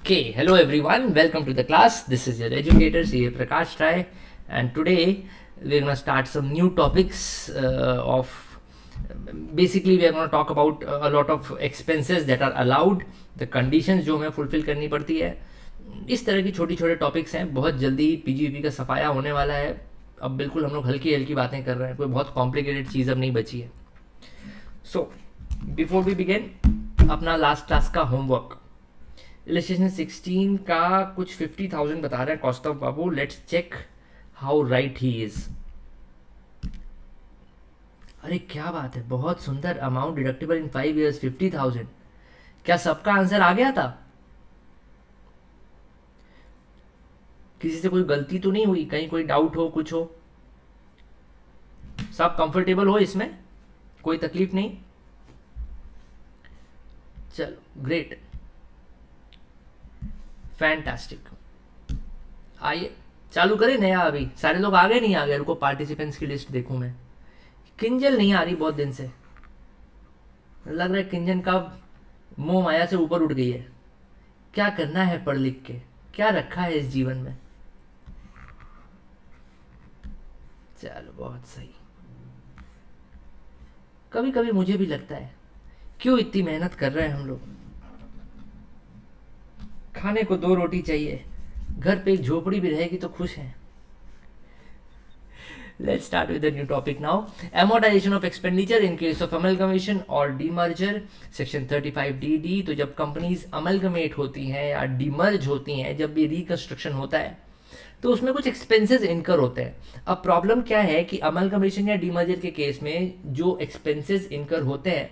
Okay, hello everyone. Welcome to the class. This is your educator CA Prakash Rai, and today we're going to start some new topics of basically we are going to talk about a lot of expenses that are allowed, the conditions जो हमें fulfill करनी पड़ती है. इस तरह की छोटी छोटे टॉपिक्स हैं. बहुत जल्दी पीजीपी का सफाया होने वाला है. अब बिल्कुल हम लोग हल्की हल्की बातें कर रहे हैं, कोई बहुत कॉम्प्लिकेटेड चीज़ अब नहीं बची है. सो बिफोर वी बिगिन, अपना लास्ट क्लास का होमवर्क इलस्ट्रेशन 16 का कुछ 50,000 बता रहे हैं Kaustav babu. Let's check how right he is. अरे क्या बात है, बहुत सुंदर. Amount deductible in 5 years 50,000. क्या सबका आंसर आ गया था? किसी से कोई गलती तो नहीं हुई? कहीं कोई डाउट हो, कुछ हो? सब कंफर्टेबल हो इसमें? कोई तकलीफ नहीं? चलो ग्रेट, फैंटास्टिक. आइए चालू करें नया. अभी सारे लोग आ गए, नहीं आ गए? रुको पार्टिसिपेंट्स की लिस्ट देखूं मैं. किंजल नहीं आ रही बहुत दिन से. लग रहा है किंजन का मोह माया से ऊपर उठ गई है. क्या करना है पढ़ लिख के? क्या रखा है इस जीवन में? चलो बहुत सही. कभी कभी मुझे भी लगता है क्यों इतनी मेहनत कर रहे हैं हम लोग. खाने को 2 रोटी चाहिए, घर पे एक झोपड़ी भी रहेगी तो खुश हैं. Let's start with the new topic now. Amortization of expenditure in case of amalgamation or demerger, section 35DD. तो जब कंपनीज अमलगमेट होती हैं या डिमर्ज होती हैं, जब भी रिकंस्ट्रक्शन होता है तो उसमें कुछ एक्सपेंसेस इनकर होते हैं. अब प्रॉब्लम क्या है कि अमलगमेशन या डिमर्जर के केस में जो एक्सपेंसेस इनकर होते हैं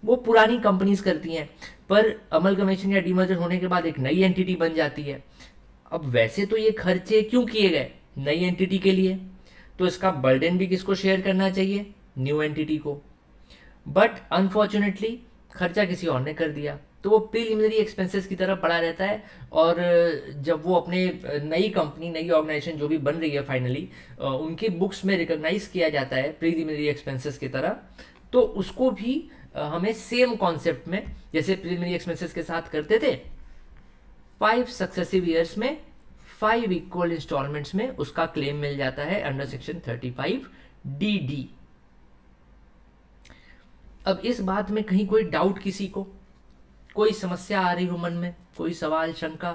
वो पुरानी कंपनीज करती हैं, पर अमलगमेशन या डिमर्जर होने के बाद एक नई एंटिटी बन जाती है. अब वैसे तो ये खर्चे क्यों किए गए? नई एंटिटी के लिए. तो इसका बर्डन भी किसको शेयर करना चाहिए? न्यू एंटिटी को. बट अनफॉर्चुनेटली खर्चा किसी और ने कर दिया, तो वो प्रीलिमिनरी एक्सपेंसेस की तरह पड़ा रहता है. और जब वो अपने नई कंपनी, नई ऑर्गेनाइजेशन जो भी बन रही है फाइनली, उनकी बुक्स में रिकॉग्नाइज किया जाता है प्रीलिमिनरी एक्सपेंसेस की तरह, तो उसको भी हमें सेम कॉन्सेप्ट में जैसे प्रीलिमिनरी एक्सपेंसेस के साथ करते थे, 5 सक्सेसिव ईयर्स में 5 इक्वल इंस्टॉलमेंट्स में उसका क्लेम मिल जाता है अंडर सेक्शन 35DD. अब इस बात में कहीं कोई डाउट किसी को, कोई समस्या आ रही हो मन में, कोई सवाल, शंका?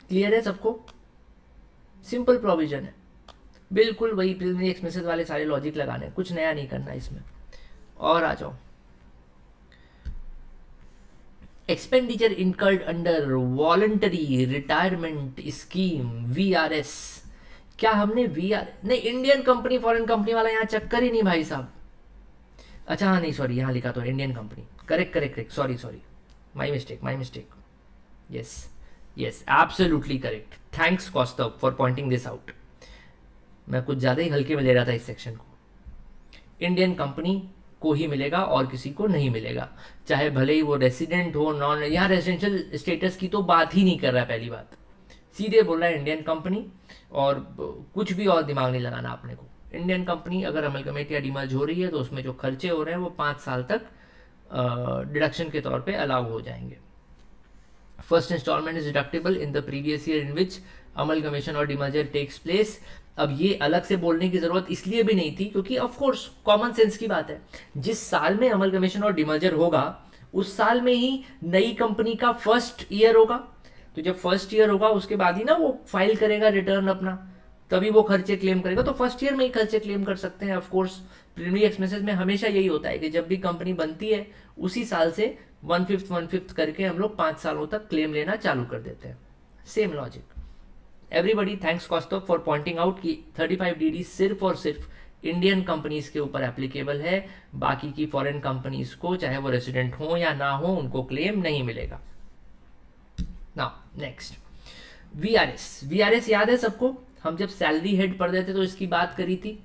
क्लियर है सबको? सिंपल प्रोविजन है, बिल्कुल वही प्रीलिमिनरी एक्सपेंसेस वाले सारे लॉजिक लगाने, कुछ नया नहीं करना इसमें. और आ जाओ. Expenditure incurred under voluntary retirement scheme VRS. क्या हमने नहीं, इंडियन कंपनी फॉरेन कंपनी वाला यहाँ चक्कर ही नहीं भाई साहब. अच्छा हाँ, नहीं सॉरी, यहाँ लिखा तो Indian company. Correct, sorry, my mistake. Yes absolutely correct. Thanks Kaustav for pointing this out. मैं कुछ ज़्यादा ही हल्के में ले रहा था इस सेक्शन को. इंडियन कंपनी को ही मिलेगा और किसी को नहीं मिलेगा, चाहे भले ही वो रेसिडेंट हो, नॉन. यहाँ रेजिडेंशियल स्टेटस की तो बात ही नहीं कर रहा है. पहली बात सीधे बोल रहा है इंडियन कंपनी, और कुछ भी और दिमाग नहीं लगाना अपने को. इंडियन कंपनी अगर अमलगमेट या डिमर्ज हो रही है तो उसमें जो खर्चे हो रहे हैं वो 5 साल तक डिडक्शन के तौर पे अलाउ हो जाएंगे. First installment is deductible in the previous year in which amalgamation और डिमर्जर टेक्स प्लेस. अब ये अलग से बोलने की जरूरत इसलिए भी नहीं थी क्योंकि ऑफ कोर्स कॉमन सेंस की बात है. जिस साल में अमलगमेशन और डिमर्जर होगा उस साल में ही नई कंपनी का फर्स्ट ईयर होगा. तो जब फर्स्ट ईयर होगा उसके बाद ही ना वो फाइल करेगा रिटर्न अपना, तभी वो खर्चे क्लेम करेगा. तो फर्स्ट ईयर में ही खर्चे क्लेम कर सकते हैं. ऑफ कोर्स प्रीलिमिनरी एक्सपेंसेस में हमेशा यही होता है कि जब भी कंपनी बनती है उसी साल से 1/5 करके हम लोग 5 सालों तक क्लेम लेना चालू कर देते हैं. Same logic. Everybody thanks Kaustav for pointing out कि 35DD सिर्फ और सिर्फ इंडियन कंपनीज के ऊपर एप्लीकेबल है. बाकी की फॉरेन कंपनीज को, चाहे वो रेसिडेंट हो या ना हो, उनको क्लेम नहीं मिलेगा. नाउ नेक्स्ट, VRS याद है सबको? हम जब सैलरी हेड पढ़ रहे थे तो इसकी बात करी थी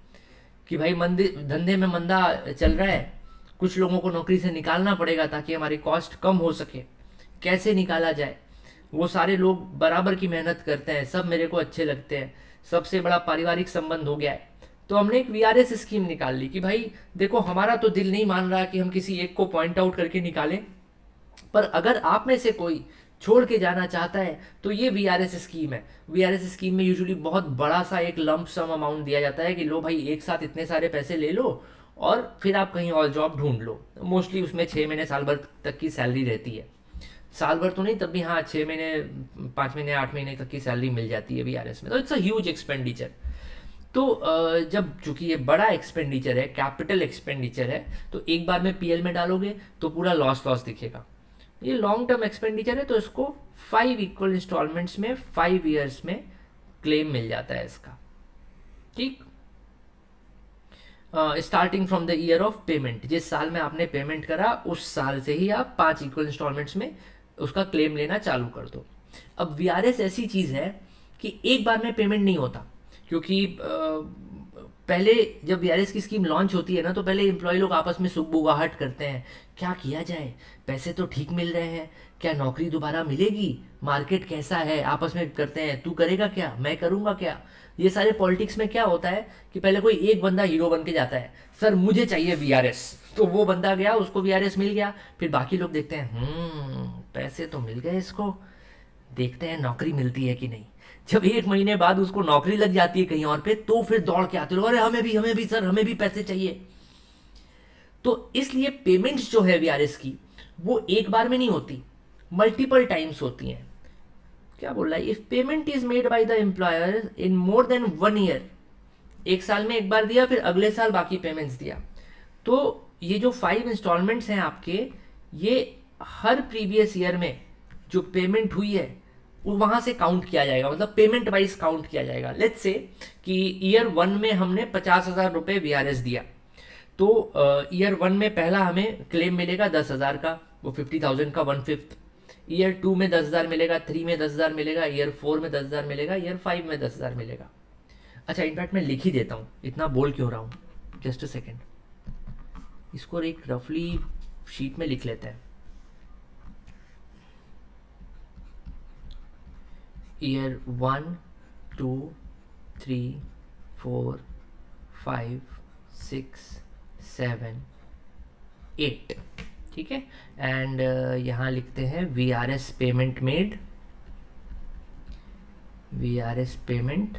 कि भाई धंधे में मंदा चल रहा है, कुछ लोगों को नौकरी से निकालना पड़ेगा ताकि हमारी कॉस्ट कम हो सके. कैसे निकाला जाए? वो सारे लोग बराबर की मेहनत करते हैं, सब मेरे को अच्छे लगते हैं, सबसे बड़ा पारिवारिक संबंध हो गया है, तो हमने एक वीआरएस स्कीम निकाल ली कि भाई देखो हमारा तो दिल नहीं मान रहा कि हम किसी एक को पॉइंट आउट करके निकालें, पर अगर आप में से कोई छोड़ के जाना चाहता है तो ये वीआरएस स्कीम है। वीआरएस स्कीम में यूजुअली बहुत बड़ा सा एक लंप सम अमाउंट दिया जाता है कि लो भाई एक साथ इतने सारे पैसे ले लो और फिर आप कहीं और जॉब ढूंढ लो। मोस्टली उसमें 6 महीने साल भर तक की सैलरी रहती है, साल भर तो नहीं तब भी हाँ 6 महीने 5 महीने 8 महीने तक की सैलरी मिल जाती है वीआरएस में। तो इट्स अ ह्यूज एक्सपेंडिचर। तो जब चूंकि ये बड़ा एक्सपेंडिचर है, कैपिटल एक्सपेंडिचर है, तो एक बार में पीएल में डालोगे तो पूरा लॉस लॉस दिखेगा। ये लॉन्ग टर्म एक्सपेंडिचर है तो इसको 5 इक्वल इंस्टॉलमेंट्स में 5 ईयर्स में क्लेम मिल जाता है इसका। ठीक, starting from the year of payment, जिस साल में आपने पेमेंट करा उस साल से ही आप 5 इक्वल इंस्टॉलमेंट्स में उसका क्लेम लेना चालू कर दो। अब वीआरएस ऐसी चीज़ है कि एक बार में पेमेंट नहीं होता, क्योंकि पहले जब वीआरएस की स्कीम लॉन्च होती है ना तो पहले एम्प्लॉय लोग आपस में सुगबुगाहट करते हैं, क्या किया जाए, पैसे तो ठीक मिल रहे हैं, क्या नौकरी दोबारा मिलेगी, मार्केट कैसा है, आपस में करते हैं, तू करेगा क्या, मैं करूँगा क्या। ये सारे पॉलिटिक्स में क्या होता है कि पहले कोई एक बंदा हीरो बन के जाता है, सर मुझे चाहिए वीआरएस, तो वो बंदा गया, उसको वीआरएस मिल गया, फिर बाकी लोग देखते हैं पैसे तो मिल गए इसको, देखते हैं नौकरी मिलती है कि नहीं। जब 1 महीने बाद उसको नौकरी लग जाती है कहीं और पे तो फिर दौड़ के आते लोग, अरे हमें भी सर, हमें भी पैसे चाहिए। तो इसलिए पेमेंट्स जो है वीआरएस की वो एक बार में नहीं होती, मल्टीपल टाइम्स होती हैं। क्या बोल रहा है, if payment is made by the employer in more than 1 year, एक साल में एक बार दिया फिर अगले साल बाकी पेमेंट्स दिया, तो ये जो 5 इंस्टॉलमेंट्स हैं आपके, ये हर प्रीवियस ईयर में जो पेमेंट हुई है वहां से काउंट किया जाएगा, मतलब पेमेंट वाइज काउंट किया जाएगा। लेट्स से कि ईयर 1 में हमने 50,000 रुपये वीआरएस दिया, तो ईयर 1 में पहला हमें क्लेम मिलेगा 10,000 का, वो 50,000 का 1/5। ईयर 2 में 10,000 मिलेगा, 3 में 10,000 मिलेगा, ईयर 4 में 10,000 मिलेगा, ईयर 5 में 10,000 मिलेगा। अच्छा इनफैक्ट मैं लिख ही देता हूँ, इतना बोल क्यों रहा हूँ, जस्ट अ सेकेंड, इसको एक रफली शीट में लिख लेते हैं। ईयर 1 2 3 4 5 6 7 8, ठीक है। एंड यहाँ लिखते हैं VRS payment made, VRS payment,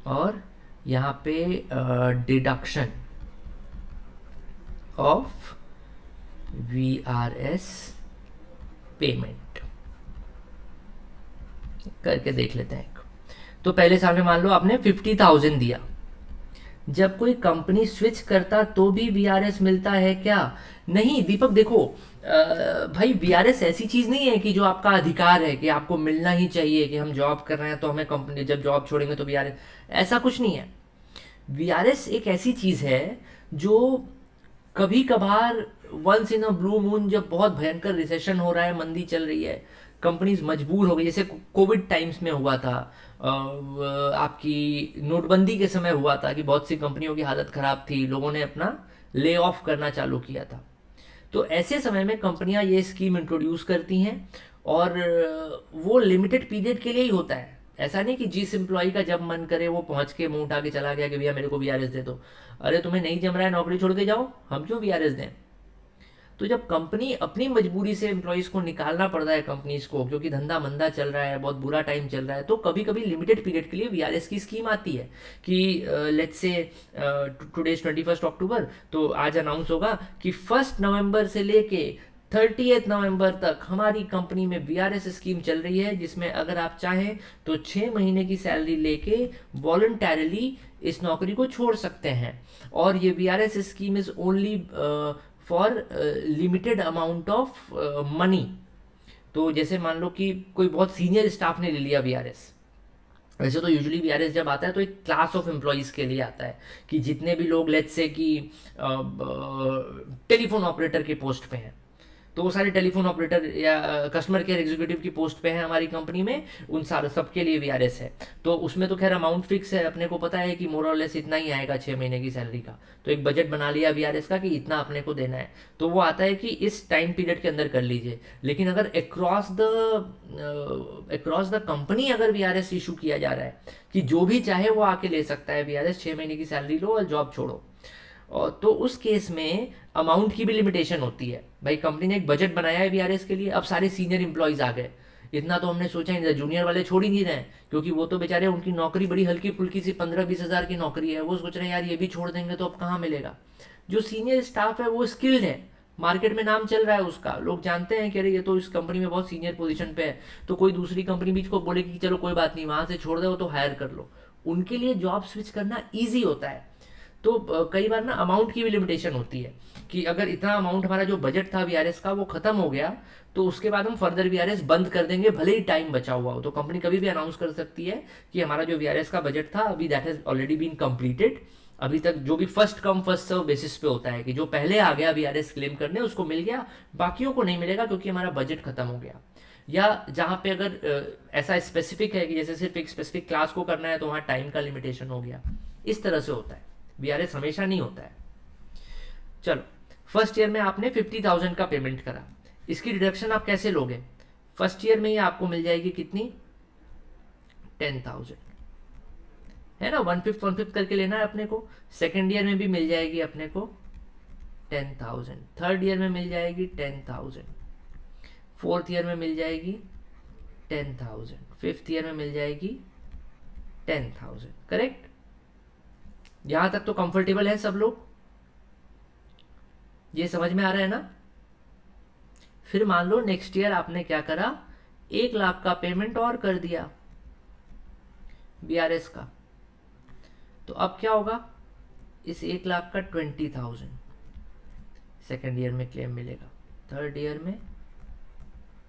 और यहाँ पे डिडक्शन ऑफ वीआरएस पेमेंट करके देख लेते हैं। तो पहले साल में मान लो आपने 50,000 दिया, जब कोई कंपनी स्विच करता तो भी वीआरएस मिलता है क्या? नहीं दीपक, देखो भाई वीआरएस ऐसी चीज नहीं है कि जो आपका अधिकार है कि आपको मिलना ही चाहिए, कि हम जॉब कर रहे हैं तो हमें कंपनी जब जॉब छोड़ेंगे तो वीआरएस, ऐसा कुछ नहीं है। वीआरएस एक ऐसी चीज है जो कभी कभार once in a blue moon, जब बहुत भयंकर रिसेशन हो रहा है, मंदी चल रही है, कंपनीज मजबूर हो गई, जैसे कोविड टाइम्स में हुआ था, आपकी नोटबंदी के समय हुआ था कि बहुत सी कंपनियों की हालत खराब थी, लोगों ने अपना ले ऑफ करना चालू किया था। तो ऐसे समय में कंपनियां ये स्कीम इंट्रोड्यूस करती हैं, और वो लिमिटेड पीरियड के लिए ही होता है। ऐसा नहीं कि जिस एम्प्लॉय का जब मन करे वो पहुंच के मुंह उठा के चला गया कि भैया मेरे को वीआरएस दे दो। अरे तुम्हें नहीं जम रहा है, नौकरी छोड़ के जाओ, हम क्यों वीआरएस दें। तो जब कंपनी अपनी मजबूरी से एम्प्लॉयज को निकालना पड़ता है कंपनीज को, क्योंकि धंधा मंदा चल रहा है, बहुत बुरा टाइम चल रहा है, तो कभी कभी लिमिटेड पीरियड के लिए वीआरएस की स्कीम आती है कि लेट्स से टुडे 21 अक्टूबर, तो आज अनाउंस होगा कि 1 नवंबर से लेके 30 नवंबर तक हमारी कंपनी में वीआरएस स्कीम चल रही है, जिसमें अगर आप चाहें तो 6 महीने की सैलरी लेके वॉलंटरली इस नौकरी को छोड़ सकते हैं। और ये VRS scheme is only for limited amount of money. तो जैसे मान लो कि कोई बहुत सीनियर स्टाफ ने ले लिया वीआरएस, वैसे तो यूजुअली वीआरएस जब आता है तो एक क्लास ऑफ एम्प्लॉयज़ के लिए आता है कि जितने भी लोग लेट्स से कि टेलीफोन ऑपरेटर के पोस्ट पे हैं, तो वो सारे टेलीफोन ऑपरेटर या कस्टमर केयर एग्जीक्यूटिव की पोस्ट पे है हमारी कंपनी में, उन सारे सबके लिए वीआरएस है। तो उसमें तो खैर अमाउंट फिक्स है, अपने को पता है कि मोर और लेस इतना ही आएगा 6 महीने की सैलरी का। तो एक बजट बना लिया वीआरएस का कि इतना अपने को देना है, तो वो आता है कि इस टाइम पीरियड के अंदर कर लीजिए। लेकिन अगर अक्रॉस द कंपनी अगर वीआरएस इशू किया जा रहा है कि जो भी चाहे वो आके ले सकता है वीआरएस, 6 महीने की सैलरी लो और जॉब छोड़ो, और तो उस केस में अमाउंट की भी लिमिटेशन होती है। भाई कंपनी ने एक बजट बनाया है वीआरएस के लिए, अब सारे सीनियर इंप्लॉयज आ गए, इतना तो हमने सोचा ही नहीं था, जूनियर वाले छोड़ ही नहीं रहे हैं, क्योंकि वो तो बेचारे उनकी नौकरी बड़ी हल्की फुल्की सी 15-20 हज़ार की नौकरी है, वो सोच रहे हैं यार ये भी छोड़ देंगे तो अब कहाँ मिलेगा। जो सीनियर स्टाफ है वो स्किल्ड है, मार्केट में नाम चल रहा है उसका, लोग जानते हैं कि अरे ये तो इस कंपनी में बहुत सीनियर पोजीशन पे है, तो कोई दूसरी कंपनी बीच को बोलेगी कि चलो कोई बात नहीं वहाँ से छोड़ दो तो हायर कर लो, उनके लिए जॉब स्विच करना ईजी होता है। तो कई बार ना अमाउंट की भी लिमिटेशन होती है कि अगर इतना अमाउंट हमारा जो बजट था वीआरएस का वो खत्म हो गया, तो उसके बाद हम फर्दर वीआरएस बंद कर देंगे, भले ही टाइम बचा हुआ हो। तो कंपनी कभी भी अनाउंस कर सकती है कि हमारा जो वीआरएस का बजट था अभी that has already been completed. अभी तक जो भी first come first serve basis पे होता है कि जो पहले आ गया वीआरएस क्लेम करने उसको मिल गया, बाकियों को नहीं मिलेगा क्योंकि हमारा बजट खत्म हो गया। या जहाँ पे अगर ऐसा स्पेसिफिक है कि जैसे सिर्फ एक स्पेसिफिक क्लास को करना है तो वहाँ टाइम का लिमिटेशन हो गया, इस तरह से होता है। वीआरएस हमेशा नहीं होता है। चलो, फर्स्ट ईयर में आपने 50,000 का पेमेंट करा, इसकी डिडक्शन आप कैसे लोगे? फर्स्ट ईयर में ही आपको मिल जाएगी कितनी? 10,000, है ना, 1/5 करके लेना है अपने को। सेकेंड ईयर में भी मिल जाएगी अपने को 10,000, थर्ड ईयर में मिल जाएगी 10,000, फोर्थ ईयर में मिल जाएगी 10,000, फिफ्थ ईयर में मिल जाएगी 10,000। करेक्ट? यहां तक तो कंफर्टेबल है सब लोग? ये समझ में आ रहा है ना? फिर मान लो नेक्स्ट ईयर आपने क्या करा, 1 लाख का पेमेंट और कर दिया बीआरएस का, तो अब क्या होगा, इस 1 लाख का 20,000 सेकेंड ईयर में क्लेम मिलेगा, थर्ड ईयर में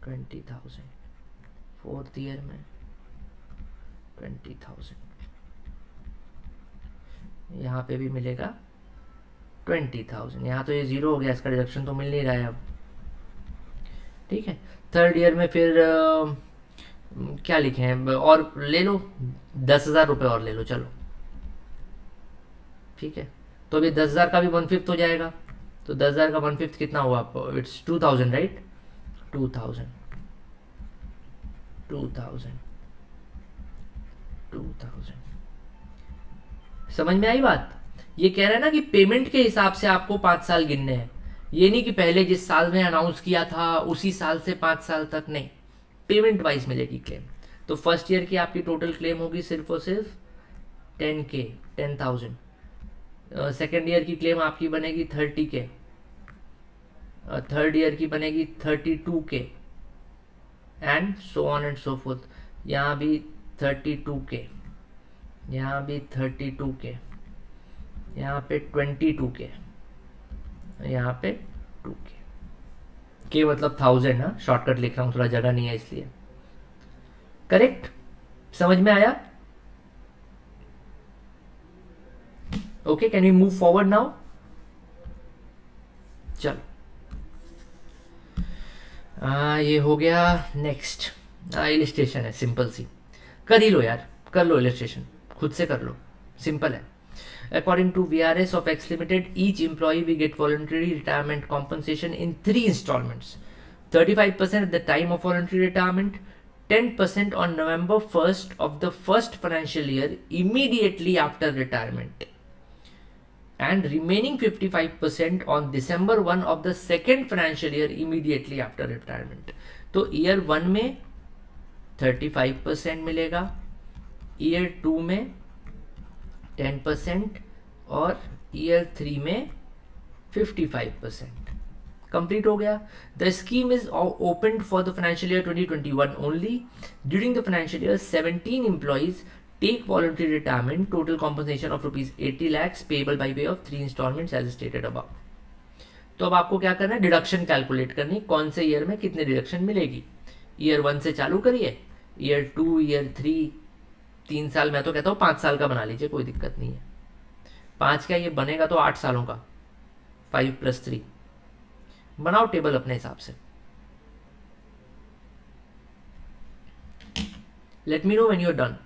20,000, फोर्थ ईयर में 20,000, यहाँ पे भी मिलेगा 20,000। यहाँ तो ये जीरो हो गया, इसका डिडक्शन तो मिल नहीं रहा है अब, ठीक है। थर्ड ईयर में फिर क्या लिखे हैं, और ले लो 10,000 रुपये और ले लो, चलो ठीक है। तो अभी 10,000 का भी 1/5 हो जाएगा, तो 10,000 का 1/5 कितना हुआ आपको? It's 2,000, right? 2,000 समझ में आई बात? ये कह रहा है ना कि पेमेंट के हिसाब से आपको 5 साल गिनने हैं, ये नहीं कि पहले जिस साल में अनाउंस किया था उसी साल से 5 साल तक, नहीं, पेमेंट वाइज मिलेगी क्लेम। तो फर्स्ट ईयर की आपकी टोटल क्लेम होगी सिर्फ और सिर्फ 10K, 10,000। सेकेंड ईयर की क्लेम आपकी बनेगी 30K, थर्ड ईयर की बनेगी 32K, and so on and so fourth. यहाँ भी 32K, यहाँ भी 32K, यहाँ पे 22K, यहाँ पे 2K। के मतलब 1000 ना, शॉर्टकट लिख रहा हूँ, थोड़ा जगह नहीं है इसलिए। करेक्ट? समझ में आया? Okay, can we move forward now? चलो, ये हो गया। नेक्स्ट इलिस्ट्रेशन है, सिंपल सी, कर ही लो यार, कर लो इलिस्ट्रेशन, खुद से कर लो, सिंपल है। According to VRS of X Limited, each employee will get voluntary retirement compensation in 3 installments. 35% at the time of voluntary retirement, 10% on November 1st of the first financial year immediately after retirement, and remaining 55% on December 1 of the second financial year immediately after retirement. तो year 1 में 35% मिलेगा, year 2 में 10% और year 3 में 55%। Complete हो गया। The scheme is open for the financial year 2021 only. During the financial year 17 employees take voluntary retirement, total compensation of ₹80 lakhs payable by way of 3 installments as stated above. तो अब आपको क्या करना है, deduction calculate करनी, कौन से year में कितने डिडक्शन मिलेगी। ईयर 1 से चालू करिए, ईयर 2, ईयर 3, 3 साल, मैं तो कहता हूँ 5 साल का बना लीजिए, कोई दिक्कत नहीं है। 5 का ये बनेगा तो 8 सालों का, 5 + 3, बनाओ टेबल अपने हिसाब से. Let me know when you are done.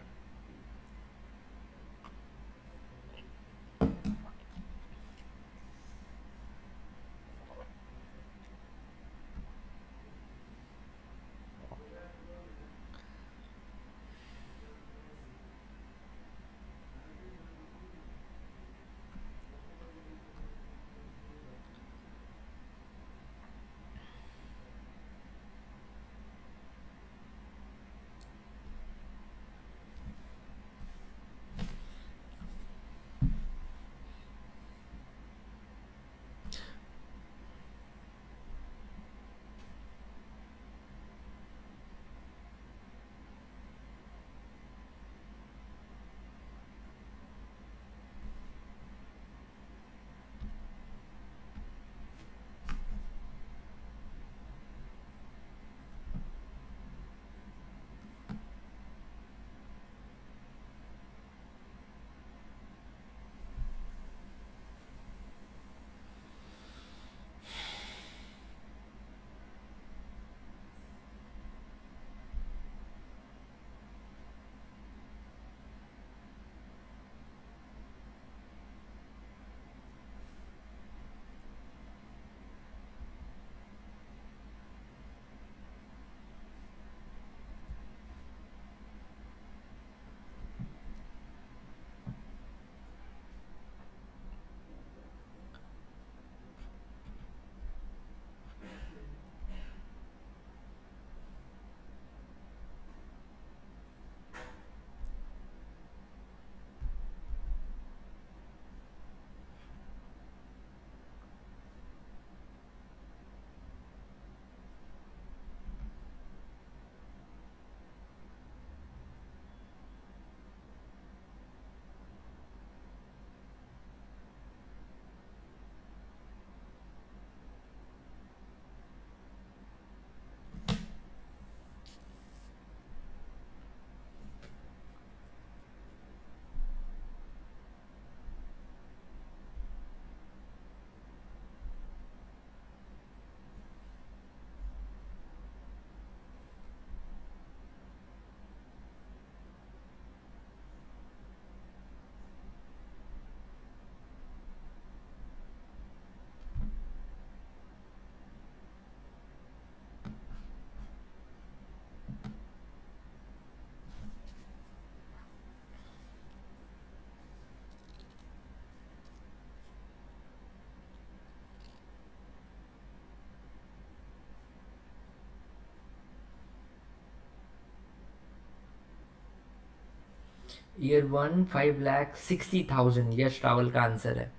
Year 1 5,60,000 Yash Rawal का आंसर है.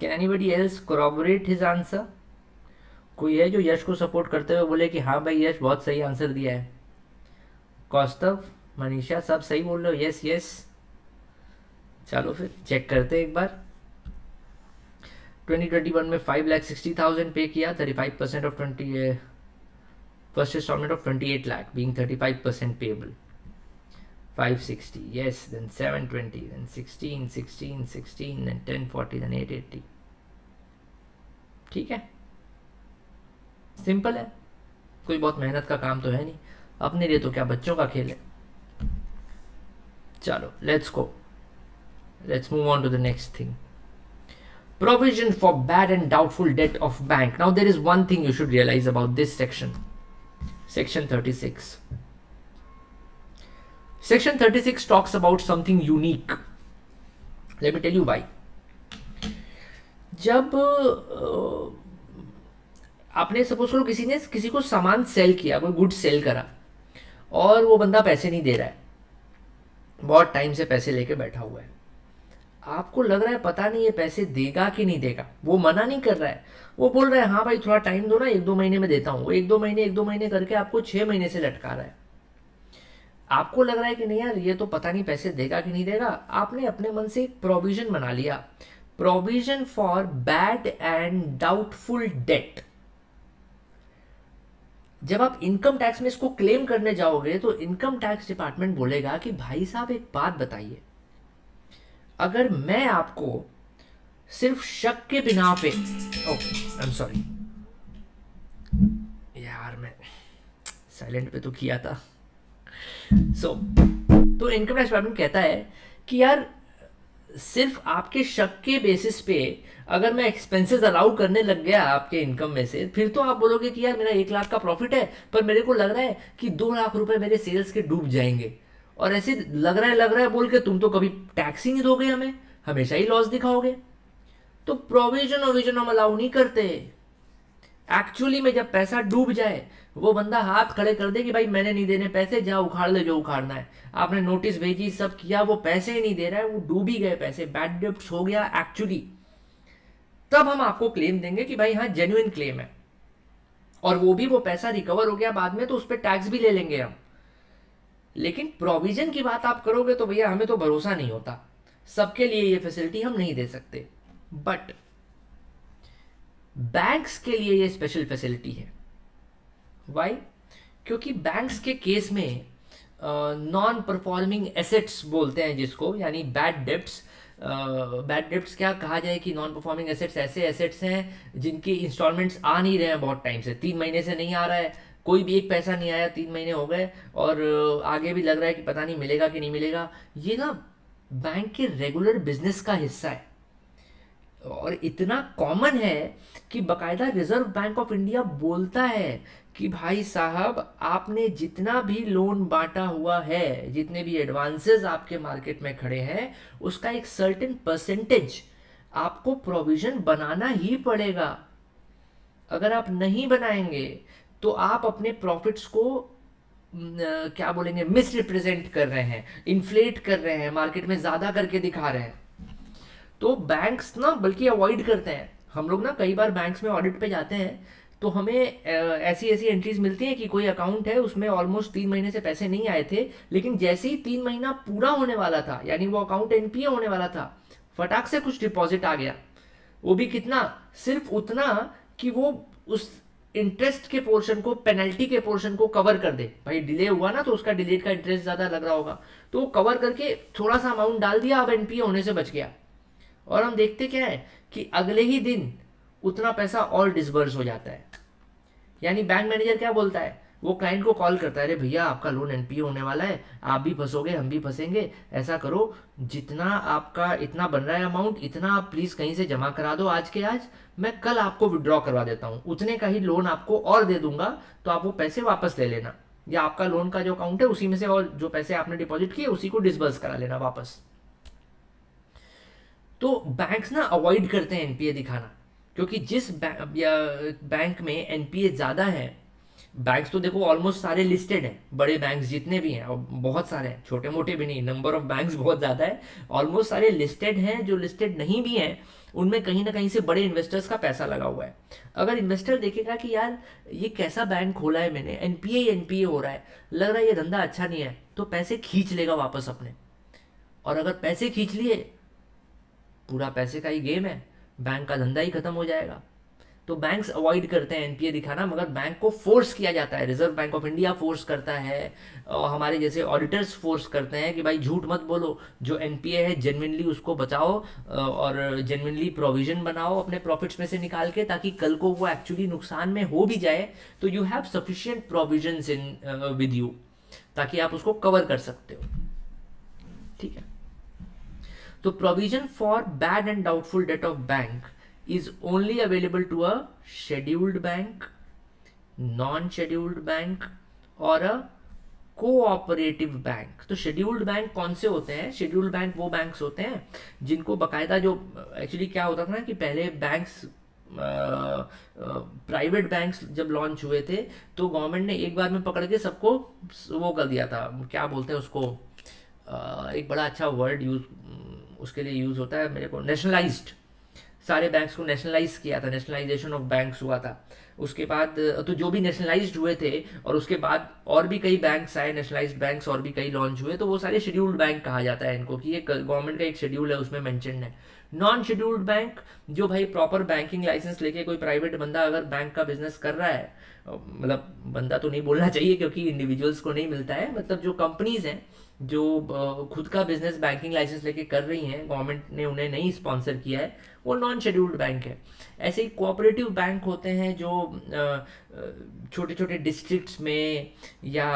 Can anybody else corroborate his answer? कोई है जो यश को सपोर्ट करते हुए बोले कि हाँ भाई यश बहुत सही आंसर दिया है? कौस्तव, मनीषा, सब सही बोल रहे हो? Yes yes. चलो फिर चेक करते हैं एक बार. 2021 में 5,60,000 पे किया. 35% of 20 first installment of 28 lakh being 35% payable. 560, yes, then 720, then 16, 16, 16, then 1040, then 880. ठीक है, सिंपल है, कोई बहुत मेहनत का काम तो है नहीं. अपने लिए तो क्या बच्चों का खेल है. चलो let's go, let's move on to the next thing. Provision for bad and doubtful debt of bank. Now there is one thing you should realize about this section. Section 36. Section 36 talks about something unique. Let me tell you why. जब आपने suppose करो किसी ने किसी को सामान cell किया, कोई गुड सेल करा और वो बंदा पैसे नहीं दे रहा है, बहुत टाइम से पैसे लेके बैठा हुआ है. आपको लग रहा है पता नहीं ये पैसे देगा कि नहीं देगा. वो मना नहीं कर रहा है, वो बोल रहा है हाँ भाई थोड़ा टाइम दो ना, 1-2 महीने में देता हूँ. वो 1-2 महीने करके आपको 6 महीने से लटका रहा है. आपको लग रहा है कि नहीं यार ये तो पता नहीं पैसे देगा कि नहीं देगा. आपने अपने मन से एक प्रोविजन बना लिया, provision for bad and doubtful debt. जब आप इनकम टैक्स में इसको क्लेम करने जाओगे तो इनकम टैक्स डिपार्टमेंट बोलेगा कि भाई साहब एक बात बताइए, अगर मैं आपको सिर्फ शक के बिना पे आई एम सॉरी यार, मैं साइलेंट पे तो किया था। तो इनकम टैक्स डिपार्टमेंट कहता है कि यार सिर्फ आपके शक के बेसिस पे अगर मैं एक्सपेंसेस अलाउ करने लग गया आपके इनकम में से, फिर तो आप बोलोगे कि यार मेरा 1 लाख का प्रॉफिट है, पर मेरे को लग रहा है कि 2 लाख रुपए मेरे सेल्स के डूब जाएंगे, और ऐसे लग रहा है बोल के तुम तो कभी टैक्स ही नहीं दोगे, हमें हमेशा ही लॉस दिखाओगे। तो प्रोविजन ओविजन हम अलाउ नहीं करते। एक्चुअली में जब पैसा डूब जाए, वो बंदा हाथ खड़े कर दे कि भाई मैंने नहीं देने पैसे, जा उखाड़ ले जो उखाड़ना है, आपने नोटिस भेजी सब किया, वो पैसे ही नहीं दे रहा है, वो डूब ही गए पैसे, बैड डेब्ट्स हो गया एक्चुअली, तब हम आपको क्लेम देंगे कि भाई हाँ जेन्युइन क्लेम है, और वो भी वो पैसा रिकवर हो गया बाद में तो उस पर टैक्स भी ले लेंगे हम। लेकिन प्रोविजन की बात आप करोगे तो भैया हमें तो भरोसा नहीं होता, सबके लिए ये फैसिलिटी हम नहीं दे सकते। बट बैंक्स के लिए ये स्पेशल फैसिलिटी है। वाई? क्योंकि बैंक्स के केस में नॉन परफॉर्मिंग एसेट्स बोलते हैं जिसको, यानी बैड डेब्ट्स। बैड डेब्ट्स क्या कहा जाए कि नॉन परफॉर्मिंग एसेट्स ऐसे एसेट्स हैं जिनकी इंस्टॉलमेंट्स आ नहीं रहे हैं बहुत टाइम से, 3 महीने से नहीं आ रहा है, कोई भी एक पैसा नहीं आया, 3 महीने हो गए, और आगे भी लग रहा है कि पता नहीं मिलेगा कि नहीं मिलेगा। ये ना बैंक के रेगुलर बिजनेस का हिस्सा है, और इतना कॉमन है कि बकायदा रिजर्व बैंक ऑफ इंडिया बोलता है कि भाई साहब आपने जितना भी लोन बांटा हुआ है, जितने भी एडवांसेस आपके मार्केट में खड़े हैं, उसका एक सर्टेन परसेंटेज आपको प्रोविजन बनाना ही पड़ेगा। अगर आप नहीं बनाएंगे तो आप अपने प्रॉफिट्स को क्या बोलेंगे, मिस रिप्रेजेंट कर रहे हैं, इन्फ्लेट कर रहे हैं, मार्केट में ज़्यादा करके दिखा रहे हैं। तो बैंक्स ना बल्कि अवॉइड करते हैं। हम लोग ना कई बार बैंक्स में ऑडिट पे जाते हैं तो हमें ऐसी ऐसी एंट्रीज मिलती हैं कि कोई अकाउंट है उसमें ऑलमोस्ट 3 महीने से पैसे नहीं आए थे, लेकिन जैसे ही 3 महीना पूरा होने वाला था, यानी वो अकाउंट एनपीए होने वाला था, फटाक से कुछ डिपॉजिट आ गया। वो भी कितना, सिर्फ उतना कि वो उस इंटरेस्ट के पोर्शन को, पेनल्टी के पोर्शन को कवर कर दे। भाई डिले हुआ ना तो उसका डिलेट का इंटरेस्ट ज्यादा लग रहा होगा, तो वो कवर करके थोड़ा सा अमाउंट डाल दिया, अब एनपीए होने से बच गया। और हम देखते क्या है कि अगले ही दिन उतना पैसा और डिसबर्स हो जाता है। यानी बैंक मैनेजर क्या बोलता है, वो क्लाइंट को कॉल करता है, अरे भैया आपका लोन एनपीए होने वाला है, आप भी फंसोगे हम भी फंसेंगे, ऐसा करो जितना आपका इतना बन रहा है अमाउंट, इतना आप प्लीज कहीं से जमा करा दो आज के आज, मैं कल आपको विड्रॉ करवा देता हूँ, उतने का ही लोन आपको और दे दूंगा, तो आप वो पैसे वापस ले लेना, या आपका लोन का जो अकाउंट है उसी में से और जो पैसे आपने डिपॉजिट किए उसी को डिसबर्स करा लेना वापस। तो बैंक्स ना अवॉइड करते हैं एनपीए दिखाना, क्योंकि जिस बैंक में एनपीए ज़्यादा है, बैंक्स तो देखो ऑलमोस्ट सारे लिस्टेड हैं, बड़े बैंक्स जितने भी हैं, और बहुत सारे हैं, छोटे मोटे भी नहीं, नंबर ऑफ बैंक्स बहुत ज़्यादा है, ऑलमोस्ट सारे लिस्टेड हैं। जो लिस्टेड नहीं भी हैं उनमें कहीं ना कहीं से बड़े इन्वेस्टर्स का पैसा लगा हुआ है। अगर इन्वेस्टर देखेगा कि यार ये कैसा बैंक खोला है मैंने, एनपीए हो रहा है, लग रहा है ये धंधा अच्छा नहीं है, तो पैसे खींच लेगा वापस अपने। और अगर पैसे खींच लिए, पूरा पैसे का ही गेम है, बैंक का धंधा ही खत्म हो जाएगा। तो बैंक्स अवॉइड करते हैं एनपीए दिखाना, मगर बैंक को फोर्स किया जाता है, reserve bank of India force करता है, और हमारे जैसे ऑडिटर्स फोर्स करते हैं कि भाई झूठ मत बोलो, जो एनपीए है जेन्युइनली उसको बचाओ, और जेन्युइनली प्रोविजन बनाओ अपने प्रॉफिट्स में से निकाल के, ताकि कल को वो एक्चुअली नुकसान में हो भी जाए तो you have sufficient provisions in with you, ताकि आप उसको कवर कर सकते हो। ठीक है, तो provision for bad and doubtful debt of bank is only available to a scheduled bank, non-scheduled bank और a कोऑपरेटिव बैंक। तो शेड्यूल्ड बैंक कौन से होते हैं? शेड्यूल्ड बैंक वो बैंक्स होते हैं जिनको बकायदा, जो एक्चुअली क्या होता था ना कि पहले बैंक्स, प्राइवेट बैंक्स जब लॉन्च हुए थे तो गवर्नमेंट ने एक बार में पकड़ के सबको वो कर दिया था, क्या बोलते हैं उसको, एक बड़ा अच्छा वर्ड यूज उसके लिए यूज होता है मेरे को, नेशनलाइज्ड। सारे बैंक्स को नेशनलाइज किया था, नेशनलाइजेशन ऑफ बैंक्स हुआ था। उसके बाद तो जो भी नेशनलाइज्ड हुए थे, और उसके बाद और भी कई बैंक्स आए, नेशनलाइज्ड बैंक्स और भी कई लॉन्च हुए, तो वो सारे शेड्यूल्ड बैंक कहा जाता है इनको, कि ये गवर्नमेंट का एक शेड्यूल है उसमें मेंशन्ड है। नॉन शेड्यूल्ड बैंक, जो भाई प्रॉपर बैंकिंग लाइसेंस लेके कोई प्राइवेट बंदा अगर बैंक का बिजनेस कर रहा है, मतलब बंदा तो नहीं बोलना चाहिए क्योंकि इंडिविजुअल्स को नहीं मिलता है, मतलब जो कंपनीज हैं जो खुद का बिजनेस बैंकिंग लाइसेंस लेके कर रही हैं, गवर्नमेंट ने उन्हें नहीं स्पॉन्सर किया है, वो नॉन शेड्यूल्ड बैंक है। ऐसे ही कोऑपरेटिव बैंक होते हैं जो छोटे छोटे डिस्ट्रिक्ट्स में या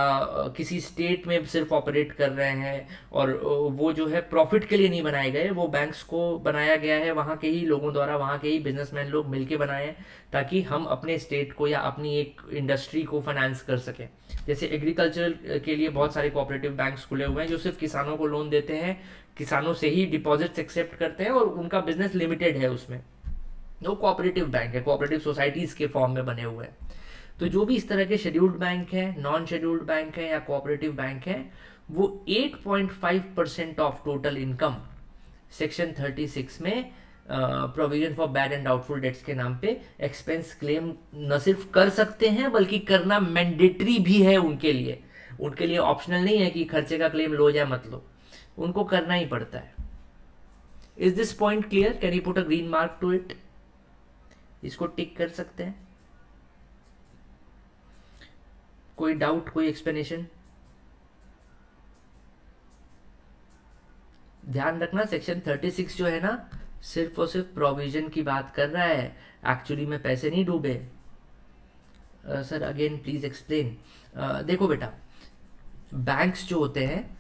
किसी स्टेट में सिर्फ ऑपरेट कर रहे हैं, और वो जो है प्रॉफिट के लिए नहीं बनाए गए, वो बैंक्स को बनाया गया है वहाँ के ही लोगों द्वारा, वहाँ के ही बिजनेसमैन लोग मिलके बनाए हैं, ताकि हम अपने स्टेट को या अपनी एक इंडस्ट्री को फाइनेंस कर सकें। जैसे एग्रीकल्चर के लिए बहुत सारे कोऑपरेटिव बैंक्स खुले हुए हैं जो सिर्फ किसानों को लोन देते हैं, किसानों से ही डिपॉजिट्स एक्सेप्ट करते हैं, और उनका बिजनेस लिमिटेड है उसमें। वो कोऑपरेटिव बैंक है, कोऑपरेटिव सोसाइटीज के फॉर्म में बने हुए हैं। तो जो भी इस तरह के शेड्यूल्ड बैंक है, नॉन शेड्यूल्ड बैंक है या कोऑपरेटिव बैंक है, वो 8.5% ऑफ टोटल इनकम सेक्शन 36 में provision for bad and doubtful debts के नाम पे एक्सपेंस क्लेम न सिर्फ कर सकते हैं बल्कि करना मैंडेटरी भी है उनके लिए। उनके लिए ऑप्शनल नहीं है कि खर्चे का क्लेम लो या मत लो, उनको करना ही पड़ता है। Is this point clear? Can you put a green mark to it? इसको टिक कर सकते हैं। कोई डाउट, कोई एक्सप्लेनेशन? ध्यान रखना, सेक्शन 36 जो है ना, सिर्फ और सिर्फ प्रोविजन की बात कर रहा है, एक्चुअली में पैसे नहीं डूबे। Sir again please explain. देखो बेटा, बैंक्स जो होते हैं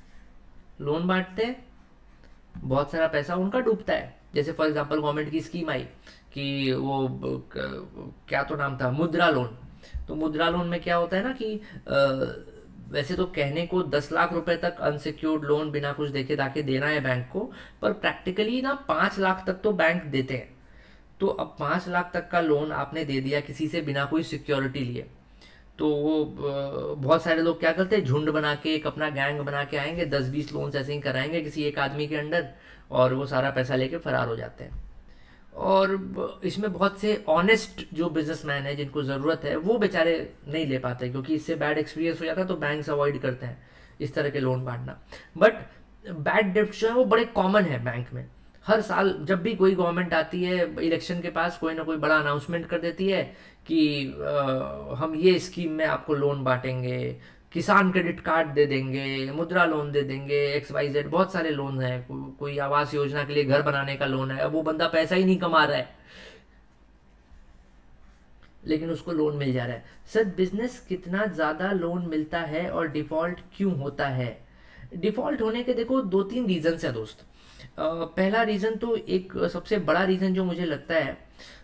लोन बांटते हैं, बहुत सारा पैसा उनका डूबता है। जैसे फॉर एग्जांपल गवर्नमेंट की स्कीम आई कि वो क्या तो नाम था, मुद्रा लोन। तो मुद्रा लोन में क्या होता है ना कि वैसे तो कहने को 10 लाख रुपए तक अनसिक्योर्ड लोन बिना कुछ देखे दाखे देना है बैंक को, पर प्रैक्टिकली ना 5 लाख तक तो बैंक देते हैं। तो अब 5 लाख तक का लोन आपने दे दिया किसी से बिना कोई सिक्योरिटी लिए, तो वो बहुत सारे लोग क्या करते हैं, झुंड बना के एक अपना गैंग बना के आएंगे, 10-20 लोन्स ऐसे ही कराएंगे किसी एक आदमी के अंडर, और वो सारा पैसा लेके फरार हो जाते हैं। और इसमें बहुत से ऑनेस्ट जो बिजनेसमैन है जिनको ज़रूरत है वो बेचारे नहीं ले पाते, क्योंकि इससे बैड एक्सपीरियंस हो जाता है, तो बैंक्स अवॉइड करते हैं इस तरह के लोन बांटना। बट बैड डेब्ट जो है वो बड़े कॉमन है बैंक में। हर साल जब भी कोई गवर्नमेंट आती है, इलेक्शन के पास कोई ना कोई बड़ा अनाउंसमेंट कर देती है कि हम ये स्कीम में आपको लोन बांटेंगे, किसान क्रेडिट कार्ड दे देंगे, मुद्रा लोन दे देंगे, XYZ बहुत सारे लोन हैं, कोई आवास योजना के लिए घर बनाने का लोन है। अब वो बंदा पैसा ही नहीं कमा रहा है लेकिन उसको लोन मिल जा रहा है। सर बिजनेस कितना ज़्यादा लोन मिलता है और डिफ़ॉल्ट क्यों होता है? डिफ़ॉल्ट होने के देखो 2-3 रीजंस है दोस्त। पहला रीज़न तो, एक सबसे बड़ा रीज़न जो मुझे लगता है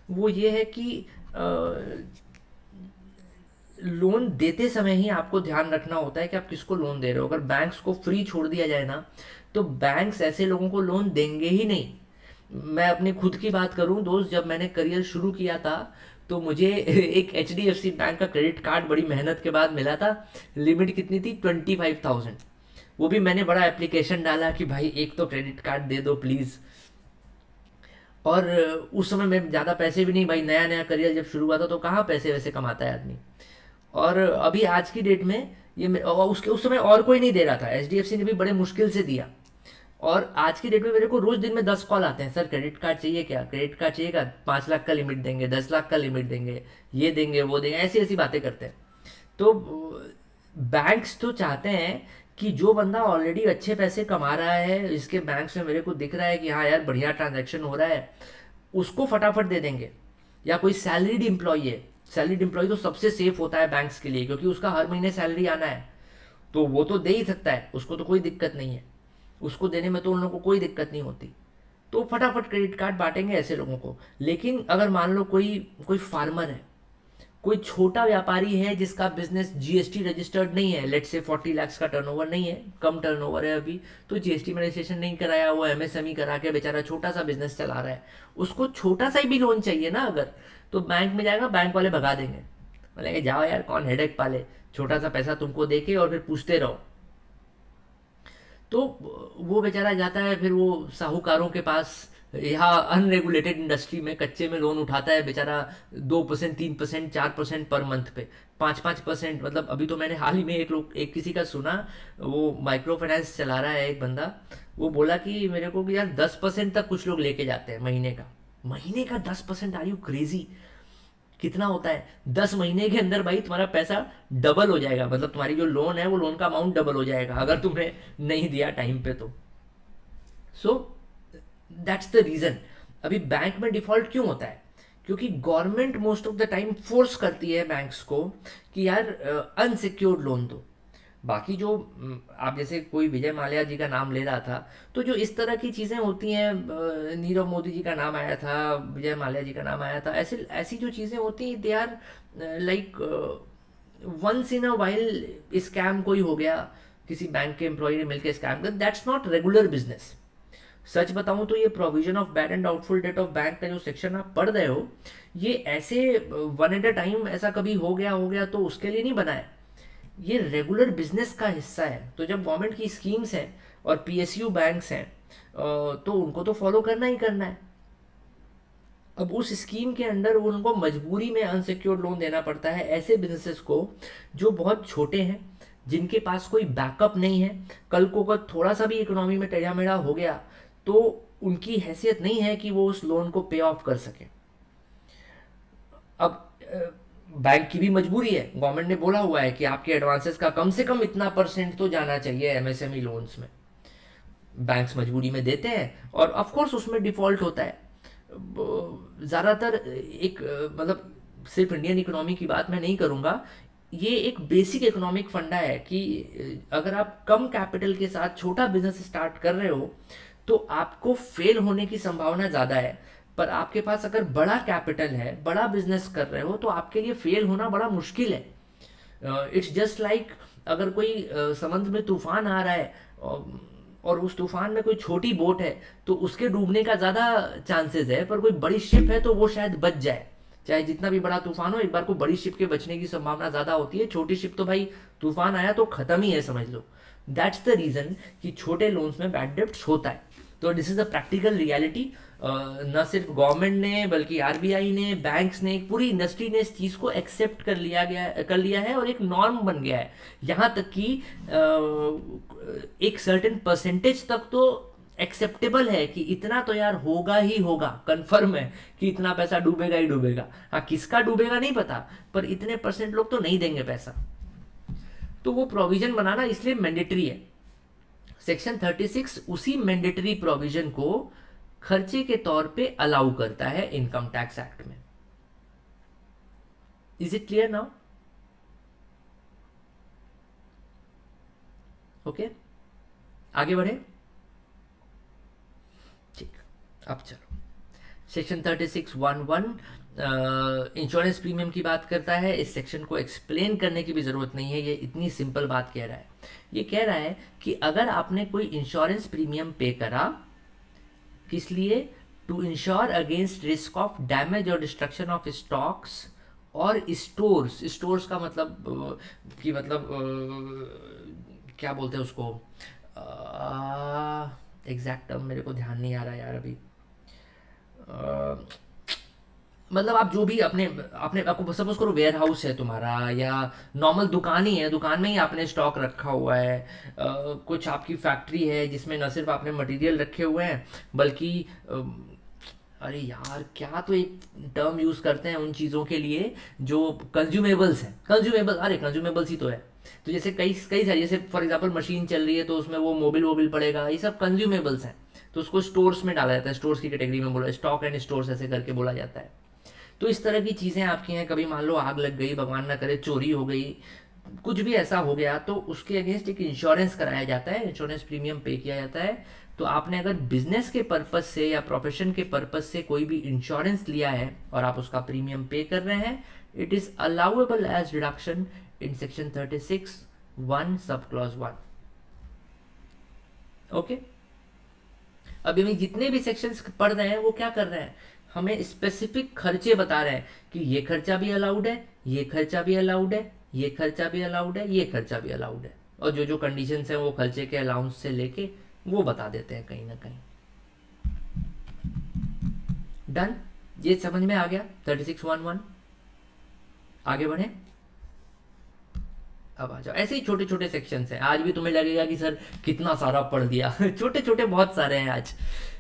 वो ये है कि लोन देते समय ही आपको ध्यान रखना होता है कि आप किसको लोन दे रहे हो। अगर बैंक्स को फ्री छोड़ दिया जाए ना, तो बैंक्स ऐसे लोगों को लोन देंगे ही नहीं। मैं अपनी खुद की बात करूं दोस्त, जब मैंने करियर शुरू किया था तो मुझे एक HDFC बैंक का क्रेडिट कार्ड बड़ी मेहनत के बाद मिला था। लिमिट कितनी थी? 25,000। वो भी मैंने बड़ा एप्लीकेशन डाला कि भाई एक तो क्रेडिट कार्ड दे दो प्लीज़। और उस समय में ज़्यादा पैसे भी नहीं, भाई नया नया करियर जब शुरू हुआ था तो कहाँ पैसे वैसे कमाता है आदमी। और अभी आज की डेट में और उसके उस समय और कोई नहीं दे रहा था, HDFC ने भी बड़े मुश्किल से दिया। और आज की डेट में मेरे को रोज दिन में 10 कॉल आते हैं, सर क्रेडिट कार्ड चाहिए क्या, क्रेडिट कार्ड चाहिए क्या, 5 लाख का लिमिट देंगे, 10 लाख का लिमिट देंगे, ये देंगे वो देंगे, ऐसी ऐसी बातें करते हैं। तो बैंक्स तो चाहते हैं कि जो बंदा ऑलरेडी अच्छे पैसे कमा रहा है, जिसके बैंक्स में मेरे को दिख रहा है कि हाँ यार बढ़िया ट्रांजैक्शन हो रहा है, उसको फटाफट दे देंगे। या कोई सैलरीड एम्प्लॉय है, सैलरीड एम्प्लॉय तो सबसे सेफ होता है बैंक्स के लिए, क्योंकि उसका हर महीने सैलरी आना है, तो वो तो दे ही सकता है, उसको तो कोई दिक्कत नहीं है, उसको देने में तो उन लोगों को कोई दिक्कत नहीं होती। तो फटाफट क्रेडिट कार्ड बांटेंगे ऐसे लोगों को। लेकिन अगर मान लो कोई कोई फार्मर है, कोई छोटा व्यापारी है जिसका बिजनेस GST रजिस्टर्ड नहीं है, लेट से 40 लाख का टर्नओवर नहीं है, कम टर्नओवर है अभी, तो GST में रजिस्ट्रेशन नहीं कराया, वो MSME करा के बेचारा छोटा सा बिजनेस चला रहा है, उसको छोटा सा ही भी लोन चाहिए ना अगर, तो बैंक में जाएगा, बैंक वाले भगा देंगे, बोलेंगे जाओ यार कौन हेडेक पाले, छोटा सा पैसा तुमको देके और फिर पूछते रहो। तो वो बेचारा जाता है फिर वो साहूकारों के पास, यहाँ अनरेगुलेटेड इंडस्ट्री में कच्चे में लोन उठाता है बेचारा, 2%, 3%, 4% पर मंथ पे, 5-5%। मतलब अभी तो मैंने हाल ही में एक किसी का सुना, वो माइक्रो फाइनेंस चला रहा है एक बंदा, वो बोला कि मेरे को कि यार 10% तक कुछ लोग लेके जाते हैं महीने का। महीने का 10%? Are you crazy? कितना होता है? 10 महीने के अंदर भाई तुम्हारा पैसा डबल हो जाएगा, मतलब तुम्हारी जो लोन है वो लोन का अमाउंट डबल हो जाएगा अगर तुमने नहीं दिया टाइम पे तो। So that's the reason. अभी बैंक में डिफॉल्ट क्यों होता है? क्योंकि government most of the time force करती है बैंक्स को कि यार अनसिक्योर्ड लोन दो। बाकी जो आप जैसे कोई विजय माल्या जी का नाम ले रहा था, तो जो इस तरह की चीज़ें होती हैं, नीरव मोदी जी का नाम आया था, विजय माल्या जी का नाम आया था, ऐसी ऐसी जो चीज़ें होती हैं, they are like once in a while scam कोई हो गया, किसी बैंक के एम्प्लॉय ने मिलकर स्कैम कर, दैट्स नॉट रेगुलर बिजनेस। सच बताऊं तो ये provision of bad and doubtful debt of bank का जो सेक्शन आप पढ़ रहे हो, ये ऐसे वन एट अ टाइम ऐसा कभी हो गया तो उसके लिए नहीं बना है। ये रेगुलर बिजनेस का हिस्सा है। तो जब गवर्नमेंट की स्कीम्स हैं और पीएसयू बैंक्स हैं, तो उनको तो फॉलो करना ही करना है। अब उस स्कीम के अंडर उनको मजबूरी में अनसिक्योर्ड लोन देना पड़ता है ऐसे बिजनेसेस को जो बहुत छोटे हैं, जिनके पास कोई बैकअप नहीं है। कल को अगर थोड़ा सा भी इकोनॉमी में टेढ़ा मेढ़ा हो गया तो उनकी हैसियत नहीं है कि वो उस लोन को पे ऑफ कर सके। अब बैंक की भी मजबूरी है, गवर्नमेंट ने बोला हुआ है कि आपके एडवांसेस का कम से कम इतना परसेंट तो जाना चाहिए एमएसएमई लोन्स में। बैंक्स मजबूरी में देते हैं और ऑफ कोर्स उसमें डिफॉल्ट होता है। ज़्यादातर एक मतलब सिर्फ इंडियन इकोनॉमी की बात मैं नहीं करूँगा, ये एक बेसिक इकोनॉमिक फंडा है कि अगर आप कम कैपिटल के साथ छोटा बिजनेस स्टार्ट कर रहे हो तो आपको फेल होने की संभावना ज़्यादा है। पर आपके पास अगर बड़ा कैपिटल है, बड़ा बिजनेस कर रहे हो, तो आपके लिए फेल होना बड़ा मुश्किल है। इट्स जस्ट लाइक अगर कोई समुद्र में तूफान आ रहा है और उस तूफान में कोई छोटी बोट है तो उसके डूबने का ज़्यादा चांसेस है, पर कोई बड़ी शिप है तो वो शायद बच जाए। चाहे जितना भी बड़ा तूफान हो, एक बार को बड़ी शिप के बचने की संभावना ज़्यादा होती है। छोटी शिप तो भाई तूफान आया तो ख़त्म ही है, समझ लो। दैट्स द रीज़न कि छोटे लोन्स में बैड डेप्ट होता है। तो this is a practical reality. न सिर्फ गवर्नमेंट ने बल्कि आरबीआई ने, बैंक्स ने, पूरी इंडस्ट्री ने इस चीज़ को एक्सेप्ट कर लिया है और एक नॉर्म बन गया है। यहाँ तक कि एक सर्टेन परसेंटेज तक तो एक्सेप्टेबल है कि इतना तो यार होगा ही होगा, कंफर्म है कि इतना पैसा डूबेगा ही डूबेगा। हाँ, किसका डूबेगा नहीं पता, पर इतने परसेंट लोग तो नहीं देंगे पैसा। तो वो प्रोविजन बनाना इसलिए मैंडेटरी है। सेक्शन 36 उसी मैंडेटरी प्रोविजन को खर्चे के तौर पे अलाउ करता है इनकम टैक्स एक्ट में। Is it clear now? Okay, आगे बढ़े। ठीक, अब चलो सेक्शन 36(1)(1) इंश्योरेंस प्रीमियम की बात करता है। इस सेक्शन को एक्सप्लेन करने की भी ज़रूरत नहीं है, ये इतनी सिंपल बात कह रहा है। ये कह रहा है कि अगर आपने कोई इंश्योरेंस प्रीमियम पे करा, किस लिए? To insure against risk of damage और डिस्ट्रक्शन ऑफ स्टॉक्स और स्टोर्स। स्टोर्स का मतलब कि मतलब क्या बोलते हैं उसको, एग्जैक्ट टर्म मेरे को ध्यान नहीं आ रहा यार अभी। मतलब आप जो भी अपने अपने आपको सपोज करो वेयर हाउस है तुम्हारा, या नॉर्मल दुकान ही है, दुकान में ही आपने स्टॉक रखा हुआ है। कुछ आपकी फैक्ट्री है जिसमें न सिर्फ आपने मटेरियल रखे हुए हैं बल्कि अरे यार क्या तो एक टर्म यूज़ करते हैं उन चीज़ों के लिए जो कंज्यूमेबल्स हैं। कंज्यूमेबल्स ही तो है। तो जैसे कई कई सारी, जैसे फॉर एग्जांपल मशीन चल रही है तो उसमें वो मोबिल वोबिल पड़ेगा, ये सब कंज्यूमेबल्स हैं। तो उसको स्टोर्स में डाला जाता है, स्टोर्स की कैटेगरी में बोला, स्टॉक एंड स्टोर्स ऐसे करके बोला जाता है। तो इस तरह की चीज़ें आपकी हैं, कभी मान लो आग लग गई, भगवान ना करे चोरी हो गई, कुछ भी ऐसा हो गया, तो उसके अगेंस्ट एक इंश्योरेंस कराया जाता है, इंश्योरेंस प्रीमियम पे किया जाता है। तो आपने अगर बिजनेस के पर्पज से या प्रोफेशन के पर्पज से कोई भी इंश्योरेंस लिया है और आप उसका प्रीमियम पे कर रहे हैं, it is allowable as deduction in section 36(1) sub clause 1। Okay, अभी हम जितने भी सेक्शंस पढ़ रहे हैं वो क्या कर रहे हैं, हमें स्पेसिफिक खर्चे बता रहे हैं कि ये खर्चा भी अलाउड है, ये खर्चा भी अलाउड है, ये खर्चा भी अलाउड है, ये खर्चा भी अलाउड है। और जो जो कंडीशंस हैं वो खर्चे के अलाउंस से लेके वो बता देते हैं कहीं ना कहीं। डन, ये समझ में आ गया 36(1)(1)। आगे बढ़े, अब आ जाओ। ऐसे ही छोटे छोटे सेक्शंस हैं। आज भी तुम्हें लगेगा कि सर कितना सारा पढ़ दिया छोटे छोटे बहुत सारे हैं आज।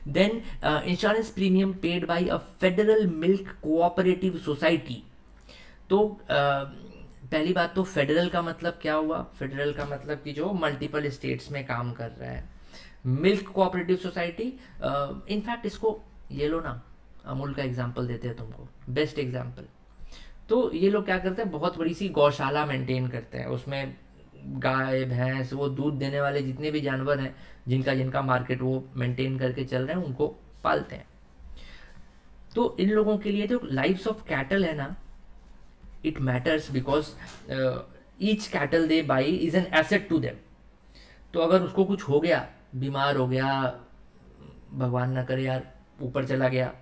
Then insurance premium paid by a federal milk cooperative society तो पहली बात तो फेडरल का मतलब क्या हुआ? फेडरल का मतलब कि जो मल्टीपल स्टेट्स में काम कर रहा है। मिल्क कोऑपरेटिव सोसाइटी, इनफैक्ट इसको ये लो ना, अमूल का एग्जांपल देते हैं तुमको, बेस्ट एग्जांपल। तो ये लोग क्या करते हैं, बहुत बड़ी सी गौशाला मेंटेन करते हैं, उसमें गाय भैंस वो दूध देने वाले जितने भी जानवर हैं जिनका जिनका मार्केट वो मेंटेन करके चल रहे हैं उनको पालते हैं। तो इन लोगों के लिए जो लाइव्स ऑफ कैटल है ना, it matters because each cattle they buy is an asset to them. तो अगर उसको कुछ हो गया, बीमार हो गया, भगवान ना करे यार ऊपर चला गया,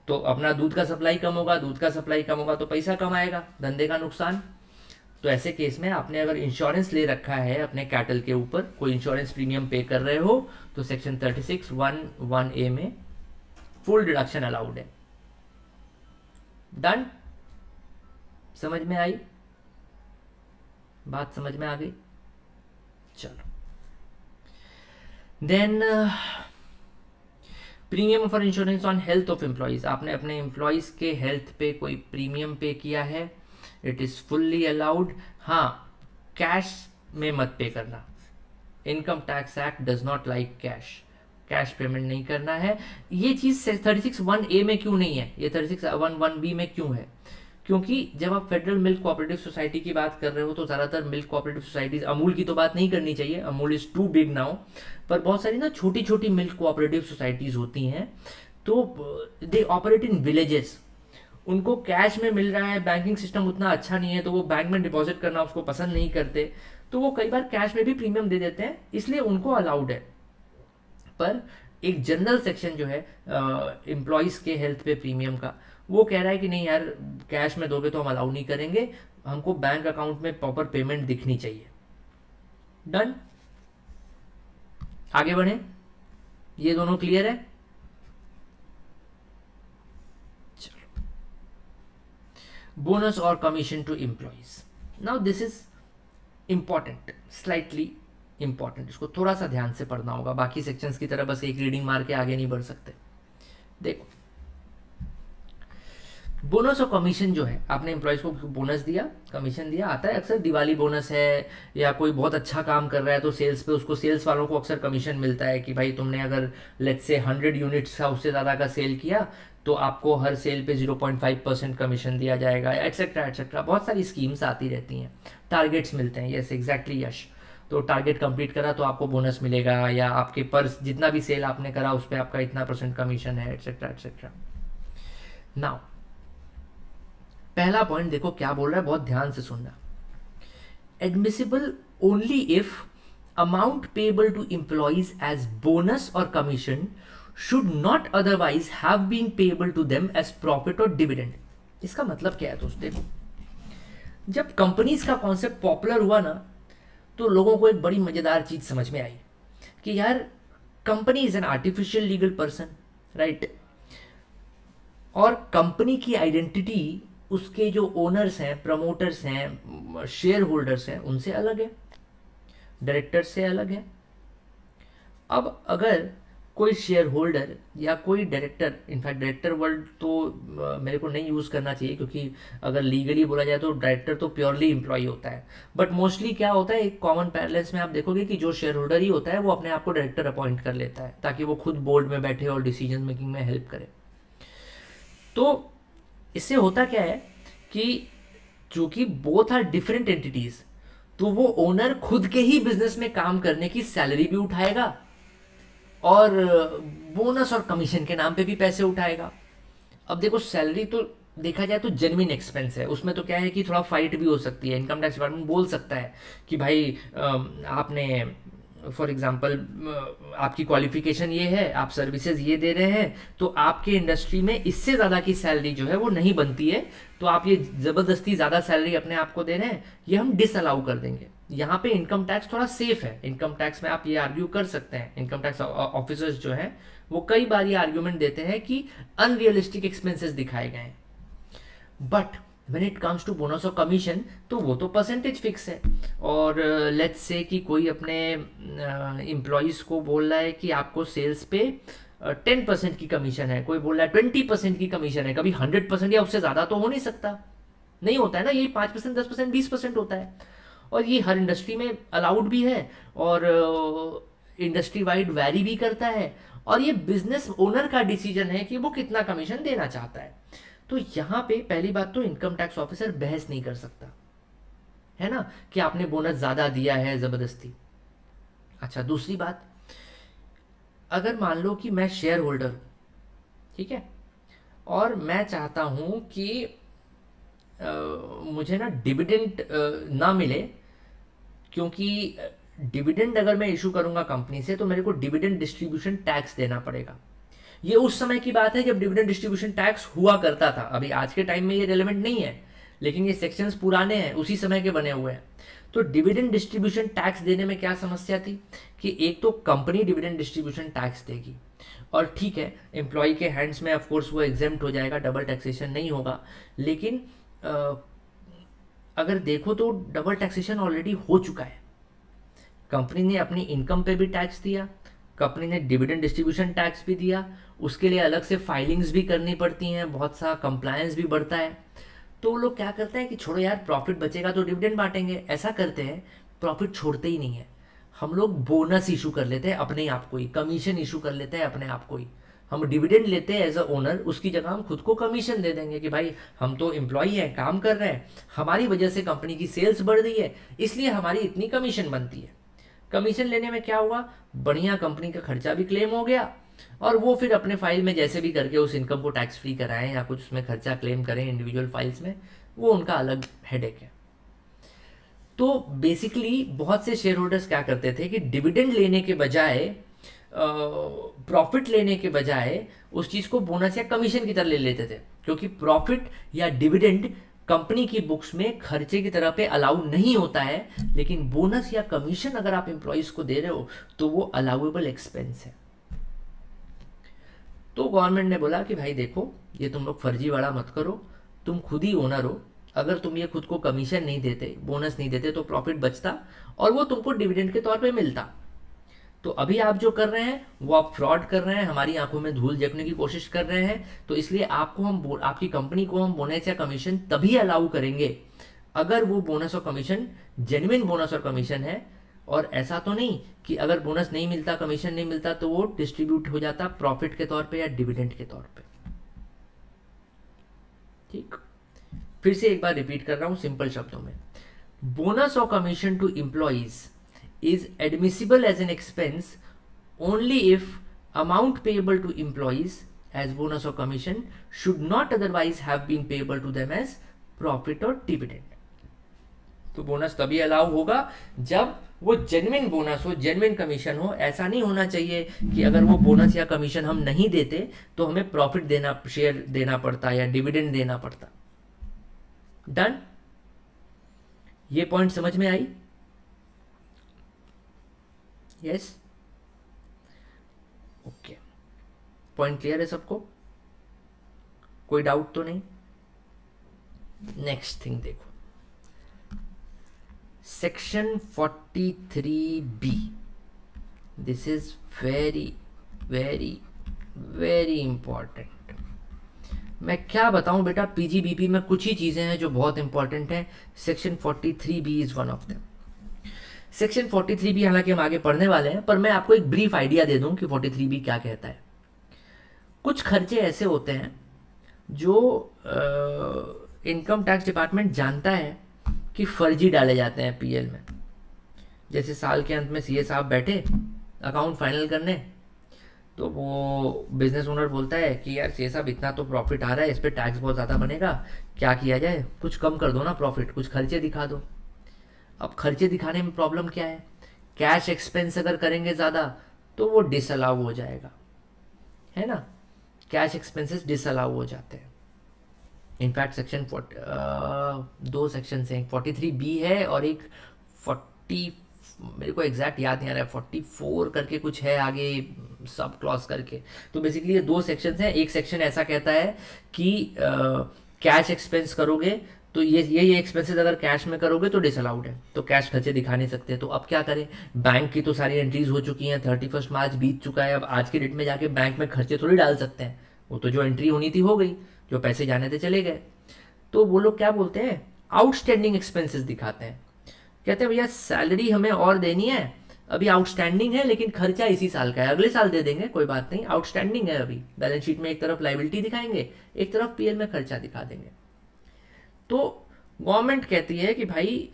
तो अपना दूध का सप्लाई कम होगा, दूध का सप्लाई कम होगा तो पैसा कम आएगा, धंधे का नुकसान। तो ऐसे केस में आपने अगर इंश्योरेंस ले रखा है अपने कैटल के ऊपर, कोई इंश्योरेंस प्रीमियम पे कर रहे हो, तो सेक्शन 36(1)(1)(a) में फुल डिडक्शन अलाउड है। डन? समझ में आई बात? समझ में आ गई? चलो then premium for insurance on health of employees. आपने अपने एम्प्लॉयज के हेल्थ पे कोई प्रीमियम पे किया है, इट इज फुल्ली अलाउड। हाँ, कैश में मत पे करना, income tax act does not like cash, cash payment नहीं करना है। ये चीज 36(1)(a) में क्यों नहीं है, ये 36(1)(1)(b) में क्यों है? क्योंकि जब आप फेडरल मिल्क कोऑपरेटिव सोसाइटी की बात कर रहे हो तो ज़्यादातर मिल्क कोऑपरेटिव सोसाइटीज, अमूल की तो बात नहीं करनी चाहिए, Amul is too big now, पर बहुत सारी ना छोटी छोटी मिल्क कोऑपरेटिव सोसाइटीज़ होती हैं, तो दे ऑपरेट इन विलेजेस। उनको कैश में मिल रहा है, बैंकिंग सिस्टम उतना अच्छा नहीं है, तो वो बैंक में डिपॉजिट करना उसको पसंद नहीं करते, तो वो कई बार कैश में भी प्रीमियम दे देते हैं, इसलिए उनको अलाउड है। पर एक जनरल सेक्शन जो है एम्प्लॉयज़ के हेल्थ पे प्रीमियम का, वो कह रहा है कि नहीं यार, कैश में दोगे तो हम अलाउ नहीं करेंगे, हमको बैंक अकाउंट में प्रॉपर पेमेंट दिखनी चाहिए। डन? आगे बढ़े, ये दोनों क्लियर है? चलो, बोनस और commission to employees. Now this is important, slightly important, इसको थोड़ा सा ध्यान से पढ़ना होगा, बाकी सेक्शंस की तरह बस एक रीडिंग मार के आगे नहीं बढ़ सकते। देखो, बोनस और कमीशन जो है, आपने एम्प्लॉयज को बोनस दिया, कमीशन दिया, आता है अक्सर दिवाली बोनस है, या कोई बहुत अच्छा काम कर रहा है तो सेल्स पे उसको, सेल्स वालों को अक्सर कमीशन मिलता है कि भाई तुमने अगर लेट्स से 100 यूनिट्स का उससे ज़्यादा का सेल किया तो आपको हर सेल पे 0.5% कमीशन दिया जाएगा, एटसेट्रा एटसेट्रा। बहुत सारी स्कीम्स आती रहती हैं, टारगेट्स मिलते हैं, यस एग्जैक्टली यश। तो टारगेट कंप्लीट करा तो आपको बोनस मिलेगा, या आपके पर जितना भी सेल आपने करा उस पर आपका इतना % कमीशन है, एटसेट्रा एटसेट्रा। नाउ पहला पॉइंट देखो क्या बोल रहा है, बहुत ध्यान से सुनना। Admissible only if amount payable to employees as bonus और commission should not otherwise have been payable to them as profit और डिविडेंड। इसका मतलब क्या है दोस्त? देखो, जब कंपनीज का कॉन्सेप्ट पॉपुलर हुआ ना, तो लोगों को एक बड़ी मजेदार चीज समझ में आई कि यार, company is an artificial legal person, right? और कंपनी की आइडेंटिटी उसके जो ओनर्स हैं, प्रमोटर्स हैं, शेयर होल्डर्स हैं, उनसे अलग है, डायरेक्टर से अलग है। अब अगर कोई शेयर होल्डर या कोई डायरेक्टर, इनफैक्ट डायरेक्टर वर्ड तो मेरे को नहीं यूज़ करना चाहिए, क्योंकि अगर लीगली बोला जाए तो डायरेक्टर तो प्योरली एम्प्लॉई होता है, बट मोस्टली क्या होता है, एक कॉमन पैरेलल्स में आप देखोगे कि जो शेयर होल्डर ही होता है वो अपने आप को डायरेक्टर अपॉइंट कर लेता है, ताकि वो खुद बोर्ड में बैठे और डिसीजन मेकिंग में हेल्प करे। तो इससे होता क्या है कि चूंकि बोथ आर डिफरेंट एंटिटीज, तो वो ओनर खुद के ही बिजनेस में काम करने की सैलरी भी उठाएगा और बोनस और कमीशन के नाम पे भी पैसे उठाएगा। अब देखो, सैलरी तो देखा जाए तो जेन्युइन एक्सपेंस है, उसमें तो क्या है कि थोड़ा फाइट भी हो सकती है, इनकम टैक्स डिपार्टमेंट बोल सकता है कि भाई आपने फॉर एग्जाम्पल आपकी क्वालिफिकेशन ये है, आप सर्विसेज ये दे रहे हैं, तो आपके इंडस्ट्री में इससे ज़्यादा की सैलरी जो है वो नहीं बनती है, तो आप ये ज़बरदस्ती ज़्यादा सैलरी अपने आप को दे रहे हैं, ये हम डिसअलाउ कर देंगे। यहाँ पे इनकम टैक्स थोड़ा सेफ है, इनकम टैक्स में आप ये आर्ग्यू कर सकते हैं, इनकम टैक्स ऑफिसर्स जो हैं वो कई बार ये आर्ग्यूमेंट देते हैं कि अनरियलिस्टिक एक्सपेंसेस दिखाए गए हैं, but when it comes to bonus और कमीशन तो वो तो परसेंटेज फिक्स है। और लेट्स से कि कोई अपने एम्प्लॉयज़ को बोल रहा है कि आपको सेल्स पे 10% की कमीशन है, कोई बोल रहा है 20% की कमीशन है, कभी 100% या उससे ज़्यादा तो हो नहीं सकता, नहीं होता है ना, यही 5%, 10%, 20% होता है। और ये हर इंडस्ट्री में अलाउड भी है, और इंडस्ट्री वाइड वैरी भी करता है, और ये बिजनेस ओनर का डिसीजन है कि वो कितना कमीशन देना चाहता है। तो यहाँ पे पहली बात तो इनकम टैक्स ऑफिसर बहस नहीं कर सकता, है ना, कि आपने बोनस ज़्यादा दिया है ज़बरदस्ती। अच्छा, दूसरी बात, अगर मान लो कि मैं शेयर होल्डर हूँ, ठीक है, और मैं चाहता हूँ कि मुझे ना डिविडेंड ना मिले, क्योंकि डिविडेंड अगर मैं इशू करूंगा कंपनी से तो मेरे को डिविडेंड डिस्ट्रीब्यूशन टैक्स देना पड़ेगा। ये उस समय की बात है जब डिविडेंड डिस्ट्रीब्यूशन टैक्स हुआ करता था, अभी आज के टाइम में ये रेलेवेंट नहीं है, लेकिन ये सेक्शंस पुराने हैं, उसी समय के बने हुए हैं। तो डिविडेंड डिस्ट्रीब्यूशन टैक्स देने में क्या समस्या थी कि एक तो कंपनी डिविडेंड डिस्ट्रीब्यूशन टैक्स देगी, और ठीक है एम्प्लॉय के हैंड्स में ऑफ कोर्स वो एग्जेम्प्ट हो जाएगा, डबल टैक्सेशन नहीं होगा। लेकिन अगर देखो तो डबल टैक्सेशन ऑलरेडी हो चुका है। कंपनी ने अपनी इनकम पे भी टैक्स दिया, कंपनी ने डिविडेंड डिस्ट्रीब्यूशन टैक्स भी दिया, उसके लिए अलग से फाइलिंग्स भी करनी पड़ती हैं, बहुत सा कंप्लायंस भी बढ़ता है। तो वो लोग क्या करते हैं कि छोड़ो यार, प्रॉफिट बचेगा तो डिविडेंड बांटेंगे, ऐसा करते हैं, प्रॉफिट छोड़ते ही नहीं है। हम लोग बोनस इशू कर लेते हैं अपने आप को ही, कमीशन इशू कर लेते हैं अपने आप को ही। हम डिविडेंड लेते हैं एज अ ओनर, उसकी जगह हम खुद को कमीशन दे देंगे कि भाई हम तो एम्प्लॉय हैं, काम कर रहे हैं, हमारी वजह से कंपनी की सेल्स बढ़ रही है, इसलिए हमारी इतनी कमीशन बनती है। कमीशन लेने में क्या हुआ, बढ़िया कंपनी का खर्चा भी क्लेम हो गया, और वो फिर अपने फाइल में जैसे भी करके उस इनकम को टैक्स फ्री कराएं या कुछ उसमें खर्चा क्लेम करें इंडिविजुअल फाइल्स में, वो उनका अलग हेडेक है। तो बेसिकली बहुत से शेयर होल्डर्स क्या करते थे कि डिविडेंड लेने के बजाय, प्रॉफिट लेने के बजाय उस चीज़ को बोनस या कमीशन की तरह ले लेते थे, क्योंकि प्रॉफिट या डिविडेंड कंपनी की बुक्स में खर्चे की तरह पे अलाउ नहीं होता है, लेकिन बोनस या कमीशन अगर आप एम्प्लॉइज को दे रहे हो तो वो अलाउएबल एक्सपेंस है। तो गवर्नमेंट ने बोला कि भाई देखो, ये तुम लोग फर्जीवाड़ा मत करो, तुम खुद ही ओनर हो, अगर तुम ये खुद को कमीशन नहीं देते, बोनस नहीं देते, तो प्रॉफिट बचता और वो तुमको डिविडेंड के तौर पे मिलता। तो अभी आप जो कर रहे हैं वो आप फ्रॉड कर रहे हैं, हमारी आंखों में धूल झोंकने की कोशिश कर रहे हैं। तो इसलिए आपको हम, आपकी कंपनी को हम बोनस या कमीशन तभी अलाउ करेंगे अगर वो बोनस और कमीशन जेन्युइन बोनस और कमीशन है, और ऐसा तो नहीं कि अगर बोनस नहीं मिलता, कमीशन नहीं मिलता, तो वो डिस्ट्रीब्यूट हो जाता प्रॉफिट के तौर पे या डिविडेंड के तौर पे। ठीक, फिर से एक बार रिपीट कर रहा हूं सिंपल शब्दों में, बोनस और commission to employees is admissible as an expense only if amount payable to employees as bonus or commission should not otherwise have been payable to them as profit or dividend। तो bonus तभी allow होगा जब वो genuine bonus हो, genuine commission हो। ऐसा नहीं होना चाहिए कि अगर वो बोनस या कमीशन हम नहीं देते तो हमें प्रॉफिट देना, शेयर देना पड़ता या डिविडेंड देना पड़ता। डन, ये पॉइंट समझ में आई? यस, ओके, पॉइंट क्लियर है सबको? कोई डाउट तो नहीं? नेक्स्ट थिंग देखो, section 43B, this is very very very important. मैं क्या बताऊं बेटा, पीजीबीपी में कुछ ही चीजें हैं जो बहुत इंपॉर्टेंट हैं, section 43B is one of them. Section 43B हालांकि हम आगे पढ़ने वाले हैं, पर मैं आपको एक ब्रीफ आइडिया दे दूं कि 43B क्या कहता है। कुछ खर्चे ऐसे होते हैं जो इनकम टैक्स डिपार्टमेंट जानता है कि फर्जी डाले जाते हैं पीएल में। जैसे साल के अंत में सीए साहब बैठे अकाउंट फाइनल करने, तो वो बिजनेस ओनर बोलता है कि यार सीए साहब इतना तो प्रॉफिट आ रहा है, इस पर टैक्स बहुत ज़्यादा बनेगा, क्या किया जाए, कुछ कम कर दो ना प्रॉफिट, कुछ खर्चे दिखा दो। अब खर्चे दिखाने में प्रॉब्लम क्या है, कैश एक्सपेंस अगर करेंगे ज़्यादा तो वो डिसअलाउ हो जाएगा, है ना, कैश एक्सपेंसेस डिसअलाउ हो जाते हैं। इनफैक्ट सेक्शन दो सेक्शन हैं, 43B है और एक 40, मेरे को एग्जैक्ट याद नहीं आ रहा है, 44 करके कुछ है आगे सब क्लॉज करके। तो बेसिकली ये दो सेक्शंस हैं। एक सेक्शन ऐसा कहता है कि कैश एक्सपेंस करोगे तो ये एक्सपेंसेस अगर कैश में करोगे तो डिसअलाउड है, तो कैश खर्चे दिखा नहीं सकते। तो अब क्या करें, बैंक की तो सारी एंट्रीज हो चुकी हैं, 31 मार्च बीत चुका है, अब आज के डेट में जाके बैंक में खर्चे थोड़ी डाल सकते हैं, वो तो जो एंट्री होनी थी हो गई, जो पैसे जाने थे चले गए। तो वो लोग क्या बोलते हैं, आउटस्टैंडिंग एक्सपेंसेस दिखाते हैं। कहते हैं भैया सैलरी हमें और देनी है, अभी आउटस्टैंडिंग है लेकिन खर्चा इसी साल का है, अगले साल दे देंगे कोई बात नहीं, आउटस्टैंडिंग है अभी। बैलेंस शीट में एक तरफ लाइबिलिटी दिखाएंगे, एक तरफ पीएल में खर्चा दिखा देंगे। तो गवर्नमेंट कहती है कि भाई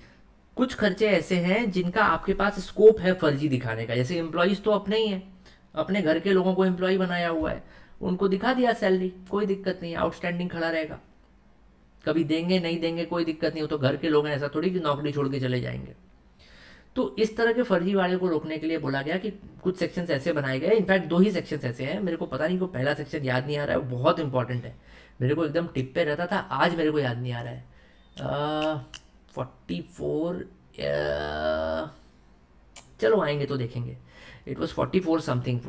कुछ खर्चे ऐसे हैं जिनका आपके पास स्कोप है फर्जी दिखाने का, जैसे एम्प्लॉयज़ तो अपने ही हैं, अपने घर के लोगों को एम्प्लॉय बनाया हुआ है, उनको दिखा दिया सैलरी, कोई दिक्कत नहीं, आउटस्टैंडिंग खड़ा रहेगा, कभी देंगे नहीं देंगे कोई दिक्कत नहीं, वो तो घर के लोग हैं, ऐसा थोड़ी कि नौकरी छोड़ के चले जाएंगे। तो इस तरह के फर्जीवाड़े को रोकने के लिए बोला गया कि कुछ सेक्शंस ऐसे बनाए गए, इनफैक्ट 2 ही सेक्शंस ऐसे हैं, मेरे को पता नहीं, को पहला सेक्शन याद नहीं आ रहा है, वो बहुत इंपॉर्टेंट है, मेरे को एकदम टिप पे रहता था, आज मेरे को याद नहीं आ रहा है। 44, चलो आएंगे तो देखेंगे, it was 44 something,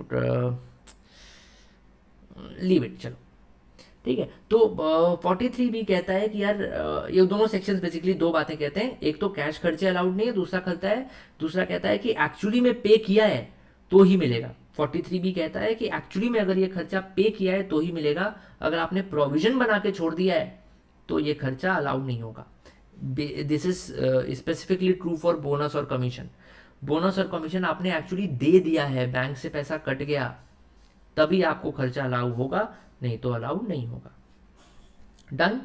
leave it, चलो ठीक है। तो 43 भी कहता है कि यार ये दोनों सेक्शंस बेसिकली 2 बातें कहते हैं, एक तो कैश खर्चे अलाउड नहीं है, दूसरा कहता है कि एक्चुअली में पे किया है तो ही मिलेगा। 43 भी कहता है कि एक्चुअली में अगर ये खर्चा पे किया है तो ही मिलेगा, अगर आपने प्रोविजन बना के छोड़ दिया है तो ये खर्चा अलाउड नहीं होगा। This is specifically true for bonus और कमीशन। बोनस और कमीशन आपने एक्चुअली दे दिया है, बैंक से पैसा कट गया, तभी आपको खर्चा अलाउ होगा, नहीं तो अलाउ नहीं होगा। डन,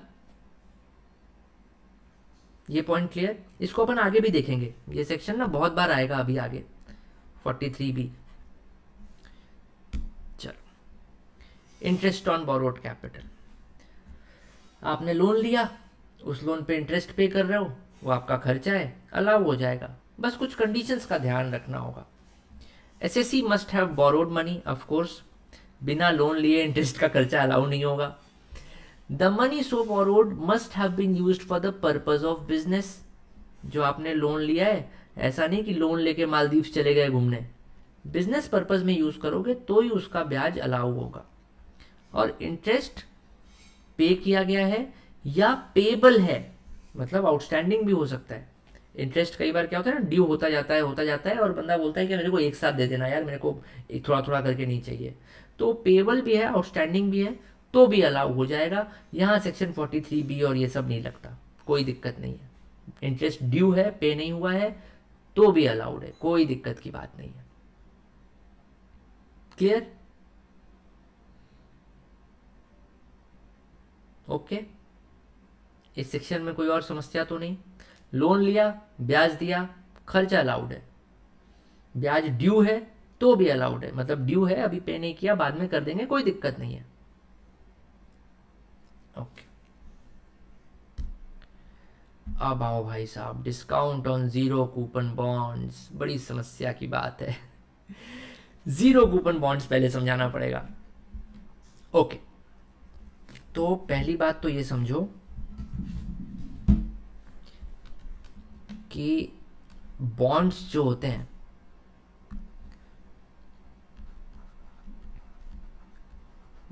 ये पॉइंट क्लियर। इसको अपन आगे भी देखेंगे, ये सेक्शन ना बहुत बार आएगा अभी आगे, 43 भी। चलो, इंटरेस्ट ऑन बोरोड कैपिटल, आपने लोन लिया, उस लोन पे इंटरेस्ट पे कर रहे हो, वो आपका खर्चा है, अलाउ हो जाएगा, बस कुछ कंडीशंस का ध्यान रखना होगा। SSC must have borrowed money, of course, बिना लोन लिए इंटरेस्ट का खर्चा अलाउ नहीं होगा। The money so borrowed must have been used for the purpose of business, जो आपने लोन लिया है, ऐसा नहीं कि लोन लेके मालदीव्स चले गए घूमने, बिजनेस पर्पज में यूज करोगे तो ही उसका ब्याज अलाउ होगा। और इंटरेस्ट पे किया गया है या पेबल है, मतलब आउटस्टैंडिंग भी हो सकता है। इंटरेस्ट कई बार क्या होता है ना, ड्यू होता जाता है और बंदा बोलता है कि मेरे को एक साथ दे देना यार, मेरे को एक थोड़ा थोड़ा करके नहीं चाहिए, तो पेबल भी है, आउटस्टैंडिंग भी है, तो भी अलाउ हो जाएगा। यहाँ सेक्शन 43B और ये सब नहीं लगता, कोई दिक्कत नहीं है। इंटरेस्ट ड्यू है, पे नहीं हुआ है, तो भी अलाउड है, कोई दिक्कत की बात नहीं है। क्लियर? ओके, इस सेक्शन में कोई और समस्या तो नहीं। लोन लिया, ब्याज दिया, खर्चा अलाउड है, ब्याज ड्यू है तो भी अलाउड है, मतलब ड्यू है अभी पे नहीं किया, बाद में कर देंगे, कोई दिक्कत नहीं है। ओके, अब आओ भाई साहब, discount on zero coupon bonds, बड़ी समस्या की बात है। जीरो कूपन बॉन्ड्स पहले समझाना पड़ेगा। ओके, तो पहली बात तो ये समझो कि बॉन्ड्स जो होते हैं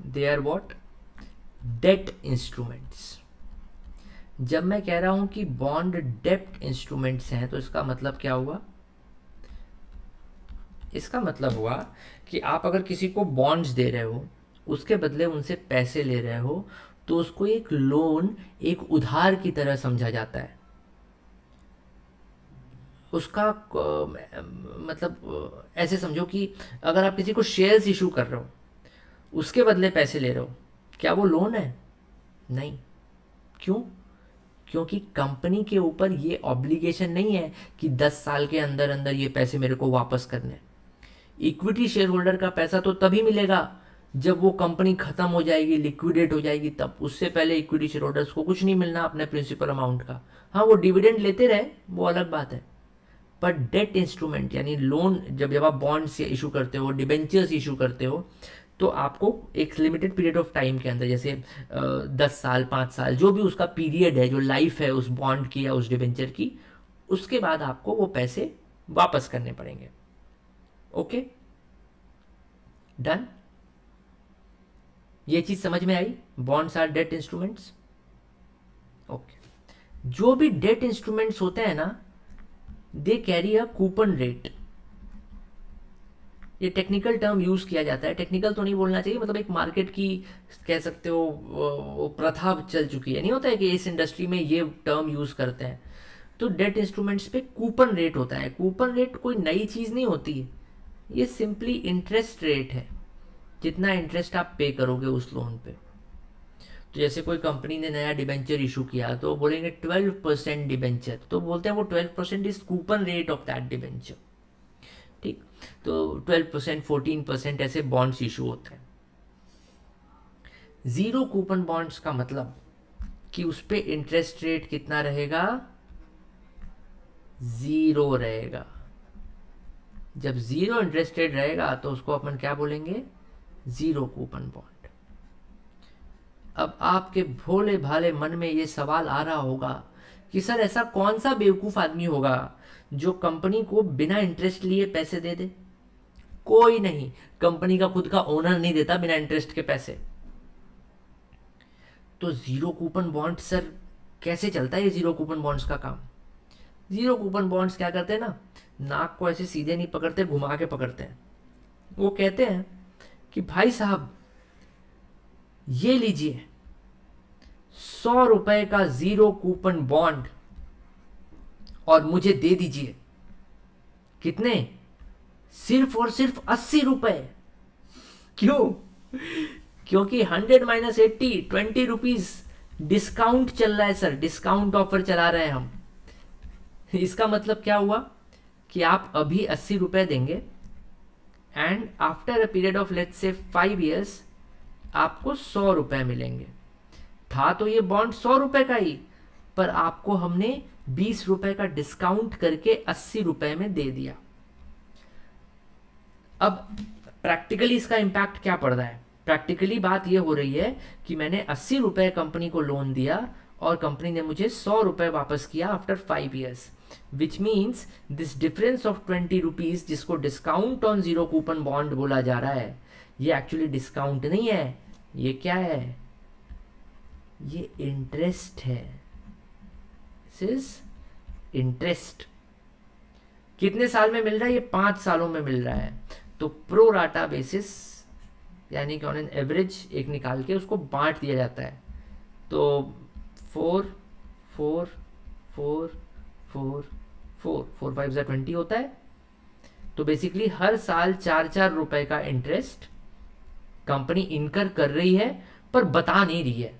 they are what, debt instruments. जब मैं कह रहा हूं कि बॉन्ड डेट इंस्ट्रूमेंट्स हैं, तो इसका मतलब क्या हुआ? इसका मतलब हुआ कि आप अगर किसी को बॉन्ड्स दे रहे हो, उसके बदले उनसे पैसे ले रहे हो, तो उसको एक लोन, एक उधार की तरह समझा जाता है। उसका मतलब ऐसे समझो कि अगर आप किसी को शेयर्स इशू कर रहे हो, उसके बदले पैसे ले रहे हो, क्या वो लोन है? नहीं। क्यों? क्योंकि कंपनी के ऊपर ये ऑब्लिगेशन नहीं है कि 10 साल के अंदर अंदर ये पैसे मेरे को वापस करने। इक्विटी शेयर होल्डर का पैसा तो तभी मिलेगा जब वो कंपनी खत्म हो जाएगी, लिक्विडेट हो जाएगी, तब। उससे पहले इक्विटी शेयर होल्डर्स को कुछ नहीं मिलना अपने प्रिंसिपल अमाउंट का। हाँ, वो डिविडेंड लेते रहे, वो अलग बात है, पर डेट इंस्ट्रूमेंट यानी लोन, जब आप बॉन्ड्स इशू करते हो, डिबेंचर्स इशू करते हो, तो आपको एक लिमिटेड पीरियड ऑफ टाइम के अंदर, जैसे 10 साल, 5 साल, जो भी उसका पीरियड है, जो लाइफ है उस बॉन्ड की या उस डिबेंचर की, उसके बाद आपको वो पैसे वापस करने पड़ेंगे। Okay, done? ये चीज समझ में आई? Bonds are debt instruments. Okay, जो भी डेट इंस्ट्रूमेंट्स होते हैं ना, they carry a coupon rate. ये टेक्निकल टर्म यूज़ किया जाता है, टेक्निकल तो नहीं बोलना चाहिए, मतलब एक मार्केट की कह सकते हो वो प्रथा चल चुकी है, नहीं होता है कि इस इंडस्ट्री में ये टर्म यूज़ करते हैं। तो डेट इंस्ट्रूमेंट्स पे कूपन रेट होता है। कूपन रेट कोई नई चीज़ नहीं होती है, ये सिंपली इंटरेस्ट रेट है, जितना इंटरेस्ट आप पे करोगे उस लोन पे। तो जैसे कोई कंपनी ने नया डिबेंचर इशू किया तो बोलेंगे 12% डिबेंचर, तो बोलते हैं वो 12% is coupon rate of that debenture. ठीक, तो 12%, 14% ऐसे बॉन्ड्स इशू होते हैं। जीरो कूपन बॉन्ड्स का मतलब कि उस पर इंटरेस्ट रेट कितना रहेगा, जीरो रहेगा। जब जीरो इंटरेस्ट रेट रहेगा तो उसको अपन क्या बोलेंगे, जीरो कूपन बॉन्ड। अब आपके भोले भाले मन में ये सवाल आ रहा होगा कि सर ऐसा कौन सा बेवकूफ आदमी होगा जो कंपनी को बिना इंटरेस्ट लिए पैसे दे दे। कोई नहीं, कंपनी का खुद का ओनर नहीं देता बिना इंटरेस्ट के पैसे। तो जीरो कूपन बॉन्ड सर कैसे चलता है ये जीरो कूपन बॉन्ड्स का काम। जीरो कूपन बॉन्ड्स क्या करते हैं ना, नाक को ऐसे सीधे नहीं पकड़ते, घुमा के पकड़ते हैं। वो कहते हैं कि भाई साहब ये लीजिए 100 रुपए का जीरो कूपन बॉन्ड और मुझे दे दीजिए कितने, सिर्फ और सिर्फ 80 रुपए। क्यों? क्योंकि 100 माइनस 80, 20 रुपीज डिस्काउंट चल रहा है सर, डिस्काउंट ऑफर चला रहे हैं हम। इसका मतलब क्या हुआ कि आप अभी 80 रुपए देंगे and after a period of let's say 5 years आपको 100 रुपए मिलेंगे। था तो ये बॉन्ड 100 रुपए का ही, पर आपको हमने 20 रुपए का डिस्काउंट करके 80 रुपए में दे दिया। अब प्रैक्टिकली इसका इम्पैक्ट क्या पड़ रहा है, प्रैक्टिकली बात ये हो रही है कि मैंने 80 रुपए कंपनी को लोन दिया और कंपनी ने मुझे 100 रुपए वापस किया after 5 years, which means this difference of 20 rupees जिसको discount on zero coupon bond बोला जा रहा है, ये एक्चुअली डिस्काउंट नहीं है, ये क्या है, ये इंटरेस्ट है। This is interest. कितने साल में मिल रहा है, ये 5 सालों में मिल रहा है। तो प्रो राटा बेसिस यानी कि ऑन एन एवरेज एक निकाल के उसको बांट दिया जाता है। तो 4 4 4 4 4 4 5 20 होता है। तो बेसिकली हर साल 4-4 रुपए का इंटरेस्ट कंपनी इनकर कर रही है, पर बता नहीं रही है,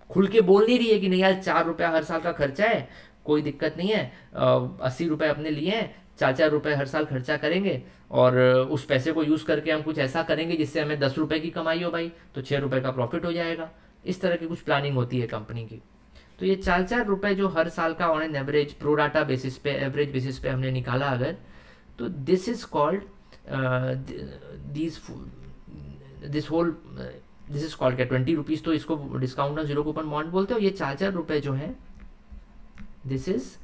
खुल के बोल नहीं रही है कि नहीं यार 4 रुपया हर साल का खर्चा है, कोई दिक्कत नहीं है, 80 रुपए अपने लिए हैं, 4-4 रुपए हर साल खर्चा करेंगे और उस पैसे को यूज़ करके हम कुछ ऐसा करेंगे जिससे हमें 10 रुपए की कमाई हो भाई, तो 6 रुपए का प्रॉफिट हो जाएगा। इस तरह की कुछ प्लानिंग होती है कंपनी की। तो ये 4-4 रुपए जो हर साल का on an average pro data basis पे, एवरेज बेसिस पे हमने निकाला अगर, तो this is called this is called क्या 20 रुपीज़, तो इसको discount on zero coupon bond बोलते हो। ये 4-4 रुपए जो है, this is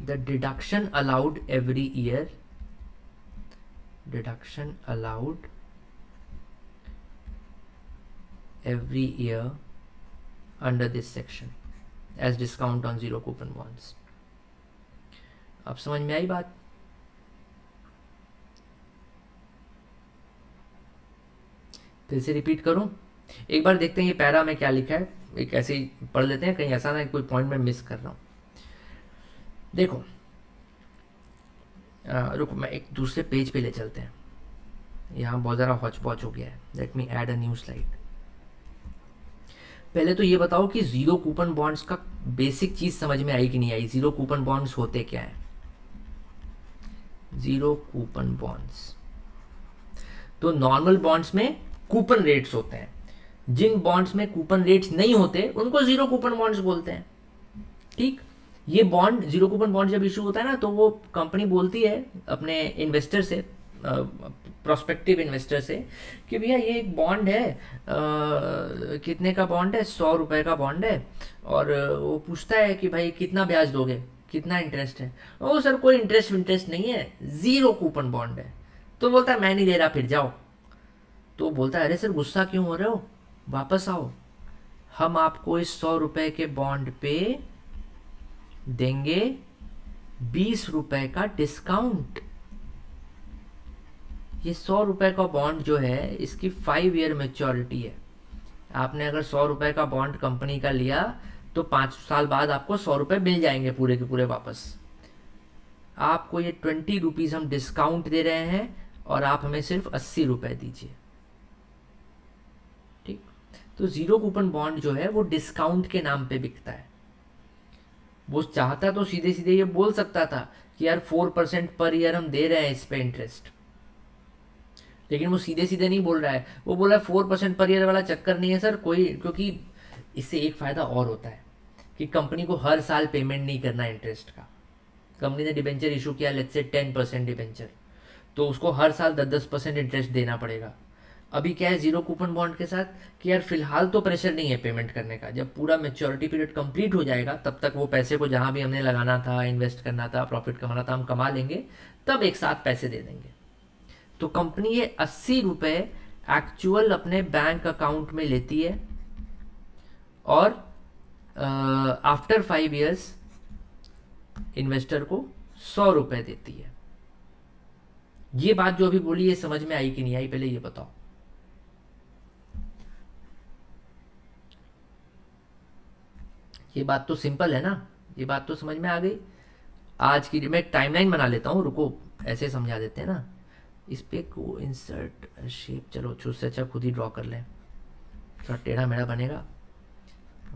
the deduction allowed every year, deduction allowed every year under this section as discount on zero coupon bonds। अब समझ में आई बात? फिर से रिपीट करूं, एक बार देखते हैं ये पैरा में क्या लिखा है, एक ऐसे ही पढ़ लेते हैं, कहीं ऐसा ना कोई पॉइंट में मिस कर रहा हूं। देखो रुको, मैं एक दूसरे पेज पे ले चलते हैं, यहाँ बहुत ज़्यादा हौच पौच हो गया है। Let me add a new slide. पहले तो ये बताओ कि जीरो कूपन बॉन्ड्स का बेसिक चीज समझ में आई कि नहीं आई। जीरो कूपन बॉन्ड्स होते क्या है? जीरो कूपन बॉन्ड्स, तो नॉर्मल बॉन्ड्स में कूपन रेट्स होते हैं, जिन बॉन्ड्स में कूपन रेट्स नहीं होते उनको जीरो कूपन बॉन्ड्स बोलते हैं। ठीक, ये बॉन्ड जीरो कूपन बॉन्ड जब इशू होता है ना, तो वो कंपनी बोलती है अपने इन्वेस्टर से, प्रोस्पेक्टिव इन्वेस्टर से, कि भैया ये एक बॉन्ड है, कितने का बॉन्ड है, 100 रुपए का बॉन्ड है, और वो पूछता है कि भाई कितना ब्याज दोगे, कितना इंटरेस्ट है। ओ सर कोई इंटरेस्ट नहीं है, जीरो कूपन बॉन्ड है। तो बोलता है मैं नहीं दे रहा, फिर जाओ। तो बोलता है अरे सर गुस्सा क्यों हो रहे हो, वापस आओ, हम आपको इस 100 रुपए के बॉन्ड पे देंगे 20 रुपए का डिस्काउंट। ये 100 रुपये का बॉन्ड जो है इसकी 5 ईयर मैच्योरिटी है। आपने अगर 100 रुपये का बॉन्ड कंपनी का लिया तो 5 साल बाद आपको 100 रुपये मिल जाएंगे पूरे के पूरे वापस। आपको ये 20 रुपीज़ हम डिस्काउंट दे रहे हैं और आप हमें सिर्फ 80 रुपये दीजिए। ठीक, तो जीरो कूपन बॉन्ड जो है वो डिस्काउंट के नाम पे बिकता है। वो चाहता तो सीधे सीधे ये बोल सकता था कि यार 4% पर ईयर हम दे रहे हैं इस पे इंटरेस्ट, लेकिन वो सीधे सीधे नहीं बोल रहा है। वो बोल रहा है 4% पर ईयर वाला चक्कर नहीं है सर कोई, क्योंकि इससे एक फ़ायदा और होता है कि कंपनी को हर साल पेमेंट नहीं करना इंटरेस्ट का। कंपनी ने डिबेंचर इशू किया लेट्स से 10% डिबेंचर, तो उसको हर साल 10% इंटरेस्ट देना पड़ेगा। अभी क्या है जीरो कूपन बॉन्ड के साथ कि यार फिलहाल तो प्रेशर नहीं है पेमेंट करने का, जब पूरा मैच्योरिटी पीरियड कंप्लीट हो जाएगा तब तक वो पैसे को जहाँ भी हमने लगाना था, इन्वेस्ट करना था, प्रॉफिट कमाना था, हम कमा लेंगे, तब एक साथ पैसे दे देंगे। तो कंपनी ये 80 रुपये एक्चुअल अपने बैंक अकाउंट में लेती है और आफ्टर 5 ईयर्स इन्वेस्टर को 100 रुपये देती है। ये बात जो अभी बोली ये समझ में आई कि नहीं आई, पहले ये बताओ। ये बात तो सिंपल है ना, ये बात तो समझ में आ गई। आज की मैं एक टाइमलाइन बना लेता हूँ, रुको, ऐसे समझा देते हैं ना। इस पे को इंसर्ट शेप, चलो उससे अच्छा खुद ही ड्रॉ कर लें, थोड़ा टेढ़ा मेढ़ा बनेगा।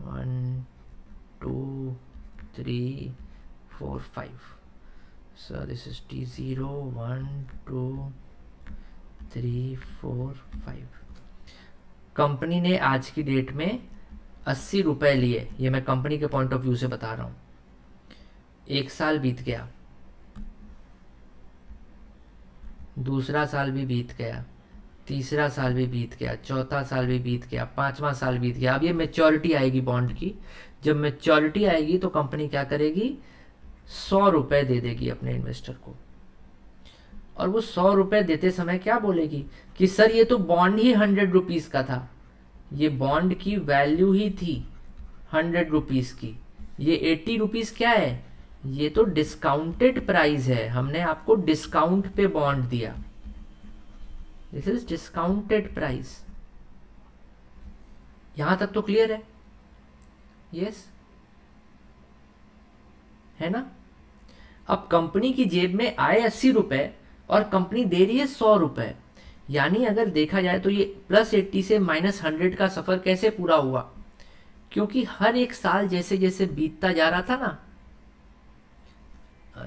1 2 3 4 5। So this is T0 1 2 3 4 5। Company ने आज की डेट में 80 रुपये लिए, ये मैं कंपनी के पॉइंट ऑफ व्यू से बता रहा हूँ। एक साल बीत गया, दूसरा साल भी बीत गया, तीसरा साल भी बीत गया, चौथा साल भी बीत गया, पांचवा साल बीत गया। अब ये मैच्योरिटी आएगी बॉन्ड की। जब मैच्योरिटी आएगी तो कंपनी क्या करेगी, 100 रुपये दे देगी अपने इन्वेस्टर को। और वो 100 रुपये देते समय क्या बोलेगी कि सर ये तो बॉन्ड ही 100 रुपीज़ का था, ये बॉन्ड की वैल्यू ही थी 100 रुपीज़ की, ये 80 रुपीज़ क्या है, ये तो डिस्काउंटेड प्राइस है, हमने आपको डिस्काउंट पे बॉन्ड दिया, दिस इज डिस्काउंटेड प्राइस। यहां तक तो क्लियर है? यस है ना। अब कंपनी की जेब में आए 80 रुपये और कंपनी दे रही है 100 रुपये, यानी अगर देखा जाए तो ये +80 से -100 का सफर कैसे पूरा हुआ, क्योंकि हर एक साल जैसे जैसे बीतता जा रहा था ना।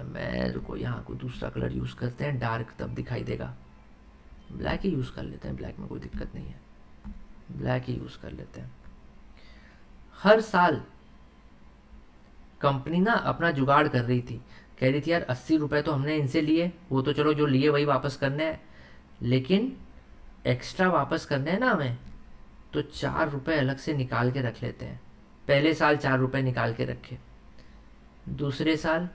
मैं रुको, यहाँ कोई दूसरा कलर यूज़ करते हैं, डार्क तब दिखाई देगा। ब्लैक ही यूज़ कर लेते हैं, ब्लैक में कोई दिक्कत नहीं है, ब्लैक ही यूज़ कर लेते हैं। हर साल कंपनी ना अपना जुगाड़ कर रही थी, कह रही थी यार 80 रुपये तो हमने इनसे लिए, वो तो चलो जो लिए वही वापस करने हैं, लेकिन एक्स्ट्रा वापस करने हैं ना हमें, तो 4 रुपये अलग से निकाल के रख लेते हैं। पहले साल 4 रुपये निकाल के रखे, दूसरे साल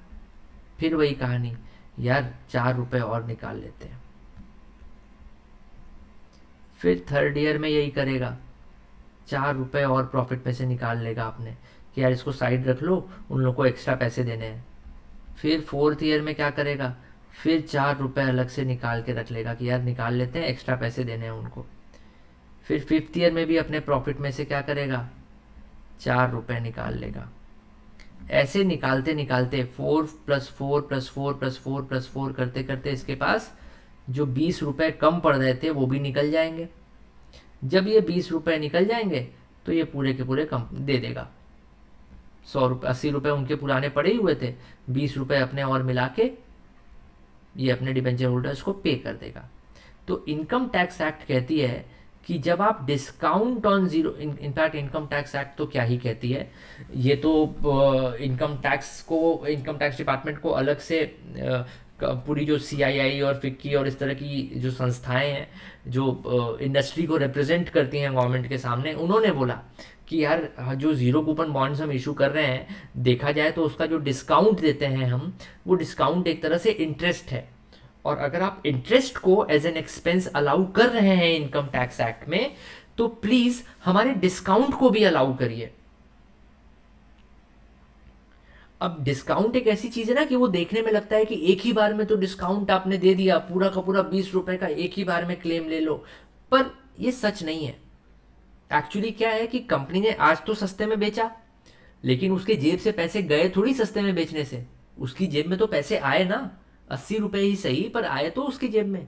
फिर वही कहानी, यार 4 रुपये और निकाल लेते हैं। फिर थर्ड ईयर में यही करेगा, 4 रुपये और प्रॉफिट में से निकाल लेगा आपने कि यार इसको साइड रख लो, उन लोगों को एक्स्ट्रा पैसे देने हैं। फिर फोर्थ ईयर में क्या करेगा, फिर 4 रुपये अलग से निकाल के रख लेगा कि यार निकाल लेते हैं, एक्स्ट्रा पैसे देने हैं उनको। फिर फिफ्थ ईयर में भी अपने प्रॉफिट में से क्या करेगा, 4 रुपये निकाल लेगा। ऐसे निकालते निकालते 4 + 4 + 4 + 4 + 4 करते करते इसके पास जो 20 रुपये कम पड़ रहे थे वो भी निकल जाएंगे। जब ये 20 रुपये निकल जाएंगे तो ये पूरे के पूरे कम दे देगा। 100 रुपये 80 रुपये उनके पुराने पड़े ही हुए थे, 20 रुपये अपने और मिला के ये अपने डिबेंचर होल्डर्स को पे कर देगा। तो इनकम टैक्स एक्ट कहती है कि जब आप discount on zero, in fact income tax act तो क्या ही कहती है, ये तो इनकम टैक्स डिपार्टमेंट को अलग से पूरी जो CII और FICCI और इस तरह की जो संस्थाएं हैं जो इंडस्ट्री को रिप्रेजेंट करती हैं गवर्नमेंट के सामने, उन्होंने बोला कि यार जो जीरो कूपन बॉन्ड्स हम इशू कर रहे हैं, देखा जाए तो उसका जो डिस्काउंट देते हैं हम, वो डिस्काउंट एक तरह से इंटरेस्ट है, और अगर आप इंटरेस्ट को एज एन एक्सपेंस अलाउ कर रहे हैं इनकम टैक्स एक्ट में, तो प्लीज हमारे डिस्काउंट को भी अलाउ करिए। अब डिस्काउंट एक ऐसी चीज है ना कि वो देखने में लगता है कि एक ही बार में तो डिस्काउंट आपने दे दिया, पूरा का पूरा 20 रुपए का एक ही बार में क्लेम ले लो, पर ये सच नहीं है। एक्चुअली क्या है कि कंपनी ने आज तो सस्ते में बेचा, लेकिन उसके जेब से पैसे गए थोड़ी सस्ते में बेचने से, उसकी जेब में तो पैसे आए ना, 80 रुपए ही सही पर आए तो उसकी जेब में।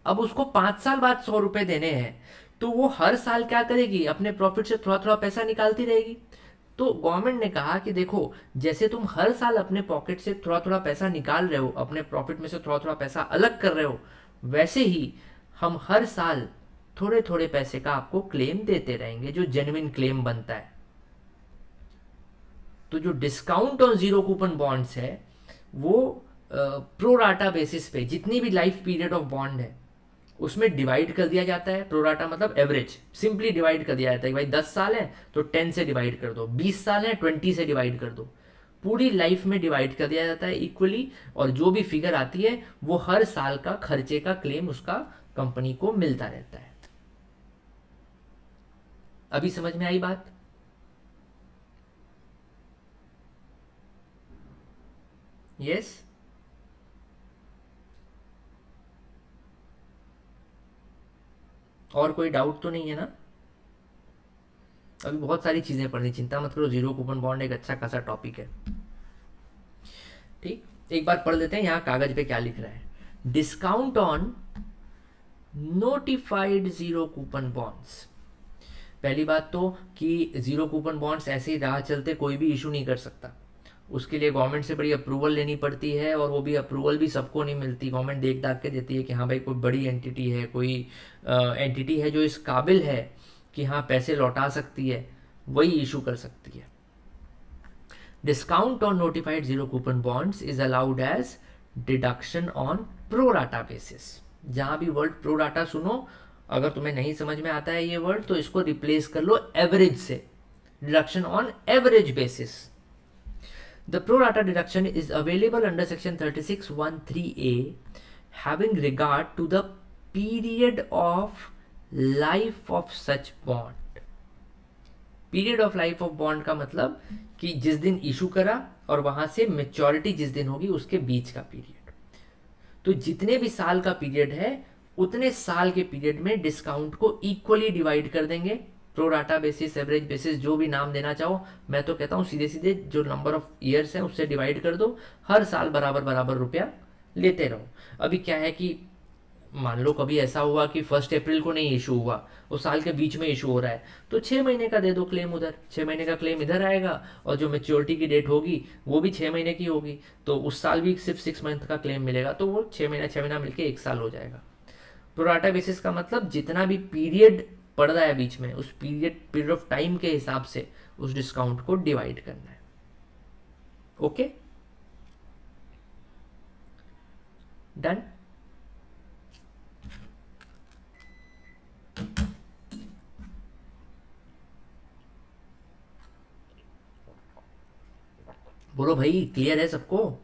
अब उसको 5 साल बाद 100 रुपए देने हैं, तो वो हर साल क्या करेगी, अपने प्रॉफिट से थोड़ा थोड़ा पैसा निकालती रहेगी। तो गवर्नमेंट ने कहा कि देखो, जैसे तुम हर साल अपने पॉकेट से थोड़ा थोड़ा पैसा निकाल रहे हो, अपने प्रॉफिट में से थोड़ा थोड़ा पैसा अलग कर रहे हो, वैसे ही हम हर साल थोड़े थोड़े पैसे का आपको क्लेम देते रहेंगे, जो जेन्युइन क्लेम बनता है। तो जो discount on zero coupon bonds है, वो प्रो राटा बेसिस पे जितनी भी लाइफ पीरियड ऑफ बॉन्ड है उसमें डिवाइड कर दिया जाता है। प्रो राटा मतलब एवरेज, सिंपली डिवाइड कर दिया जाता है कि भाई 10 साल है तो 10 से डिवाइड कर दो, 20 साल है 20 से डिवाइड कर दो, पूरी लाइफ में डिवाइड कर दिया जाता है इक्वली। और जो भी फिगर आती है वो हर साल का खर्चे का क्लेम उसका कंपनी को मिलता रहता है। अभी समझ में आई बात? यस। और कोई डाउट तो नहीं है ना? अभी बहुत सारी चीजें पढ़नी, चिंता मत करो, जीरो कूपन बॉन्ड एक अच्छा खासा टॉपिक है। ठीक, एक बार पढ़ लेते हैं यहाँ कागज पे क्या लिख रहा है। Discount on notified zero coupon bonds. पहली बात तो कि जीरो कूपन बॉन्ड्स ऐसे ही राह चलते कोई भी इशू नहीं कर सकता, उसके लिए गवर्नमेंट से बड़ी अप्रूवल लेनी पड़ती है, और वो भी अप्रूवल भी सबको नहीं मिलती। गवर्नमेंट देख दाख के देती है कि हाँ भाई कोई बड़ी एंटिटी है, कोई एंटिटी है जो इस काबिल है कि हाँ पैसे लौटा सकती है, वही इशू कर सकती है। Discount on notified zero coupon bonds is allowed as deduction on pro rata basis. जहां भी वर्ड प्रो राटा सुनो, अगर तुम्हें नहीं समझ में आता है ये वर्ड, तो इसको रिप्लेस कर लो एवरेज से, deduction on average basis. The pro rata deduction is available under section 36(1)(3)(a), having regard to the period of life of such bond। Period of life of bond का मतलब कि जिस दिन issue करा और वहां से मेच्योरिटी जिस दिन होगी उसके बीच का पीरियड। तो जितने भी साल का पीरियड है उतने साल के पीरियड में डिस्काउंट को इक्वली डिवाइड कर देंगे, pro rata basis, average basis, जो भी नाम देना चाहो। मैं तो कहता हूँ सीधे सीधे जो नंबर ऑफ ईयर्स है उससे डिवाइड कर दो, हर साल बराबर बराबर रुपया लेते रहो। अभी क्या है कि मान लो कभी ऐसा हुआ कि 1 अप्रैल को नहीं इशू हुआ, वो साल के बीच में इशू हो रहा है, तो 6 महीने का दे दो क्लेम उधर, 6 महीने का क्लेम इधर आएगा, और जो मेच्योरिटी की डेट होगी वो भी 6 महीने की होगी, तो उस साल भी सिर्फ 6 मंथ का क्लेम मिलेगा, तो वो 6 महीना मिलके 1 साल हो जाएगा। प्रोराटा बेसिस का मतलब जितना भी पीरियड पड़ रहा है बीच में, उस पीरियड ऑफ टाइम के हिसाब से उस डिस्काउंट को डिवाइड करना है। Okay, done. बोलो भाई, क्लियर है सबको?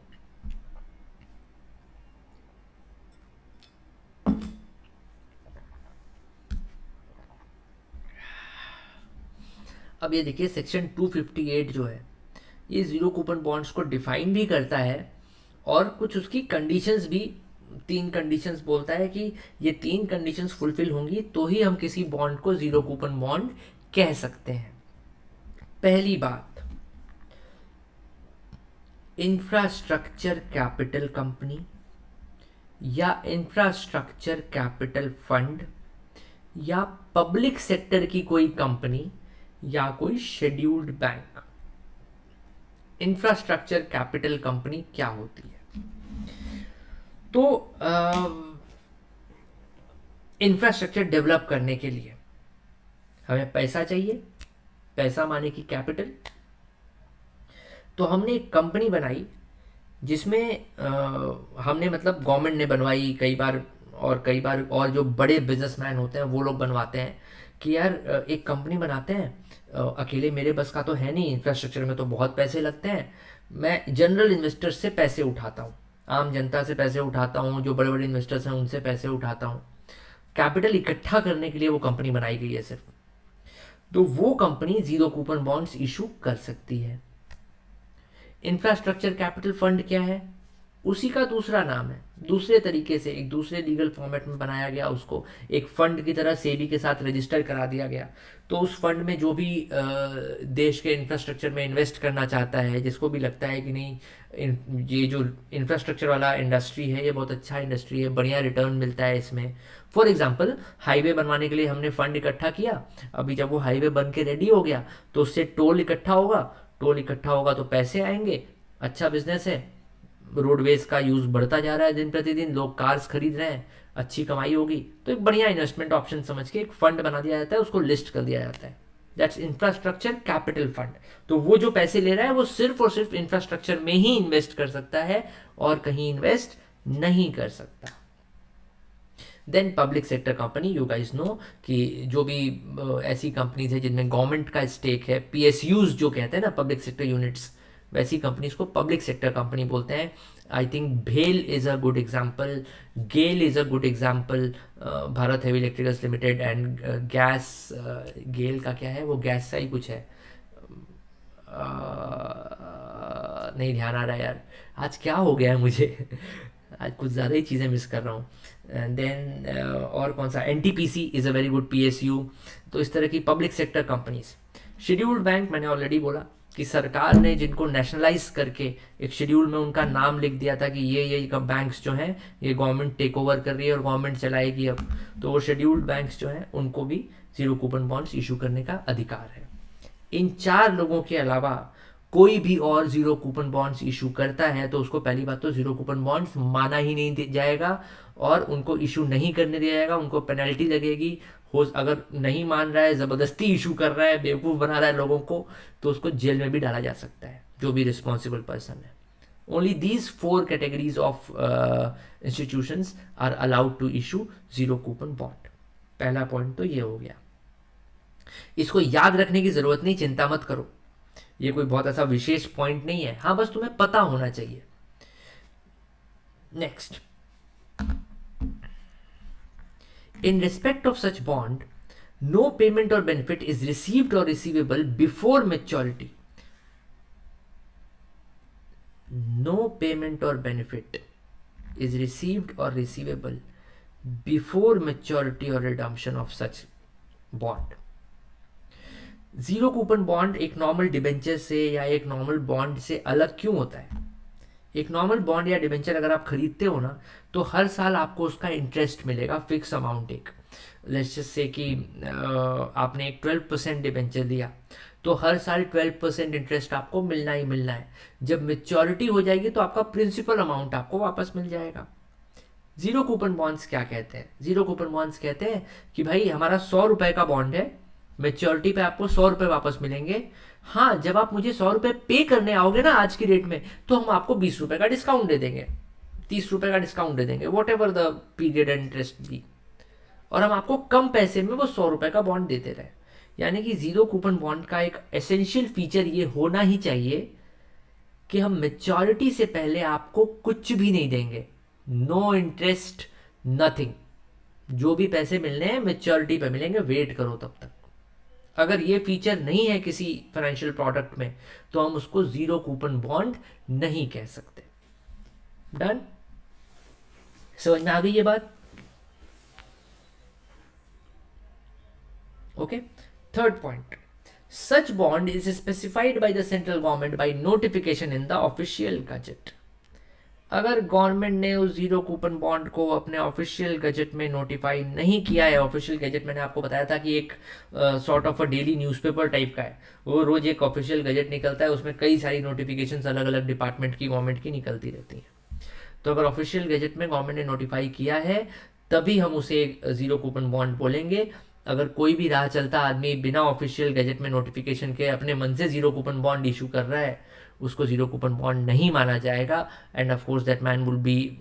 अब ये देखिए सेक्शन 258 जो है ये जीरो कूपन बॉन्ड्स को डिफाइन भी करता है, और कुछ उसकी कंडीशंस भी, 3 कंडीशंस बोलता है कि ये 3 कंडीशंस फुलफिल होंगी तो ही हम किसी बॉन्ड को जीरो कूपन बॉन्ड कह सकते हैं। पहली बात, इंफ्रास्ट्रक्चर कैपिटल कंपनी या इंफ्रास्ट्रक्चर कैपिटल फंड या पब्लिक सेक्टर की कोई कंपनी या कोई scheduled bank. Infrastructure capital company क्या होती है? तो इंफ्रास्ट्रक्चर डेवलप करने के लिए हमें पैसा चाहिए, पैसा माने कि कैपिटल। तो हमने एक कंपनी बनाई जिसमें हमने मतलब गवर्नमेंट ने बनवाई कई बार, और कई बार और जो बड़े बिजनेसमैन होते हैं वो लोग बनवाते हैं कि यार एक कंपनी बनाते हैं, अकेले मेरे बस का तो है नहीं, इंफ्रास्ट्रक्चर में तो बहुत पैसे लगते हैं, मैं जनरल इन्वेस्टर्स से पैसे उठाता हूँ, आम जनता से पैसे उठाता हूँ, जो बड़े बड़े इन्वेस्टर्स हैं उनसे पैसे उठाता हूँ। कैपिटल इकट्ठा करने के लिए वो कंपनी बनाई गई है सिर्फ। तो वो company zero coupon bonds issue कर सकती है। इंफ्रास्ट्रक्चर कैपिटल फंड क्या है? उसी का दूसरा नाम है, दूसरे तरीके से एक दूसरे लीगल फॉर्मेट में बनाया गया, उसको एक फंड की तरह सेबी के साथ रजिस्टर करा दिया गया। तो उस फंड में जो भी देश के इंफ्रास्ट्रक्चर में इन्वेस्ट करना चाहता है, जिसको भी लगता है कि नहीं ये जो इंफ्रास्ट्रक्चर वाला इंडस्ट्री है ये बहुत अच्छा इंडस्ट्री है, बढ़िया रिटर्न मिलता है इसमें। फॉर एग्जाम्पल हाईवे बनवाने के लिए हमने फंड इकट्ठा किया, अभी जब वो हाईवे बन के रेडी हो गया तो उससे टोल इकट्ठा होगा, टोल इकट्ठा होगा तो पैसे आएंगे, अच्छा बिजनेस है, रोडवेज का यूज़ बढ़ता जा रहा है दिन प्रतिदिन, लोग कार्स खरीद रहे हैं, अच्छी कमाई होगी, तो एक बढ़िया इन्वेस्टमेंट ऑप्शन समझ के एक फंड बना दिया जाता है, उसको लिस्ट कर दिया जाता है, दैट्स इंफ्रास्ट्रक्चर कैपिटल फंड। तो वो जो पैसे ले रहा है वो सिर्फ और सिर्फ इंफ्रास्ट्रक्चर में ही इन्वेस्ट कर सकता है और कहीं इन्वेस्ट नहीं कर सकता। Then public sector company, you guys know कि जो भी ऐसी कंपनीज है जिनमें गवर्नमेंट का स्टेक है, पीएसयूज जो कहते हैं ना, पब्लिक सेक्टर यूनिट्स, वैसी कंपनीज को पब्लिक सेक्टर कंपनी बोलते हैं। आई थिंक भेल is a good example, GAIL is a good example, Bharat heavy electricals limited and gas, GAIL का क्या है वो गैस सा ही कुछ है, नहीं ध्यान आ रहा यार, आज क्या हो गया है मुझे आज कुछ ज़्यादा ही चीज़ें मिस कर रहा हूँ। देन और कौन सा, NTPC is a very good PSU. तो इस तरह की public sector companies. Scheduled bank मैंने ऑलरेडी बोला कि सरकार ने जिनको नेशनलाइज करके एक शेड्यूल में उनका नाम लिख दिया था कि ये बैंक्स जो हैं ये गवर्नमेंट टेक ओवर कर रही है और गवर्नमेंट चलाएगी अब, तो वो शेड्यूल्ड बैंक्स जो हैं उनको भी जीरो कूपन बॉन्ड्स इशू करने का अधिकार है। इन 4 लोगों के अलावा कोई भी और जीरो कूपन बॉन्ड्स इशू करता है तो उसको पहली बात तो जीरो कूपन बॉन्ड्स माना ही नहीं जाएगा और उनको इशू नहीं करने दिया जाएगा, उनको पेनल्टी लगेगी। हो अगर नहीं मान रहा है, ज़बरदस्ती इशू कर रहा है, बेवकूफ़ बना रहा है लोगों को, तो उसको जेल में भी डाला जा सकता है, जो भी रिस्पॉन्सिबल पर्सन है। Only these 4 categories of institutions are allowed to issue zero coupon bond. पहला पॉइंट तो ये हो गया, इसको याद रखने की ज़रूरत नहीं, चिंता मत करो, ये कोई बहुत ऐसा विशेष पॉइंट नहीं है, हाँ बस तुम्हें पता होना चाहिए। Next, in respect of such bond no payment or benefit is received or receivable before maturity. No payment or benefit is received or receivable before maturity or redemption of such bond. Zero coupon bond एक normal debenture से या एक normal bond से अलग क्यों होता है? एक नॉर्मल बॉन्ड या डिबेंचर अगर आप खरीदते हो ना तो हर साल आपको उसका इंटरेस्ट मिलेगा, फिक्स अमाउंट एक, लेट्स जस्ट से कि आपने एक 12% डिबेंचर दिया तो हर साल 12% इंटरेस्ट आपको मिलना ही मिलना है। जब मेच्योरिटी हो जाएगी तो आपका प्रिंसिपल अमाउंट आपको वापस मिल जाएगा। जीरो कूपन बॉन्ड्स क्या कहते हैं? जीरो कूपन बॉन्ड्स कहते हैं कि भाई हमारा 100 रुपए का बॉन्ड है, मेच्योरिटी पे आपको 100 रुपए वापस मिलेंगे, हाँ जब आप मुझे 100 रुपए पे करने आओगे ना आज की डेट में तो हम आपको 20 रुपए का डिस्काउंट दे देंगे, 30 रुपए का डिस्काउंट दे देंगे, what ever the period and interest भी, और हम आपको कम पैसे में वो 100 रुपए का बॉन्ड देते रहे। यानी कि जीरो कूपन बॉन्ड का एक एसेंशियल फीचर ये होना ही चाहिए कि हम मेच्योरिटी से पहले आपको कुछ भी नहीं देंगे, नो इंटरेस्ट नथिंग, जो भी पैसे मिलने हैं मेच्योरिटी पे मिलेंगे, वेट करो तब तक। अगर ये फीचर नहीं है किसी फाइनेंशियल प्रोडक्ट में तो हम उसको जीरो कूपन बॉन्ड नहीं कह सकते। डन? समझ में आ गई ये बात? Okay. Third point, such bond is specified by the central government by notification in the official gazette. अगर गवर्नमेंट ने उस जीरो कूपन बॉन्ड को अपने ऑफिशियल गजेट में नोटिफाई नहीं किया है, ऑफिशियल गजेट मैंने आपको बताया था कि एक sort of a daily newspaper type का है, वो रोज एक ऑफिशियल गजेट निकलता है, उसमें कई सारी नोटिफिकेशंस अलग अलग डिपार्टमेंट की, गवर्नमेंट की निकलती रहती हैं। तो अगर ऑफिशियल गजेट में गवर्नमेंट ने नोटिफाई किया है तभी हम उसे जीरो कूपन बॉन्ड बोलेंगे। अगर कोई भी राह चलता आदमी बिना ऑफिशियल गजेट में नोटिफिकेशन के अपने मन से जीरो कूपन बॉन्ड इशू कर रहा है उसको जीरो कूपन बॉन्ड नहीं माना जाएगा, and of course that man will be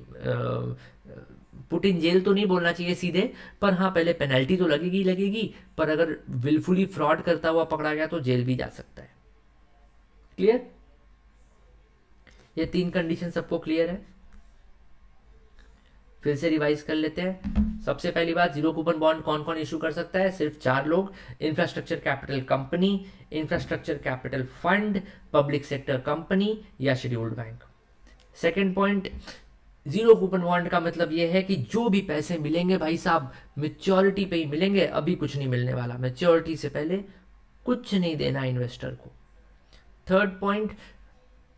put in jail. तो नहीं बोलना चाहिए सीधे, पर हाँ पहले पेनल्टी तो लगेगी लगेगी, पर अगर विलफुली फ्रॉड करता हुआ पकड़ा गया तो जेल भी जा सकता है। क्लियर? ये 3 कंडीशन सबको क्लियर है? फिर से रिवाइज कर लेते हैं। सबसे पहली बात, जीरो कूपन बॉन्ड कौन कौन इशू कर सकता है? सिर्फ 4 लोग, infrastructure capital company, infrastructure capital fund, public sector company या scheduled bank. Second point, zero coupon bond का मतलब यह है कि जो भी पैसे मिलेंगे भाई साहब मेच्योरिटी पे ही मिलेंगे, अभी कुछ नहीं मिलने वाला, मेच्योरिटी से पहले कुछ नहीं देना इन्वेस्टर को। थर्ड पॉइंट,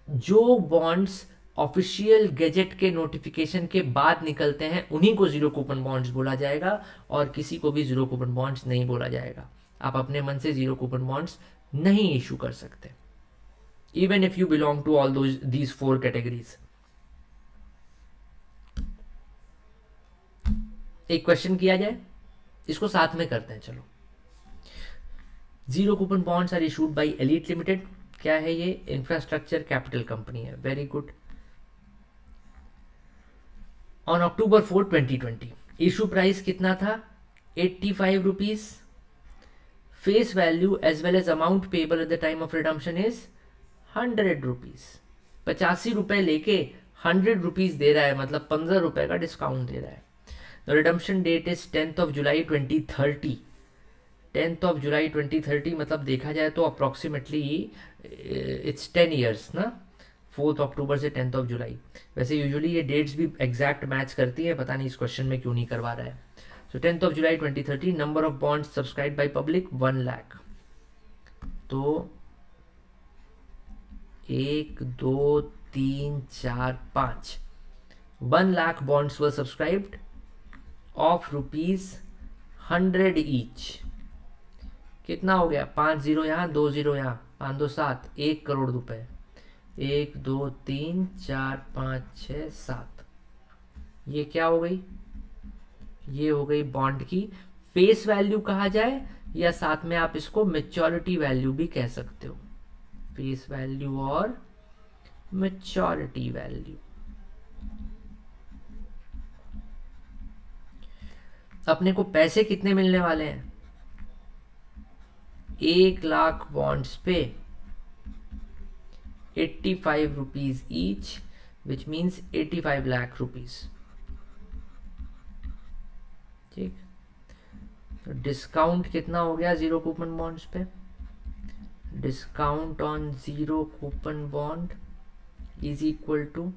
जो बॉन्ड्स ऑफिशियल गेजेट के नोटिफिकेशन के बाद निकलते हैं उन्हीं को जीरो कूपन बॉन्ड्स बोला जाएगा, और किसी को भी जीरो कूपन बॉन्ड्स नहीं बोला जाएगा। आप अपने मन से जीरो कूपन बॉन्ड्स नहीं इशू कर सकते, even if you belong to all these 4 categories. एक क्वेश्चन किया जाए, इसको साथ में करते हैं, चलो। Zero coupon bonds are issued by elite limited. क्या है ये? इंफ्रास्ट्रक्चर कैपिटल कंपनी है। Very good. On October 4, 2020 issue price कितना था? 85 rupees. Face value as well as amount payable at the time of redemption is 100 rupees. 85 रुपए लेके 100 rupees दे रहा है, मतलब 15 रुपए का डिस्काउंट दे रहा है। The redemption date is 10th of July 2030। 10th of July 2030 मतलब देखा जाए तो अप्रॉक्सीमेटली इट्स 10 ईयर्स ना, 4 अक्टूबर से 10th of July। वैसे यूजुअली ये डेट्स भी एग्जैक्ट मैच करती है, पता नहीं इस क्वेश्चन में क्यों नहीं करवा रहा है। सो 10th of July 2030, number of bonds subscribe by public 1 lakh. तो 1 2 3 4 5 1 lakh bonds were subscribed of ₹100 each. कितना हो गया? 5 जीरो यहाँ, 2 जीरो यहाँ, 5 2 7, 1 करोड़ रुपए। 1 2 3 4 5 6 7। ये क्या हो गई? ये हो गई बॉन्ड की फेस वैल्यू कहा जाए, या साथ में आप इसको मेच्योरिटी वैल्यू भी कह सकते हो। फेस वैल्यू और मेच्योरिटी वैल्यू। अपने को पैसे कितने मिलने वाले हैं? 1 लाख बॉन्ड्स पे 85 rupees each, which means 85 lakh rupees. ठीक, तो डिस्काउंट कितना हो गया जीरो कूपन बॉन्ड्स पे? Discount on zero coupon bond is equal to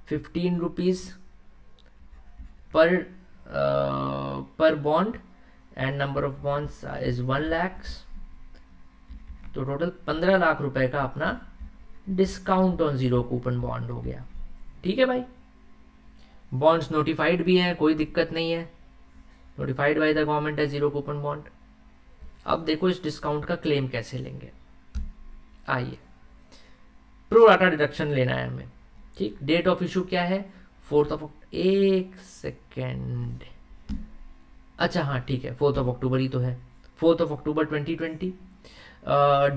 15 rupees per bond, and number of bonds is 1 lakh. तो टोटल 15 लाख रुपए का अपना discount on zero coupon bond हो गया। ठीक है भाई, बॉन्ड्स नोटिफाइड भी हैं, कोई दिक्कत नहीं है, नोटिफाइड बाय द गवर्नमेंट है जीरो कूपन बॉन्ड। अब देखो इस डिस्काउंट का क्लेम कैसे लेंगे। आइए, प्रो राटा डिडक्शन लेना है हमें। ठीक, डेट ऑफ इशू क्या है? 4th of एक सेकेंड, अच्छा हाँ ठीक है, 4th of October ही तो है, 4th of October 2020।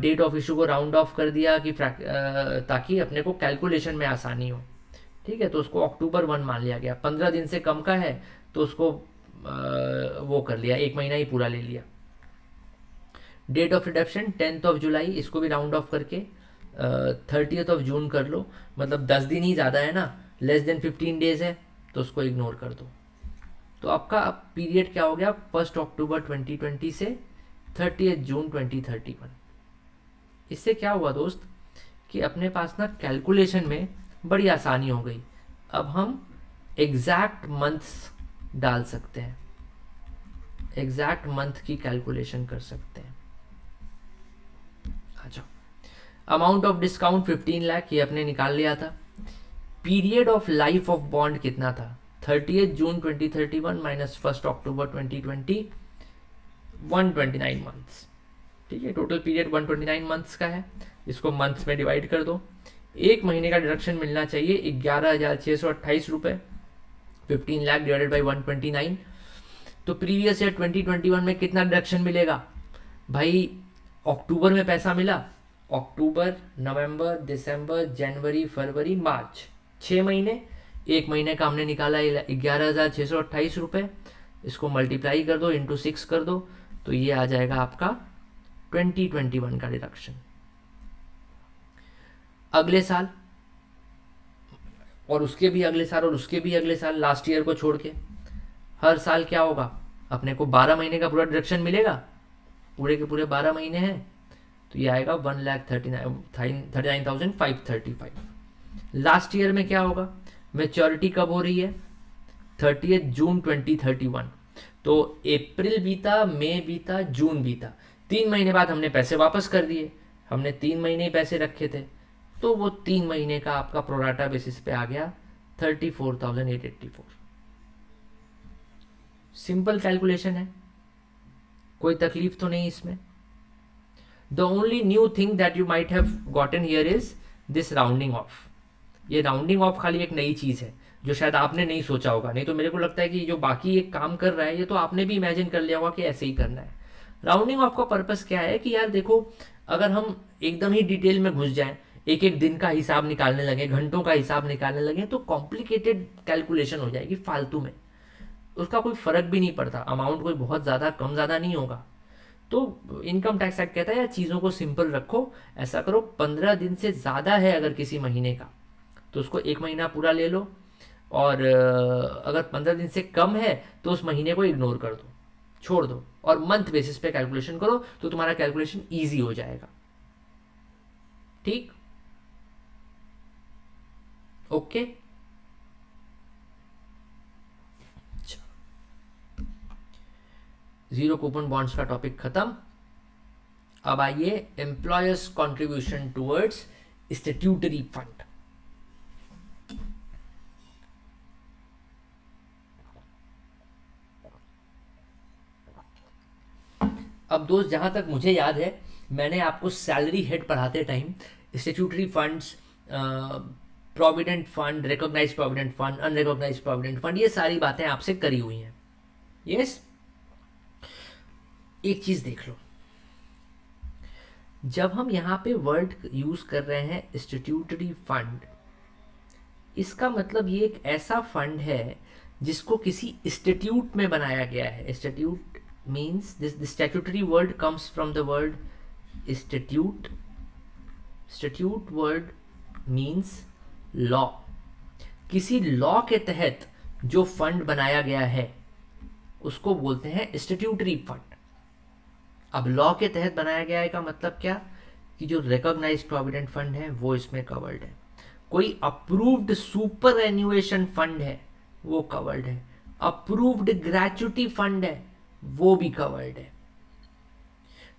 Date of issue को राउंड ऑफ कर दिया कि ताकि अपने को कैलकुलेशन में आसानी हो। ठीक है, तो उसको अक्टूबर 1 मान लिया गया। 15 दिन से कम का है तो उसको वो कर लिया, 1 महीना ही पूरा ले लिया। Date of redemption 10th of July, इसको भी राउंड ऑफ करके 30th of June कर लो, मतलब 10 दिन ही ज़्यादा है ना, लेस देन 15 डेज है, तो उसको इग्नोर कर दो। तो आपका पीरियड क्या हो गया? 1 अक्टूबर 2020 से 30th जून 2031। इससे क्या हुआ दोस्त कि अपने पास ना कैलकुलेशन में बड़ी आसानी हो गई। अब हम एग्जैक्ट मंथ्स डाल सकते हैं, एग्जैक्ट मंथ की कैलकुलेशन कर सकते हैं। आ जाओ, अमाउंट ऑफ डिस्काउंट 15 लाख, ये अपने निकाल लिया था। Period of life of bond कितना था? 30th जून 2031 माइनस 1 अक्टूबर 2020, 129 मंथ्स। ठीक है, टोटल पीरियड 129 मंथ्स का है, इसको मंथ्स में डिवाइड कर दो। 1 महीने का डिडक्शन मिलना चाहिए 11,628 रुपये। 15 लाख डिवाइडेड बाई 129, तो प्रीवियस ईयर 2021 में कितना डिडक्शन मिलेगा भाई? अक्टूबर में पैसा मिला, अक्टूबर, नवंबर, दिसंबर, जनवरी, फरवरी, मार्च, 6 महीने। 1 महीने का हमने निकाला 11,628 रुपये, इसको मल्टीप्लाई कर दो, इंटू 6 कर दो, तो ये आ जाएगा आपका 2021 का डिडक्शन। अगले साल और उसके भी अगले साल और उसके भी अगले साल, लास्ट ईयर को छोड़ के, हर साल क्या होगा, अपने को 12 महीने का पूरा डिडक्शन मिलेगा, पूरे के पूरे 12 महीने हैं, तो ये आएगा 1,39,535। लास्ट ईयर में क्या होगा, मेच्योरिटी कब हो रही है, 30 जून 2031। तो अप्रैल बीता, मई बीता, जून बीता, 3 महीने बाद हमने पैसे वापस कर दिए, हमने 3 महीने ही पैसे रखे थे, तो वो 3 महीने का आपका प्रोराटा बेसिस पे आ गया 34,884। सिंपल कैलकुलेशन है, कोई तकलीफ तो नहीं इसमें। The only new thing that you might have gotten here is this rounding off. ये राउंडिंग ऑफ खाली एक नई चीज़ है जो शायद आपने नहीं सोचा होगा, नहीं तो मेरे को लगता है कि जो बाकी एक काम कर रहा है ये तो आपने भी इमेजिन कर लिया होगा कि ऐसे ही करना है। राउंडिंग ऑफ का पर्पस क्या है कि यार देखो, अगर हम एकदम ही डिटेल में घुस जाएं, एक एक दिन का हिसाब निकालने लगे, घंटों का हिसाब निकालने लगे, तो कॉम्प्लिकेटेड कैलकुलेशन हो जाएगी फालतू में, उसका कोई फर्क भी नहीं पड़ता, अमाउंट कोई बहुत ज़्यादा कम ज़्यादा नहीं होगा। तो इनकम टैक्स एक्ट कहता है यार चीज़ों को सिंपल रखो, ऐसा करो 15 दिन से ज़्यादा है अगर किसी महीने का तो उसको 1 महीना पूरा ले लो, और अगर 15 दिन से कम है तो उस महीने को इग्नोर कर दो, छोड़ दो, और मंथ बेसिस पे कैलकुलेशन करो, तो तुम्हारा कैलकुलेशन ईजी हो जाएगा। ठीक, ओके। जीरो कूपन बॉन्ड्स का टॉपिक खत्म। अब आइए employer's contribution towards statutory fund. अब दोस्त, जहां तक मुझे याद है मैंने आपको सैलरी हेड पढ़ाते time statutory funds, provident fund, recognise provident fund, unrecognise provident fund, ये सारी बातें आपसे करी हुई हैं। यस, एक चीज देख लो, जब हम यहाँ पे वर्ड यूज कर रहे हैं स्टैट्यूटरी फंड, इसका मतलब ये एक ऐसा फंड है जिसको किसी स्टैट्यूट में बनाया गया है। Statute means this statutory word comes from the word statute. Statute word means law. किसी लॉ के तहत जो फंड बनाया गया है उसको बोलते हैं स्टैट्यूटरी फंड। अब लॉ के तहत बनाया गया है का मतलब क्या, कि जो रिकॉग्नाइज्ड प्रोविडेंट फंड है वो इसमें कवर्ड है, कोई अप्रूव्ड सुपर एन्युएशन फंड है वो कवर्ड है, अप्रूव्ड ग्रेचुटी फंड है वो भी कवर्ड है।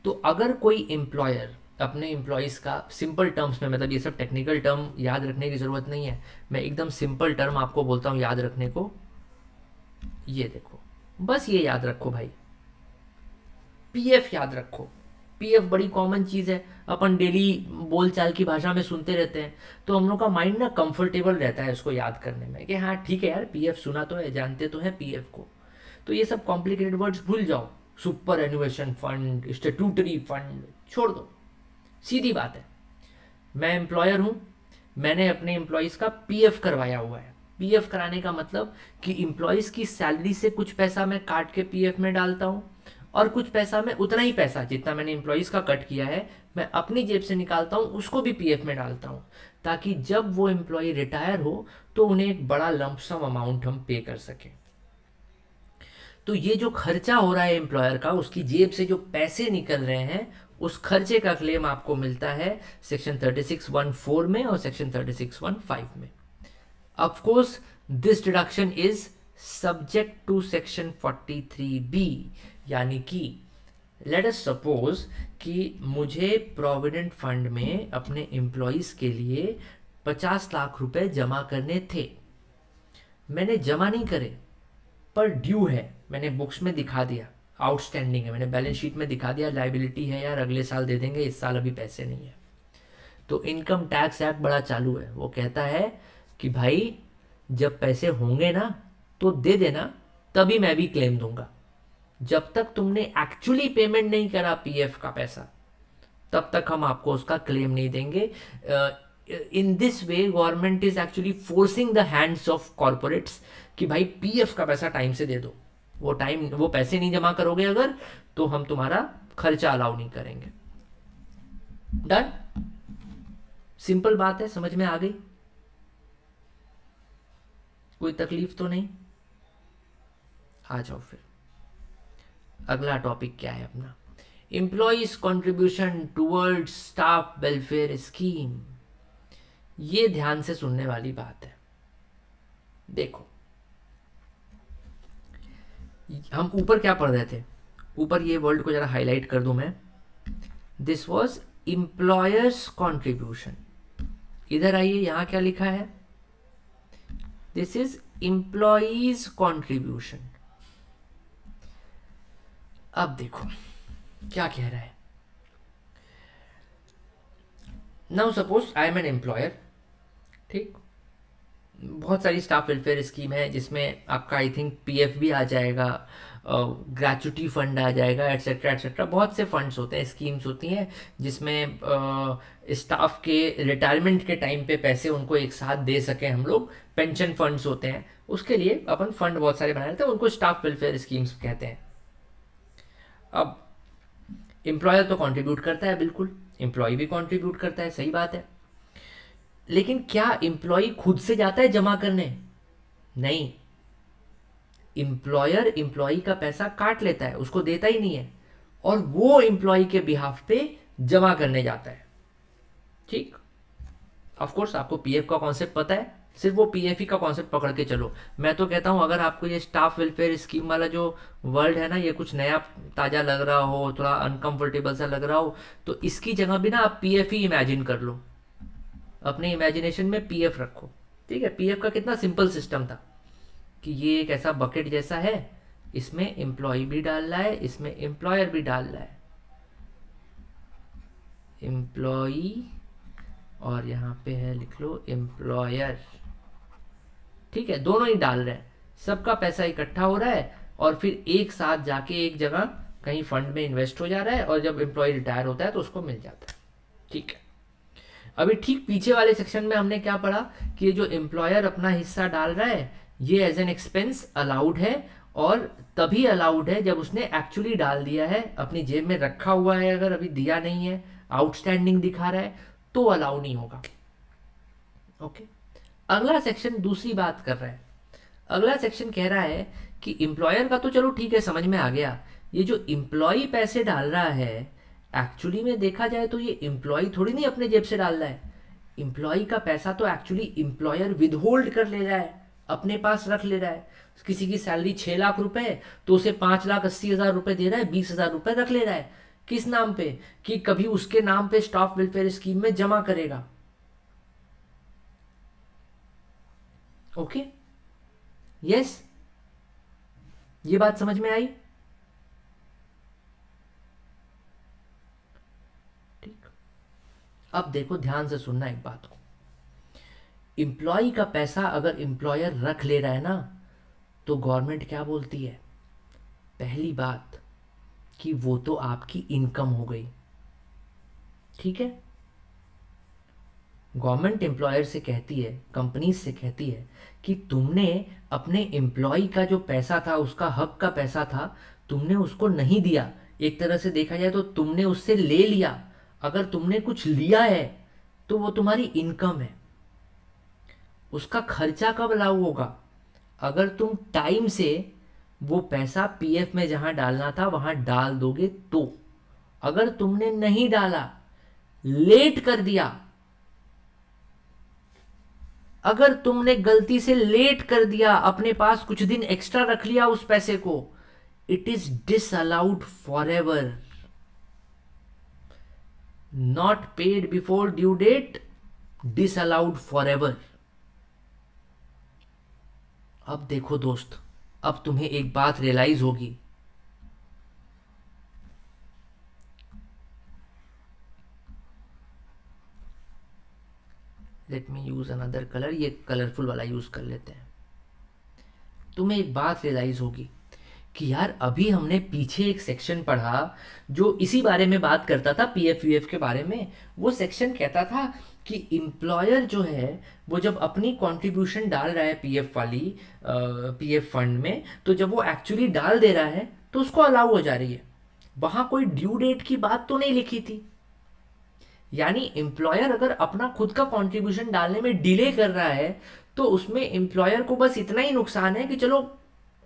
तो अगर कोई एम्प्लॉयर अपने एम्प्लॉयज़ का सिंपल टर्म्स में, मतलब ये सब टेक्निकल टर्म याद रखने की ज़रूरत नहीं है, मैं एकदम सिंपल टर्म आपको बोलता हूँ याद रखने को। ये देखो, बस ये याद रखो भाई, पीएफ याद रखो। पीएफ बड़ी कॉमन चीज़ है, अपन डेली बोलचाल की भाषा में सुनते रहते हैं, तो हम लोग का माइंड ना कंफर्टेबल रहता है उसको याद करने में कि हाँ ठीक है यार, पीएफ सुना तो है, जानते तो हैं पीएफ को। तो ये सब कॉम्प्लिकेटेड वर्ड्स भूल जाओ, सुपर एनुएशन फंड, स्टैट्यूटरी फंड छोड़ दो, सीधी बात है। मैं एम्प्लॉयर हूँ, मैंने अपने एम्प्लॉयज़ का पीएफ करवाया हुआ है। पीएफ कराने का मतलब कि एम्प्लॉयज़ की सैलरी से कुछ पैसा मैं काट के पीएफ में डालता हूँ, और कुछ पैसा मैं, उतना ही पैसा जितना मैंने एम्प्लॉयज़ का कट किया है, मैं अपनी जेब से निकालता हूँ, उसको भी पीएफ में डालता हूँ, ताकि जब वो एम्प्लॉय रिटायर हो तो उन्हें एक बड़ा लंपसम अमाउंट हम पे कर सकें। तो ये जो खर्चा हो रहा है एम्प्लॉयर का, उसकी जेब से जो पैसे निकल रहे हैं, उस खर्चे का क्लेम आपको मिलता है सेक्शन 36(1)(4) में और सेक्शन 36(1)(5) में। Of course this deduction is subject to section 43B, यानी कि लेट अस सपोज कि मुझे प्रोविडेंट फंड में अपने एम्प्लॉयज़ के लिए 50 लाख रुपए जमा करने थे, मैंने जमा नहीं करे पर ड्यू है, मैंने बुक्स में दिखा दिया, आउटस्टैंडिंग है, मैंने बैलेंस शीट में दिखा दिया लायबिलिटी है यार, अगले साल दे देंगे, इस साल अभी पैसे नहीं है। तो इनकम टैक्स एक्ट बड़ा चालू है, वो कहता है कि भाई जब पैसे होंगे ना तो दे देना, तभी मैं भी क्लेम दूंगा। जब तक तुमने एक्चुअली पेमेंट नहीं करा पीएफ का पैसा, तब तक हम आपको उसका क्लेम नहीं देंगे। In this way government is actually forcing the hands of corporates कि भाई पीएफ का पैसा टाइम से दे दो, वो पैसे नहीं जमा करोगे अगर, तो हम तुम्हारा खर्चा अलाउ नहीं करेंगे। डन, सिंपल बात है, समझ में आ गई, कोई तकलीफ तो नहीं। आ जाओ फिर, अगला टॉपिक क्या है अपना, employees contribution towards staff welfare scheme. ये ध्यान से सुनने वाली बात है। देखो, हम ऊपर क्या पढ़ रहे थे, ऊपर ये वर्ड को जरा हाईलाइट कर दूं मैं, दिस वॉज एम्प्लॉयर्स कॉन्ट्रीब्यूशन। इधर आइए, यहां क्या लिखा है, दिस इज एम्प्लॉयज कॉन्ट्रीब्यूशन। अब देखो क्या कह रहा है, now suppose I am an employer, ठीक, बहुत सारी स्टाफ वेलफेयर स्कीम है जिसमें आपका आई थिंक पीएफ भी आ जाएगा, ग्रेचुटी फंड आ जाएगा, एट्सेट्रा एट्सेट्रा, बहुत से फंड्स होते हैं, स्कीम्स होती हैं जिसमें स्टाफ के रिटायरमेंट के टाइम पे पैसे उनको एक साथ दे सकें हम लोग, पेंशन फंड्स होते हैं, उसके लिए अपन फंड बहुत सारे बनाए रहते हैं, उनको स्टाफ वेलफेयर स्कीम्स कहते हैं। अब एम्प्लॉयर तो कंट्रीब्यूट करता है, बिल्कुल, एम्प्लॉय भी कंट्रीब्यूट करता है, सही बात है, लेकिन क्या एम्प्लॉय खुद से जाता है जमा करने? नहीं, एम्प्लॉयर एम्प्लॉय का पैसा काट लेता है, उसको देता ही नहीं है, और वो एम्प्लॉय के बिहाफ पे जमा करने जाता है। ठीक, ऑफ कोर्स आपको पीएफ का कॉन्सेप्ट पता है, सिर्फ वो पीएफ ही का कॉन्सेप्ट पकड़ के चलो। मैं तो कहता हूं अगर आपको ये स्टाफ वेलफेयर स्कीम वाला जो वर्ड है ना, ये कुछ नया ताजा लग रहा हो, थोड़ा अनकंफर्टेबल सा लग रहा हो, तो इसकी जगह भी ना आप पीएफ ही इमेजिन कर लो, अपने इमेजिनेशन में पीएफ रखो। ठीक है, पीएफ का कितना सिंपल सिस्टम था कि ये एक ऐसा बकेट जैसा है, इसमें एम्प्लॉय भी डाल रहा है, इसमें एम्प्लॉयर भी डाल रहा है, एम्प्लॉय और यहाँ पे है लिख लो एम्प्लॉयर। ठीक है, दोनों ही डाल रहे हैं, सबका पैसा इकट्ठा हो रहा है और फिर एक साथ जाके एक जगह कहीं फंड में इन्वेस्ट हो जा रहा है, और जब एम्प्लॉय रिटायर होता है तो उसको मिल जाता है। ठीक है, अभी ठीक पीछे वाले सेक्शन में हमने क्या पढ़ा कि ये जो एम्प्लॉयर अपना हिस्सा डाल रहा है ये एज एन एक्सपेंस अलाउड है, और तभी अलाउड है जब उसने एक्चुअली डाल दिया है, अपनी जेब में रखा हुआ है, अगर अभी दिया नहीं है, आउटस्टैंडिंग दिखा रहा है, तो अलाउ नहीं होगा। ओके, अगला सेक्शन दूसरी बात कर रहा है, अगला सेक्शन कह रहा है कि एम्प्लॉयर का तो चलो ठीक है, समझ में आ गया, ये जो एम्प्लॉय पैसे डाल रहा है, एक्चुअली में देखा जाए तो ये एम्प्लॉय थोड़ी नहीं अपने जेब से डाल रहा है, एम्प्लॉय का पैसा तो एक्चुअली एम्प्लॉयर विदहोल्ड कर ले रहा है, अपने पास रख ले रहा है। किसी की सैलरी 6 लाख रुपए तो उसे 5,80,000 रुपए दे रहा है, 20,000 रुपए रख ले रहा है, किस नाम पे, कि कभी उसके नाम पे स्टाफ वेलफेयर स्कीम में जमा करेगा। ओके, यस, ये बात समझ में आई? ठीक, अब देखो ध्यान से सुनना एक बात को, एम्प्लॉय का पैसा अगर एम्प्लॉयर रख ले रहा है ना, तो गवर्नमेंट क्या बोलती है, पहली बात कि वो तो आपकी इनकम हो गई। ठीक है, गवर्नमेंट एम्प्लॉयर से कहती है, कंपनीज से कहती है कि तुमने अपने एम्प्लॉय का जो पैसा था, उसका हक का पैसा था, तुमने उसको नहीं दिया, एक तरह से देखा जाए तो तुमने उससे ले लिया। अगर तुमने कुछ लिया है तो वो तुम्हारी इनकम है, उसका खर्चा कब लागू होगा, अगर तुम टाइम से वो पैसा पीएफ में जहां डालना था वहां डाल दोगे तो। अगर तुमने नहीं डाला, लेट कर दिया, अगर तुमने गलती से लेट कर दिया, अपने पास कुछ दिन एक्स्ट्रा रख लिया उस पैसे को, it is disallowed for ever, not paid before due date, disallowed for ever. अब देखो दोस्त, अब तुम्हें एक बात रियलाइज होगी, let me use another colour, ये कलरफुल वाला यूज कर लेते हैं। तुम्हें एक बात रियलाइज होगी कि यार अभी हमने पीछे एक सेक्शन पढ़ा जो इसी बारे में बात करता था, पीएफ वीएफ के बारे में। वो सेक्शन कहता था कि एम्प्लॉयर जो है वो जब अपनी कंट्रीब्यूशन डाल रहा है पीएफ वाली पीएफ फंड में, तो जब वो एक्चुअली डाल दे रहा है तो उसको अलाउ हो जा रही है, वहां कोई ड्यू डेट की बात तो नहीं लिखी थी। यानी एम्प्लॉयर अगर अपना खुद का कंट्रीब्यूशन डालने में डिले कर रहा है तो उसमें एम्प्लॉयर को बस इतना ही नुकसान है कि चलो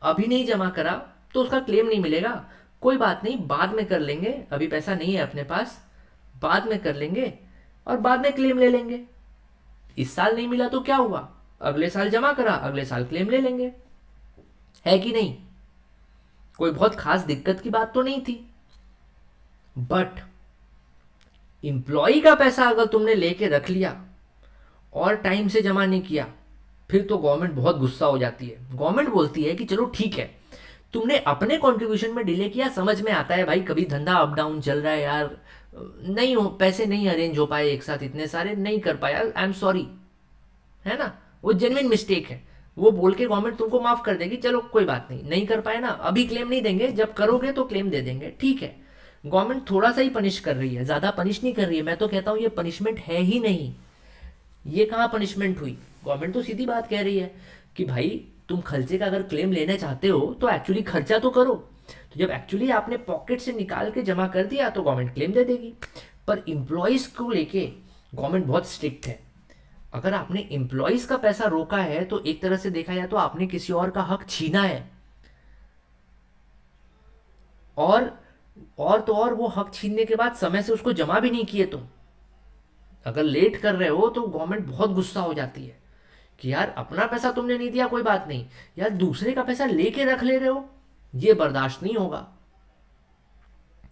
अभी नहीं जमा करा तो उसका क्लेम नहीं मिलेगा। कोई बात नहीं, बाद में कर लेंगे, अभी पैसा नहीं है अपने पास, बाद में कर लेंगे और बाद में क्लेम ले लेंगे। इस साल नहीं मिला तो क्या हुआ, अगले साल जमा करा, अगले साल क्लेम ले लेंगे। है कि नहीं? कोई बहुत खास दिक्कत की बात तो नहीं थी। बट इंप्लॉई का पैसा अगर तुमने लेके रख लिया और टाइम से जमा नहीं किया, फिर तो गवर्नमेंट बहुत गुस्सा हो जाती है। गवर्नमेंट बोलती है कि चलो ठीक है, तुमने अपने कंट्रीब्यूशन में डिले किया, समझ में आता है भाई, कभी धंधा अप डाउन चल रहा है यार, नहीं हो पैसे नहीं अरेंज हो पाए एक साथ इतने सारे, नहीं कर पाया, आई एम सॉरी, है ना, वो जेन्युइन मिस्टेक है, वो बोल के गवर्नमेंट तुमको माफ कर देगी, चलो कोई बात नहीं, नहीं कर पाए ना, अभी क्लेम नहीं देंगे, जब करोगे तो क्लेम दे देंगे, ठीक है। गवर्नमेंट थोड़ा सा ही पनिश कर रही है, ज्यादा पनिश नहीं कर रही है। मैं तो कहता हूँ ये पनिशमेंट है ही नहीं, ये कहाँ पनिशमेंट हुई। गवर्नमेंट तो सीधी बात कह रही है कि भाई तुम खर्चे का अगर क्लेम लेना चाहते हो तो एक्चुअली खर्चा तो करो। तो जब एक्चुअली आपने पॉकेट से निकाल के जमा कर दिया तो गवर्नमेंट क्लेम दे देगी। पर इम्प्लॉयज को लेके गवर्नमेंट बहुत स्ट्रिक्ट है। अगर आपने इम्प्लॉयज का पैसा रोका है तो एक तरह से देखा जाए तो आपने किसी और का हक छीना है। और तो और वो हक छीनने के बाद समय से उसको जमा भी नहीं किए तुम, अगर लेट कर रहे हो तो गवर्नमेंट बहुत गुस्सा हो जाती है कि यार अपना पैसा तुमने नहीं दिया कोई बात नहीं, यार दूसरे का पैसा लेके रख ले रहे हो, ये बर्दाश्त नहीं होगा।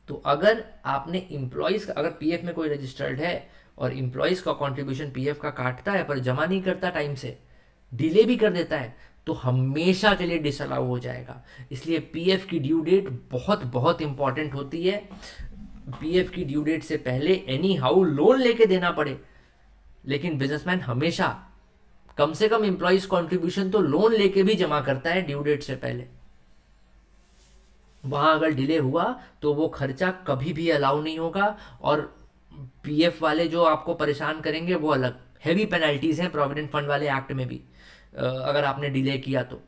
तो अगर आपने इम्प्लॉयज का, अगर पीएफ में कोई रजिस्टर्ड है और इम्प्लॉयज का कंट्रीब्यूशन पीएफ का काटता है पर जमा नहीं करता टाइम से, डिले भी कर देता है, तो हमेशा के लिए डिसअलाउ हो जाएगा। इसलिए पीएफ की ड्यू डेट बहुत बहुत इंपॉर्टेंट होती है। पीएफ की ड्यू डेट से पहले एनी हाउ लोन लेके देना पड़े, लेकिन बिजनेसमैन हमेशा कम से कम एम्प्लॉइज कंट्रीब्यूशन तो लोन लेके भी जमा करता है ड्यू डेट से पहले। वहां अगर डिले हुआ तो वो खर्चा कभी भी अलाउ नहीं होगा। और पीएफ वाले जो आपको परेशान करेंगे वो अलग हैवी पेनल्टीज हैं प्रोविडेंट फंड वाले एक्ट में भी। अगर आपने डिले किया तो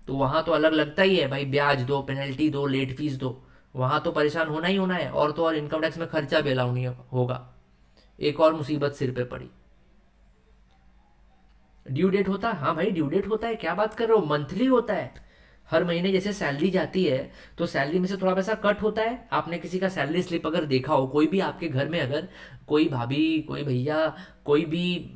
वहां तो अलग लगता ही है भाई, ब्याज दो, पेनल्टी दो, लेट फीस दो, वहां तो परेशान होना ही होना है। और तो और इनकम टैक्स में खर्चा भी अलाउ नहीं होगा। एक और मुसीबत सिर पे पड़ी। ड्यू डेट होता है, हाँ भाई ड्यू डेट होता है, क्या बात कर रहे हो, मंथली होता है। हर महीने जैसे सैलरी जाती है तो सैलरी में से थोड़ा पैसा कट होता है। आपने किसी का सैलरी स्लिप अगर देखा हो, कोई भी आपके घर में अगर कोई भाभी, कोई भैया, कोई भी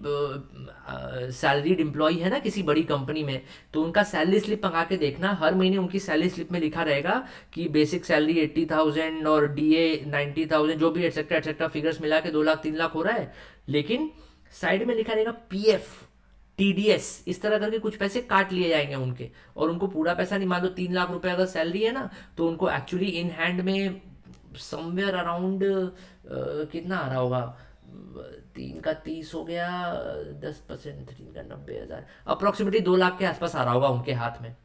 सैलरीड एम्प्लॉय है ना किसी बड़ी कंपनी में, तो उनका सैलरी स्लिप मंगा के देखना, हर महीने उनकी सैलरी स्लिप में लिखा रहेगा कि बेसिक सैलरी 80,000 और डीए 90,000, जो भी एटसेट्रा एटसेट्रा फिगर्स मिला के 2 लाख 3 लाख हो रहा है। लेकिन साइड में लिखा रहेगा पीएफ, टीडीएस, इस तरह करके कुछ पैसे काट लिए जाएंगे उनके, और उनको पूरा पैसा नहीं, मान लो 3 लाख रुपए अगर सैलरी है ना, तो उनको एक्चुअली इन हैंड में समवेयर अराउंड कितना आ रहा होगा, 3 का 30 हो गया, 10%, 3 का 90,000, अप्रोक्सीमेटली 2 लाख के आसपास आ रहा होगा उनके हाथ में।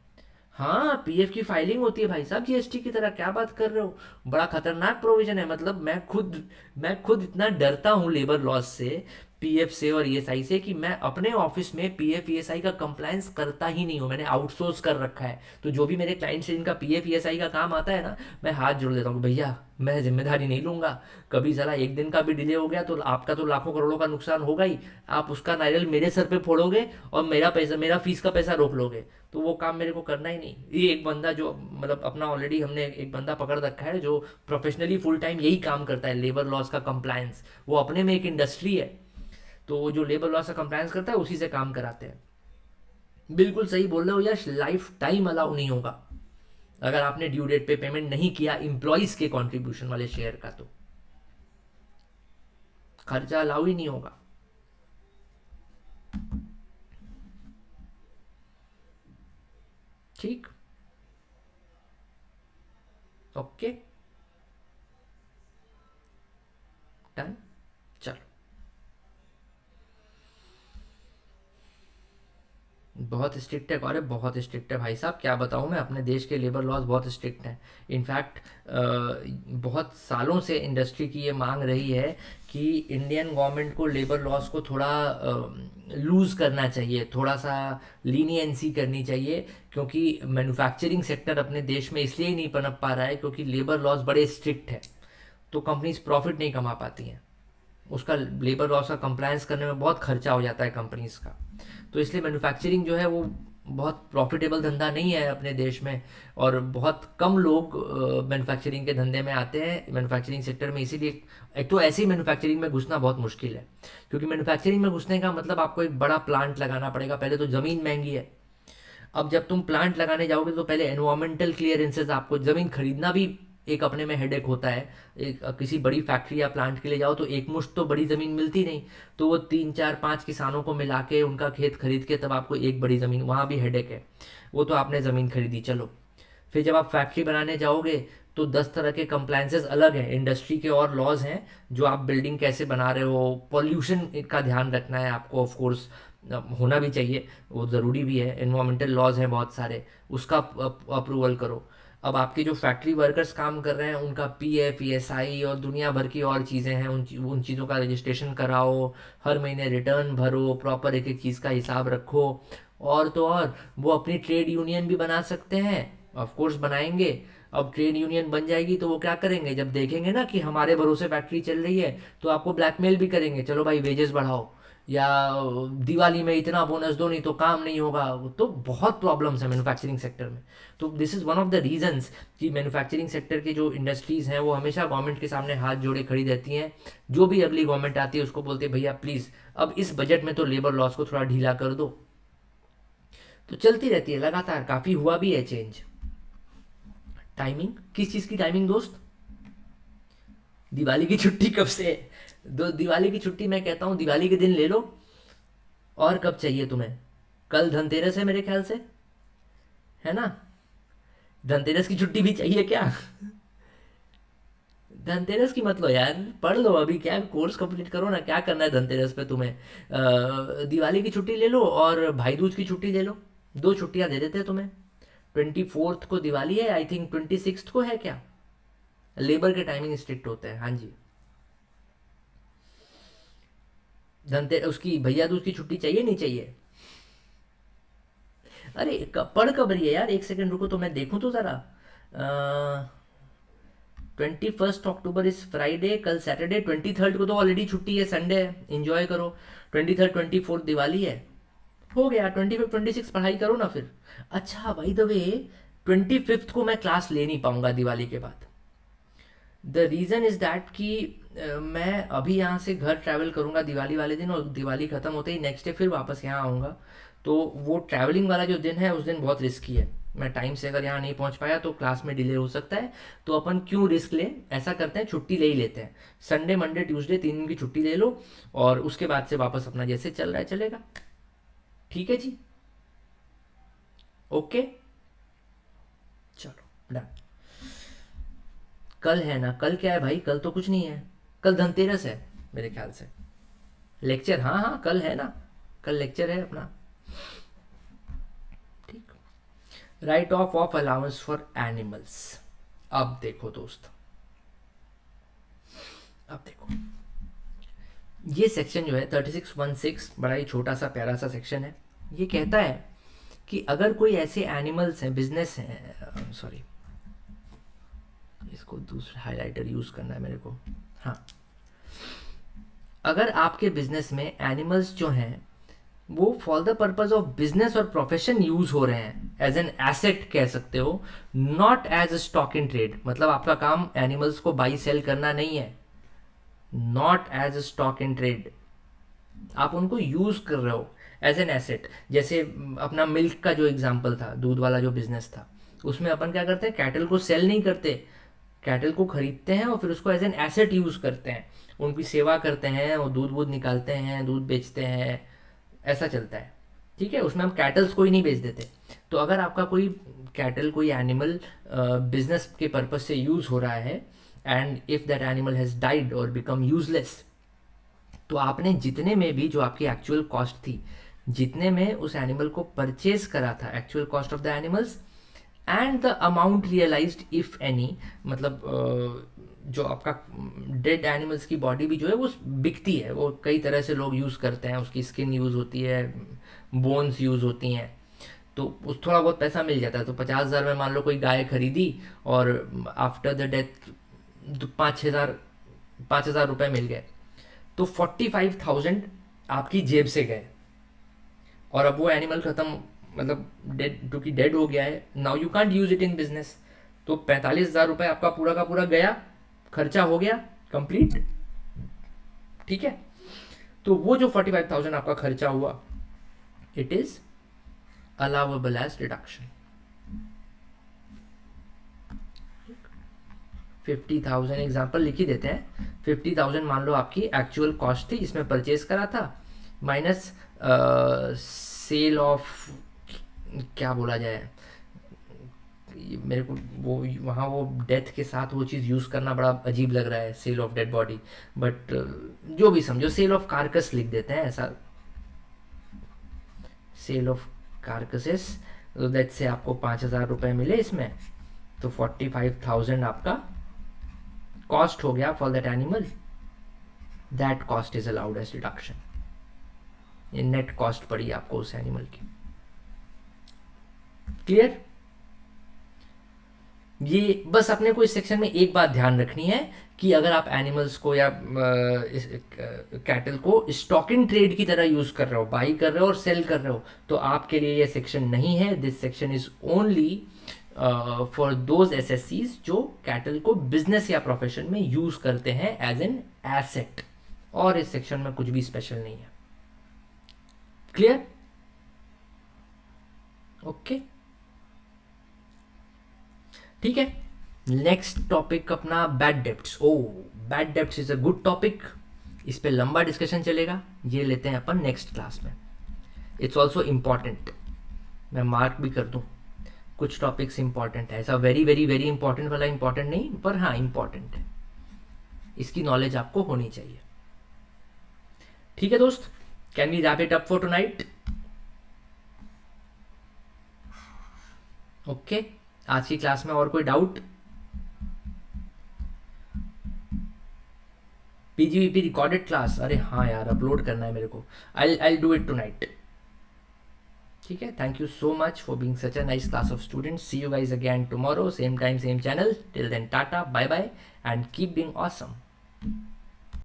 हाँ, पीएफ की फाइलिंग होती है भाई साहब जीएसटी की तरह, क्या बात कर रहे हो, बड़ा खतरनाक प्रोविजन है। मतलब मैं खुद इतना डरता हूँ लेबर लॉज से, पीएफ से और ईएसआई से, कि मैं अपने ऑफिस में पीएफ ईएसआई का कंप्लायंस करता ही नहीं हूँ, मैंने आउटसोर्स कर रखा है। तो जो भी मेरे क्लाइंट से जिनका पीएफ ईएसआई का काम आता है ना, मैं हाथ जोड़ देता हूँ, भैया मैं जिम्मेदारी नहीं लूंगा, कभी जरा एक दिन का भी डिले हो गया तो आपका तो लाखों करोड़ों का नुकसान होगा ही, आप उसका नारियल मेरे सर पे फोड़ोगे और मेरा पैसा, मेरा फीस का पैसा रोक लोगे, तो वो काम मेरे को करना ही नहीं। ये एक बंदा जो मतलब अपना ऑलरेडी हमने एक बंदा पकड़ रखा है जो प्रोफेशनली फुल टाइम यही काम करता है, लेबर लॉज का कंप्लायंस, वो अपने में एक इंडस्ट्री है। तो वो जो लेबर लॉ से कंप्लायंस करता है उसी से काम कराते हैं। बिल्कुल सही बोल रहे हो यश, लाइफ टाइम अलाउ नहीं होगा अगर आपने ड्यू डेट पे पेमेंट नहीं किया इंप्लॉइज के कंट्रीब्यूशन वाले शेयर का, तो खर्चा अलाउ ही नहीं होगा। ठीक, ओके, डन, चलो। बहुत स्ट्रिक्ट है, अरे बहुत स्ट्रिक्ट है भाई साहब, क्या बताऊँ मैं, अपने देश के लेबर लॉज बहुत स्ट्रिक्ट हैं। इनफैक्ट बहुत सालों से इंडस्ट्री की ये मांग रही है कि इंडियन गवर्नमेंट को लेबर लॉज को थोड़ा लूज़ करना चाहिए, थोड़ा सा लीनियंसी करनी चाहिए, क्योंकि मैन्युफैक्चरिंग सेक्टर अपने देश में इसलिए ही नहीं पनप पा रहा है क्योंकि लेबर लॉज बड़े स्ट्रिक्ट है, तो कंपनीज प्रॉफिट नहीं कमा पाती हैं, उसका लेबर लॉस का कंप्लायंस करने में बहुत खर्चा हो जाता है कंपनीज का। तो इसलिए मैन्युफैक्चरिंग जो है वो बहुत प्रॉफिटेबल धंधा नहीं है अपने देश में, और बहुत कम लोग मैन्युफैक्चरिंग के धंधे में आते हैं, मैन्युफैक्चरिंग सेक्टर में। इसीलिए एक तो ऐसी मैन्युफैक्चरिंग में घुसना बहुत मुश्किल है, क्योंकि मैन्युफैक्चरिंग में घुसने का मतलब आपको एक बड़ा प्लांट लगाना पड़ेगा। पहले तो ज़मीन महंगी है। अब जब तुम प्लांट लगाने जाओगे तो पहले एनवायरमेंटल क्लियरेंसेस, आपको ज़मीन खरीदना भी एक अपने में हेडेक होता है। एक किसी बड़ी फैक्ट्री या प्लांट के लिए जाओ तो एक मुश्त तो बड़ी ज़मीन मिलती नहीं, तो वो 3 4 5 किसानों को मिला के उनका खेत खरीद के तब आपको एक बड़ी ज़मीन, वहाँ भी हेडेक है। वो तो आपने ज़मीन खरीदी, चलो। फिर जब आप फैक्ट्री बनाने जाओगे तो 10 तरह के कंप्लायंसेस अलग हैं, इंडस्ट्री के और लॉज हैं, जो आप बिल्डिंग कैसे बना रहे हो, पॉल्यूशन का ध्यान रखना है आपको, ऑफ कोर्स होना भी चाहिए, वो ज़रूरी भी है। एनवायरमेंटल लॉज हैं बहुत सारे, उसका अप्रूवल करो। अब आपके जो फैक्ट्री वर्कर्स काम कर रहे हैं उनका पीएफ, ईएसआई और दुनिया भर की और चीज़ें हैं, उन चीज़ों का रजिस्ट्रेशन कराओ, हर महीने रिटर्न भरो, प्रॉपर एक एक चीज़ का हिसाब रखो। और तो और वो अपनी ट्रेड यूनियन भी बना सकते हैं, ऑफ कोर्स बनाएंगे। अब ट्रेड यूनियन बन जाएगी तो वो क्या करेंगे, जब देखेंगे ना कि हमारे भरोसे फैक्ट्री चल रही है तो आपको ब्लैकमेल भी करेंगे, चलो भाई वेजेस बढ़ाओ, या दिवाली में इतना बोनस दो नहीं तो काम नहीं होगा। तो बहुत प्रॉब्लम्स है मैन्युफैक्चरिंग सेक्टर में। तो this is one of the reasons कि मैन्युफैक्चरिंग सेक्टर की जो इंडस्ट्रीज़ हैं वो हमेशा गवर्नमेंट के सामने हाथ जोड़े खड़ी रहती हैं। जो भी अगली गवर्नमेंट आती है उसको बोलते हैं भैया प्लीज़ अब इस बजट में तो लेबर लॉस को थोड़ा ढीला कर दो। तो चलती रहती है लगातार, काफ़ी हुआ भी है चेंज। टाइमिंग, किस चीज़ की टाइमिंग दोस्त? दिवाली की छुट्टी कब से है? दिवाली की छुट्टी मैं कहता हूँ दिवाली के दिन ले लो। और कब चाहिए तुम्हें? कल धनतेरस है मेरे ख्याल से, है ना? धनतेरस की छुट्टी भी चाहिए क्या? धनतेरस की मत लो यार, पढ़ लो अभी, क्या कोर्स कंप्लीट करो ना, क्या करना है धनतेरस पे तुम्हें। दिवाली की छुट्टी ले लो और भाई दूज की छुट्टी ले लो, 2 छुट्टियां दे देते हैं तुम्हें। 24th को दिवाली है, आई थिंक 26th को है क्या? लेबर के टाइमिंग स्ट्रिक्ट होते हैं, हाँ जी। धनतेरस उसकी भैया दूज की छुट्टी चाहिए नहीं चाहिए? अरे पढ़ कब रही है यार, एक सेकंड रुको तो मैं देखूं तो ज़रा। 21 अक्टूबर इस फ्राइडे, कल सैटरडे, 23rd को तो ऑलरेडी छुट्टी है, संडे है, इंजॉय करो। 23rd 24th दिवाली है, हो गया। 25 26 पढ़ाई करो ना फिर। अच्छा बाई द वे, 25th को मैं क्लास ले नहीं पाऊंगा दिवाली के बाद। द रीज़न इज़ दैट कि मैं अभी यहाँ से घर ट्रैवल करूँगा दिवाली वाले दिन, और दिवाली ख़त्म होते ही नेक्स्ट डे फिर वापस यहाँ आऊँगा। तो वो ट्रैवलिंग वाला जो दिन है उस दिन बहुत रिस्की है। मैं टाइम से अगर यहाँ नहीं पहुँच पाया तो क्लास में डिले हो सकता है। तो अपन क्यों रिस्क लें, ऐसा करते हैं छुट्टी ले ही लेते हैं। संडे मंडे ट्यूसडे 3 दिन की छुट्टी ले लो, और उसके बाद से वापस अपना जैसे चल रहा है चलेगा। ठीक है जी, ओके, चलो डन। कल है ना? कल क्या है भाई? कल तो कुछ नहीं है, कल धनतेरस है मेरे ख्याल से। लेक्चर, हाँ हाँ कल है ना, कल लेक्चर है अपना। ठीक। Right of allowance for animals. अब देखो दोस्त, अब देखो ये सेक्शन जो है 3616, बड़ा ही छोटा सा प्यारा सा सेक्शन है। ये कहता है कि अगर कोई ऐसे एनिमल्स हैं, बिजनेस हैं, सॉरी इसको दूसरा हाइलाइटर यूज करना है मेरे को, हाँ। अगर आपके बिजनेस में एनिमल्स जो हैं वो for the purpose of business और प्रोफेशन यूज हो रहे हैं, एज एन एसेट कह सकते हो, not as stock in trade, मतलब आपका काम एनिमल्स को बाई सेल करना नहीं है, not as stock in trade, आप उनको यूज कर रहे हो एज एन एसेट। जैसे अपना मिल्क का जो एग्जांपल था, दूध वाला जो बिजनेस था, उसमें अपन क्या करते हैं, कैटल को सेल नहीं करते, कैटल को खरीदते हैं और फिर उसको एज एन एसेट यूज करते हैं, उनकी सेवा करते हैं, और दूध वूध निकालते हैं, दूध बेचते हैं, ऐसा चलता है। ठीक है, उसमें हम कैटल्स को ही नहीं बेच देते। तो अगर आपका कोई कैटल, कोई एनिमल बिजनेस के पर्पज से यूज हो रहा है, and if that animal has died और बिकम यूजलेस, तो आपने जितने में भी, जो आपकी एक्चुअल कॉस्ट थी, जितने में उस एनिमल को परचेज करा था, actual cost of the animals, and the amount realised if any, मतलब जो आपका डेड एनिमल्स की बॉडी भी जो है वो बिकती है, वो कई तरह से लोग यूज़ करते हैं, उसकी स्किन यूज़ होती है, बोन्स यूज़ होती हैं, तो उस थोड़ा बहुत पैसा मिल जाता है। तो 50,000 में मान लो कोई गाय खरीदी, और आफ्टर द डेथ 5,000 रुपये मिल गए, तो 45,000 आपकी जेब से गए, और अब वो एनिमल ख़त्म मतलब डेड, जो कि डेड हो गया है, now you can't use it in business, तो 45,000 रुपये आपका पूरा का पूरा गया, खर्चा हो गया कंप्लीट, ठीक है। तो वो जो 45,000 आपका खर्चा हुआ, it is allowable as deduction. 50,000 example लिख ही देते हैं। 50,000 मान लो आपकी एक्चुअल कॉस्ट थी, इसमें परचेज करा था, माइनस सेल ऑफ, क्या बोला जाए, मेरे को वो वहाँ वो डेथ के साथ वो चीज़ यूज़ करना बड़ा अजीब लग रहा है, sale of dead body, but जो भी समझो, सेल ऑफ कार्कस लिख देते हैं ऐसा, सेल ऑफ कार्कसेस। तो दैट से आपको 5,000 रुपये मिले इसमें, तो 45,000 आपका कॉस्ट हो गया for that animal, that cost is allowed as deduction. ये नेट कॉस्ट पड़ी आपको उस एनिमल की। क्लियर? ये बस अपने को इस सेक्शन में एक बात ध्यान रखनी है कि अगर आप एनिमल्स को या कैटल को स्टॉकिंग ट्रेड की तरह यूज कर रहे हो, बाई कर रहे हो और सेल कर रहे हो, तो आपके लिए ये सेक्शन नहीं है। This section is only for those एसएससीज जो कैटल को बिजनेस या प्रोफेशन में यूज करते हैं एज एन एसेट, और इस सेक्शन में कुछ भी स्पेशल नहीं है। क्लियर? ओके, ठीक है। नेक्स्ट टॉपिक अपना bad debts. Oh, bad debts is a good topic, इस पे लंबा डिस्कशन चलेगा, ये लेते हैं अपन नेक्स्ट क्लास में। इट्स ऑल्सो इम्पॉर्टेंट, मैं मार्क भी कर दूं, कुछ टॉपिक्स इंपॉर्टेंट है, ऐसा वेरी वेरी वेरी इंपॉर्टेंट वाला इंपॉर्टेंट नहीं, पर हाँ इंपॉर्टेंट है, इसकी नॉलेज आपको होनी चाहिए। ठीक है दोस्त, can we wrap it up for tonight? Okay, आज की क्लास में और कोई डाउट? पीजीवीपी रिकॉर्डेड क्लास, अरे हाँ यार, अपलोड करना है मेरे को, आई डू इट टुनाइट। ठीक है, thank you so much for being such a nice class of students. See you guys again tomorrow, same time same channel. Till then tata, bye bye, and keep being awesome.